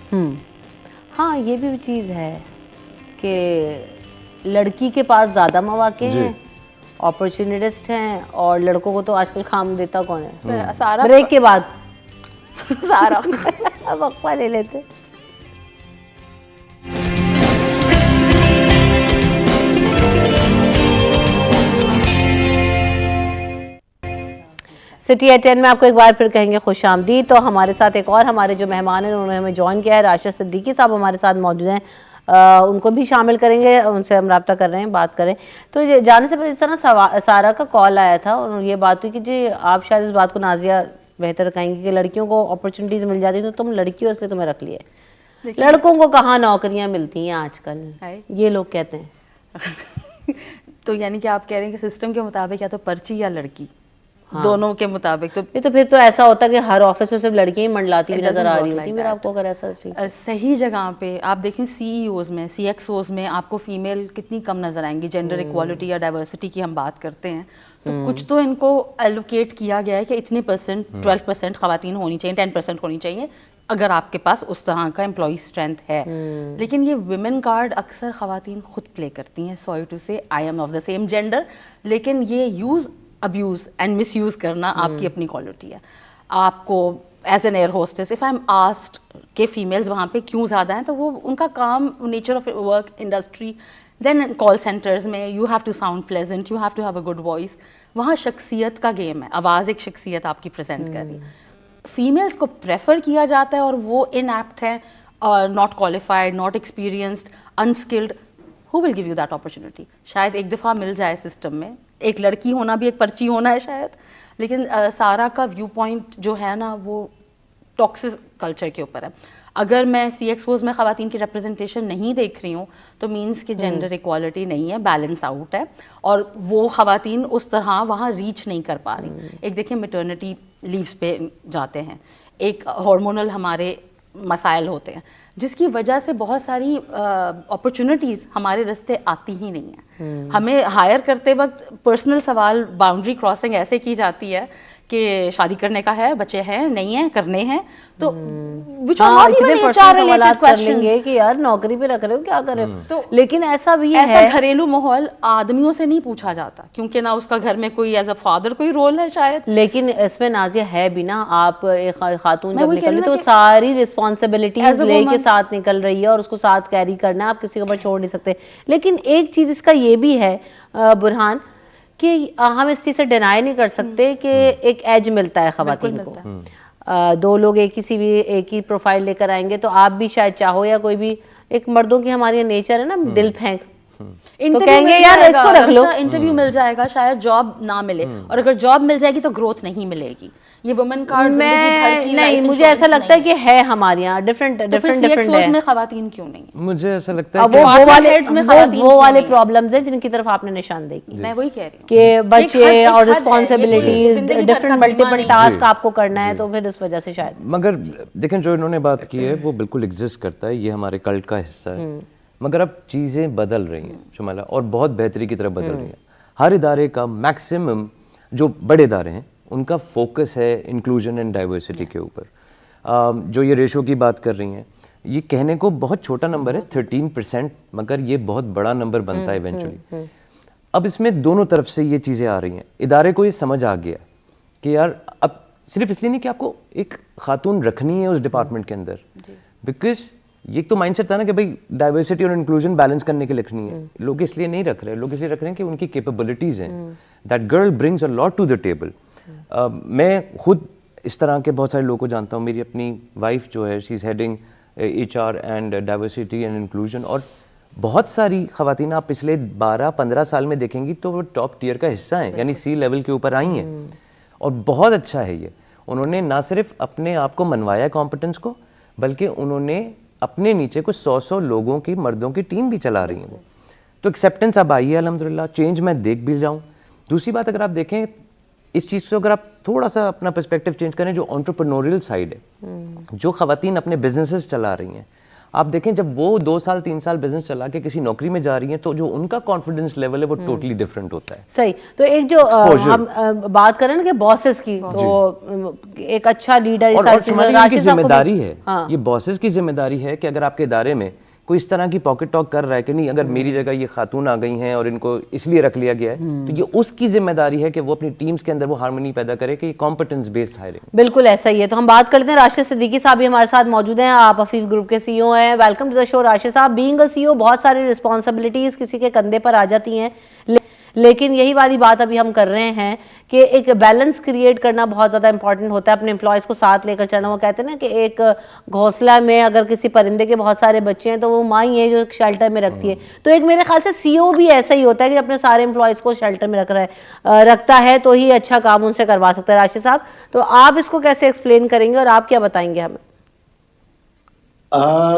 हाँ, ये भी चीज़ है कि लड़की के पास ज़्यादा मौके हैं, अपॉर्चुनिटिस्ट हैं, और लड़कों को तो आजकल खाम देता कौन है। सारा ब्रेक के बाद सारा अब वक्फा ले लेते। सिटी एट 10 में आपको एक बार फिर कहेंगे खुश आमदीद। तो हमारे साथ एक और हमारे जो मेहमान हैं उन्होंने हमें ज्वाइन किया है, राशिद सिद्दीकी साहब हमारे साथ मौजूद हैं। उनको भी शामिल करेंगे, उनसे हम रब्ता कर रहे हैं, बात करें। तो ये जाने से पहले इस तरह सारा का कॉल आया था और ये बात हुई कि जी आप शायद इस बात को नाजिया बेहतर कहेंगे कि लड़कियों को अपॉर्चुनिटीज़ मिल जाती तो तुम लड़कियों इसलिए तुम्हें रख लिए, लड़कों को कहाँ नौकरियाँ मिलती हैं आजकल, ये लोग कहते हैं। तो यानी कि आप कह रहे हैं कि सिस्टम के मुताबिक या तो पर्ची या लड़की, दोनों के मुताबिक। तो ये तो फिर तो ऐसा होता है कि हर ऑफिस में सिर्फ लड़कियां ही मंडलाती हुई It नजर doesn't आ work रही like होती। मेरा that. आपको अगर ऐसा सही जगह पे आप देखें CEOs में, CXOs में आपको फीमेल कितनी कम नजर आएंगी। जेंडर इक्वालिटी या डाइवर्सिटी की हम बात करते हैं तो कुछ तो इनको एलोकेट किया गया है कि इतने परसेंट 12% खवातीन होनी चाहिए, 10% होनी चाहिए अगर आपके पास उस तरह का एम्प्लॉय स्ट्रेंथ है। लेकिन ये विमेन कार्ड अक्सर खवातीन खुद प्ले करती हैं। सॉरी टू से I am of the same gender, लेकिन ये यूज़ अब्यूज़ एंड मिसयूज़ करना आपकी अपनी क्वालिटी है। आपको as an air hostess if I am asked के फीमेल्स वहाँ पे क्यों ज़्यादा हैं, तो वो उनका काम, nature of work, industry, then call centres में you have to sound pleasant, you have to have a good voice. वहाँ शख्सियत का गेम है, आवाज़ एक शख्सियत आपकी प्रेजेंट कर रही है। फीमेल्स को प्रेफर किया जाता है और वो इनएप्ट हैं, not qualified, not experienced, unskilled. Who will give you that opportunity? शायद एक दफ़ा मिल जाए सिस्टम में, एक लड़की होना भी एक पर्ची होना है शायद। लेकिन सारा का व्यू पॉइंट जो है ना वो टॉक्सिक कल्चर के ऊपर है। अगर मैं CXOs में ख़वातीन की रिप्रेजेंटेशन नहीं देख रही हूँ तो मीन्स कि जेंडर इक्वालिटी नहीं है, बैलेंस आउट है, और वो ख़वातीन उस तरह वहाँ रीच नहीं कर पा रही। एक देखिए मैटरनिटी लीव्स पे जाते हैं, एक हार्मोनल हमारे मसाइल होते हैं जिसकी वजह से बहुत सारी अपॉर्चुनिटीज़ हमारे रास्ते आती ही नहीं है। हमें हायर करते वक्त पर्सनल सवाल, बाउंड्री क्रॉसिंग ऐसे की जाती है कि शादी करने का है, बच्चे हैं, नहीं है, करने हैं, तो which are not even HR related questions कि यार नौकरी पे रख रहे हो, क्या कर रहे हो। तो लेकिन ऐसा भी ऐसा है, घरेलू माहौल आदमियों से नहीं पूछा जाता क्योंकि ना उसका घर में कोई एज अ फादर कोई रोल है शायद। लेकिन इसमें नाजिया है भी ना, आप एक खातून मैं जब वही कह रही निकल हूँ तो ना कि सारी रिस्पॉन्सिबिलिटीज as a लेके woman- साथ निकल रही है और उसको साथ कैरी करना है, आप किसी के ऊपर छोड़ नहीं सकते। लेकिन एक चीज इसका ये भी है बुरहान कि हम इस चीज से डिनाई नहीं कर सकते कि एक एज मिलता है खवातीन बिल्कुल को। मिलता दो लोग एक ही प्रोफाइल लेकर आएंगे तो आप भी शायद चाहो या कोई भी, एक मर्दों की हमारी नेचर है ना दिल फेंक, तो कहेंगे यार इसको रख लो। इंटरव्यू मिल जाएगा, शायद जॉब ना मिले, और अगर जॉब मिल जाएगी तो ग्रोथ नहीं मिलेगी। ये वुमेन कार्ड मैं नहीं, मुझे ऐसा लगता है कि है हमारे यहाँ डिफरेंट है। में खवातीन क्यों नहीं है? मुझे ऐसा लगता है अब कि वो वाले प्रॉब्लम्स हैं जिनकी तरफ आपने निशानदेही की मैं वही कह रही हूँ कि बच्चे एक और हद है, रिस्पॉन्सिबिलिटीज, ये कोई जिंदगी भर डिफरेंट का मल्टीपल बीमा नहीं। टास्क आपको करना है, तो फिर इस वजह से शायद। मगर देखें जो इन्होंने बात की है वो बिल्कुल एग्जिस्ट करता है, ये हमारे कल्ट का हिस्सा है। मगर अब चीज़ें बदल रही हैं शुमाला, और बहुत बेहतरी की तरफ बदल रही हैं। हर इदारे का मैक्सिमम, जो बड़े इदारे हैं उनका फोकस है इंक्लूजन एंड डाइवर्सिटी के ऊपर। जो ये रेशो की बात कर रही हैं, ये कहने को बहुत छोटा नंबर है 13%, मगर ये बहुत बड़ा नंबर बनता है इवेंचुअली। अब इसमें दोनों तरफ से ये चीज़ें आ रही हैं। इदारे को ये समझ आ गया कि यार अब सिर्फ इसलिए नहीं कि आपको एक खातून रखनी है उस डिपार्टमेंट के अंदर, बिकॉज ये तो माइंडसेट था ना कि भाई डाइवर्सिटी और इंक्लूजन बैलेंस करने के लिए रखनी है। लोग इसलिए नहीं रख रहे, लोग इसलिए रख रहे हैं कि उनकी कैपेबिलिटीज़ हैं, that girl brings a lot to the table. मैं खुद इस तरह के बहुत सारे लोगों को जानता हूँ। मेरी अपनी वाइफ जो है, she is heading HR and diversity and inclusion, और बहुत सारी खवातीन आप पिछले 12-15 साल में देखेंगी तो वो टॉप टियर का हिस्सा हैं, यानी C लेवल के ऊपर आई हैं, और बहुत अच्छा है ये। उन्होंने ना सिर्फ अपने आप को मनवाया कॉम्पिटेंस को, बल्कि उन्होंने अपने नीचे कुछ 100 लोगों की, मर्दों की टीम भी चला रही हैं वो। तो एक्सेप्टेंस अब आई है अल्हम्दुलिल्लाह, चेंज मैं देख भी रहा हूँ। दूसरी बात, अगर आप देखें इस चीज़ से, अगर आप थोड़ा सा अपना पर्सपेक्टिव चेंज करें, जो एंटरप्रेन्योरियल साइड है, जो खवातीन अपने बिजनेसेस चला रही हैं, आप देखें जब वो 2 साल 3 साल बिजनेस चला के किसी नौकरी में जा रही हैं तो जो उनका कॉन्फिडेंस लेवल है वो टोटली डिफरेंट होता है। सही। तो एक जो हम बात करें ना कि बॉसेस की, तो एक अच्छा लीडर और शुमाली की जिम्मेदारी है, हाँ। ये बॉसेस की जिम्मेदारी है कि अगर आपके इदारे में कोई इस तरह की पॉकेट टॉक कर रहा है कि नहीं, अगर मेरी जगह ये खातून आ गई हैं और इनको इसलिए रख लिया गया है, तो ये उसकी जिम्मेदारी है कि वो अपनी टीम्स के अंदर वो हार्मनी पैदा करे कि कॉम्पिटेंस बेस्ड हायरिंग। बिल्कुल ऐसा ही है। तो हम बात करते हैं, राशिद सिद्दीकी साहब भी हमारे साथ मौजूद हैं। आप अफीफ ग्रुप के CEO हैं। Welcome to the show Rashid साहब। बीइंग अ CEO बहुत सारी रिस्पॉन्सिबिलिटीज किसी के कंधे पर आ जाती हैं, लेकिन यही वाली बात अभी हम कर रहे हैं कि एक बैलेंस क्रिएट करना बहुत ज़्यादा इंपॉर्टेंट होता है, अपने एम्प्लॉयज़ को साथ लेकर चलना। वो कहते हैं ना कि एक घोंसला में अगर किसी परिंदे के बहुत सारे बच्चे हैं तो वो माँ ही है जो एक शेल्टर में रखती है। तो एक मेरे ख्याल से CEO भी ऐसा ही होता है कि अपने सारे एम्प्लॉयज़ को शेल्टर में रखता है तो ही अच्छा काम उनसे करवा सकता है। राशिद साहब, तो आप इसको कैसे एक्सप्लेन करेंगे और आप क्या बताएंगे हमें?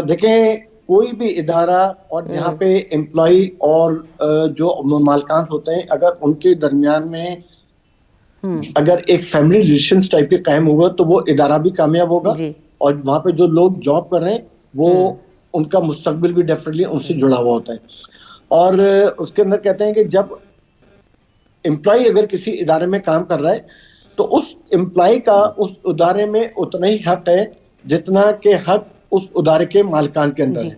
देखें, कोई भी इदारा और यहाँ पे एम्प्लॉय और जो मालकान होते हैं, अगर उनके दरमियान में अगर एक फैमिली रिलेशंस टाइप के कायम होगा तो वो इदारा भी कामयाब होगा, और वहाँ पे जो लोग जॉब कर रहे हैं वो उनका मुस्तकबिल भी डेफिनेटली उनसे जुड़ा हुआ होता है। और उसके अंदर कहते हैं कि जब एम्प्लॉय अगर किसी इदारे में काम कर रहा है तो उस एम्प्लॉय का उस इदारे में उतना ही हक है जितना के हक उस उदारे के मालिकान के अंदर है।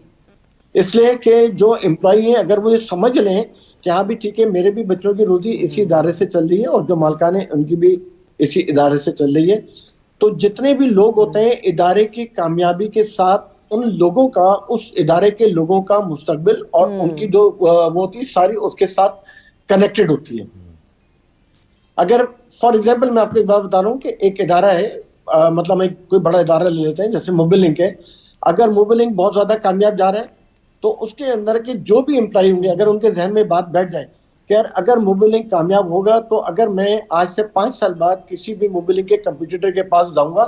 इसलिए कि जो एम्प्लॉई है, अगर वो ये समझ लें कि हाँ भी ठीक है, मेरे भी बच्चों की रोजी इसी इदारे से चल रही है और जो मालिकान है उनकी भी इसी इदारे से चल रही है, तो जितने भी लोग होते हैं इदारे की कामयाबी के साथ उन लोगों का, उस इदारे के लोगों का मुस्तकबिल और उनकी जो वो होती सारी उसके साथ कनेक्टेड होती है। अगर फॉर एग्जाम्पल मैं आपको एक बात बता रहा हूँ कि एक इदारा है, मतलब एक कोई बड़ा इदारा ले लेते हैं जैसे मोबाइल लिंक है। अगर मोबाइल लिंक बहुत ज्यादा कामयाब जा रहा है तो उसके अंदर के जो भी एम्प्लॉय होंगे, अगर उनके जहन में बात बैठ जाए कि यार अगर मोबाइल लिंक कामयाब होगा तो अगर मैं आज से 5 साल बाद किसी भी मोबाइल लिंक के कंप्यूटर के पास जाऊंगा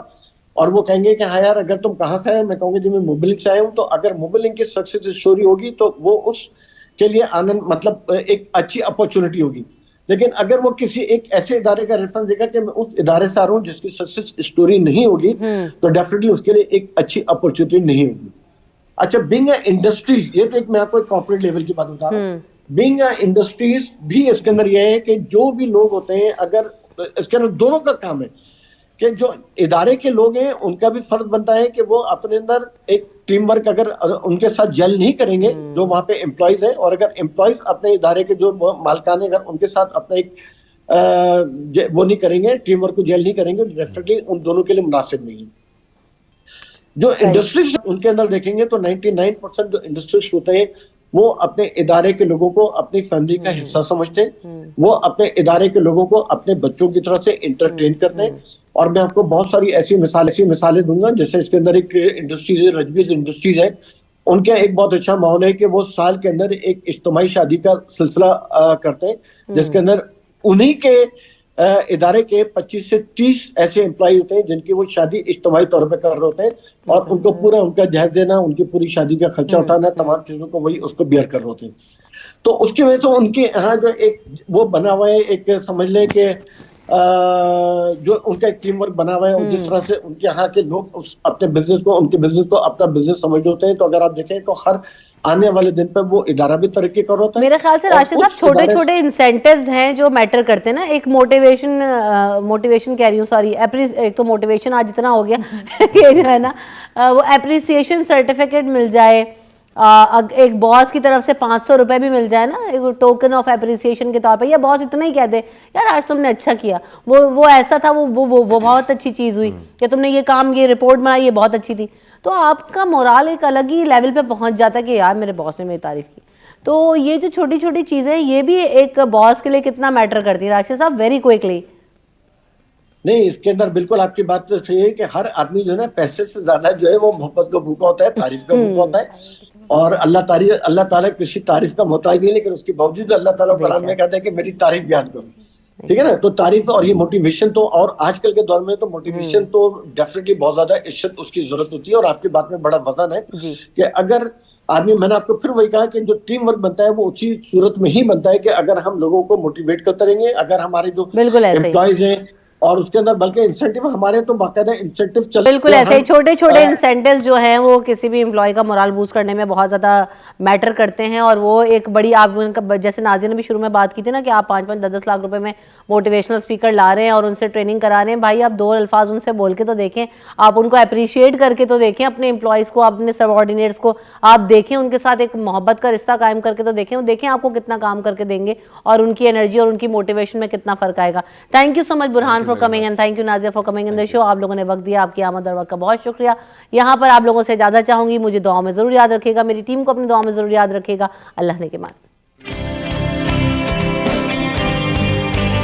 और वो कहेंगे कि हाँ यार अगर तुम कहाँ से आए, मैं कहूँगी जी मैं मोबिलिंग से आया हूँ। तो अगर मोबिलिंग की सक्सेस स्टोरी होगी तो वो उसके लिए आनंद मतलब एक अच्छी अपॉर्चुनिटी होगी। लेकिन अगर वो किसी एक ऐसे इदारे का रेफरेंस देगा कि मैं उस इदारे से आ रहा हूँ जिसकी सक्सेस स्टोरी नहीं होगी, तो डेफिनेटली उसके लिए एक अच्छी अपॉर्चुनिटी नहीं होगी। अच्छा, बीइंग अ इंडस्ट्रीज, ये तो एक मैं आपको कॉर्पोरेट लेवल की बात बता रहा हूँ। बीइंग अ इंडस्ट्रीज भी इसके अंदर यह है कि जो भी लोग होते हैं, अगर इसके अंदर दोनों का काम है कि जो इदारे के लोग हैं उनका भी फर्ज बनता है कि वो अपने अंदर एक टीम वर्क अगर उनके साथ जेल नहीं करेंगे जो वहां पे एम्प्लॉयज हैं, और अगर एम्प्लॉयज अपने इदारे के जो मालिकान है अगर उनके साथ अपना एक वो नहीं करेंगे, टीम वर्क को जेल नहीं करेंगे, तो डेफिनेटली उन दोनों के लिए मुनासिब नहीं है। जो इंडस्ट्रीज उनके अंदर देखेंगे तो 99% जो इंडस्ट्रीज होते हैं वो अपने इदारे के लोगों को अपनी फैमिली का हिस्सा समझते हैं, वो अपने इदारे के लोगों को अपने बच्चों की तरह से इंटरटेन करते हैं। और मैं आपको बहुत सारी ऐसी मिसालें दूंगा, जैसे इसके अंदर एक इंडस्ट्रीज है, रजबीज इंडस्ट्रीज है, उनके एक बहुत अच्छा माहौल है कि वो साल के अंदर एक इज्तिमाई शादी का सिलसिला करते हैं, जिसके अंदर उन्हीं के इदारे के 25 से 30 ऐसे एम्प्लॉय होते हैं जिनकी वो शादी इज्तिमाई तौर पे कर रहे होते हैं, और उनको पूरा उनका जहेज देना, उनकी पूरी शादी का खर्चा उठाना, तमाम चीजों को वही उसको बियर कर रहे होते हैं। तो उसकी वजह से उनके यहाँ जो एक वो बना हुआ है, एक समझ लें कि जो उनका एक टीम वर्क बना हुआ है, और जिस तरह से उनके यहाँ के लोग अपने बिजनेस को, उनके बिजनेस को अपना बिजनेस समझ होते हैं, तो अगर आप देखें तो हर आने वाले दिन पर वो इदारा भी तरक्की कर रहा होता है। मेरे ख्याल से राशिद साहब छोटे छोटे इंसेंटिव्स हैं जो मैटर करते हैं ना। एक मोटिवेशन कह रही हूँ, सॉरी, एक तो मोटिवेशन आज इतना हो गया कि जो है ना वो एप्रिसिएशन सर्टिफिकेट मिल जाए, एक बॉस की तरफ से 500 रुपए भी मिल जाए ना, एक टोकन ऑफ एप्रिसिएशन के तौर पे, या बॉस इतना ही कह दे यार आज तुमने अच्छा किया, वो ऐसा था, वो बहुत अच्छी चीज़ हुई कि तुमने ये काम, ये रिपोर्ट बनाई, ये बहुत अच्छी थी, तो आपका मोराल एक अलग ही लेवल पे पहुंच जाता है कि यार मेरे बॉस ने मेरी तारीफ की। तो ये जो छोटी छोटी चीज़ें ये भी एक बॉस के लिए कितना मैटर करती है राशिद साहब, वेरी क्विकली। नहीं, इसके अंदर बिल्कुल आपकी बात तो सही है कि हर आदमी जो है ना पैसे से ज्यादा जो है वो मोहब्बत का भूखा होता है, तारीफ का भूखा होता है। और अल्लाह ताला किसी तारीफ का मोहताज नहीं है, लेकिन उसके बावजूद अल्लाह ताला कुरान में कहता है कि मेरी तारीफ याद करो, ठीक है ना। तो तारीफ और ये मोटिवेशन तो, और आजकल के दौर में तो मोटिवेशन तो डेफिनेटली बहुत ज्यादा इज्जत उसकी जरूरत होती है। और आपकी बात में बड़ा वजन है कि अगर आदमी, मैंने आपको फिर वही कहा कि जो टीम वर्क बनता है वो उसी सूरत में ही बनता है कि अगर हम लोगों को मोटिवेट करते रहेंगे, अगर हमारे जो एम्प्लॉयज हैं, और उसके अंदर बल्कि इंसेंटिव हमारे तो बाकायदा इंसेंटिव चल, बिल्कुल ऐसे ही छोटे छोटे इंसेंटिव जो हैं वो किसी भी एम्प्लॉय का मोराल बूस्ट करने में बहुत ज़्यादा मैटर करते हैं। और वो एक बड़ी, आप उनका जैसे नाज़िया ने भी शुरू में बात की थी ना कि आप 5-5, 10-10 लाख रुपए में मोटिवेशनल स्पीकर ला रहे हैं और उनसे ट्रेनिंग करा रहे हैं, भाई आप 2 अल्फाज उनसे बोल के तो देखें, आप उनको अप्रिशिएट करके तो देखें, अपने एम्प्लॉयज़ को, अपने सबऑर्डिनेट्स को आप देखें, उनके साथ एक मोहब्बत का रिश्ता कायम करके तो देखें, वो देखें आपको कितना काम करके देंगे और उनकी एनर्जी और उनकी मोटिवेशन में कितना फ़र्क आएगा। Thank you so much Burhan for coming and thank you Nazia for coming in the show. आप लोगों ने वक्त दिया, आपकी आमद और वक्त का बहुत शुक्रिया। यहाँ पर आप लोगों से इजाज़त चाहूँगी, मुझे दुआ में ज़रूर याद रखिएगा, मेरी टीम को अपनी दुआ में ज़रूर याद रखिएगा। अल्लाह ने के मान।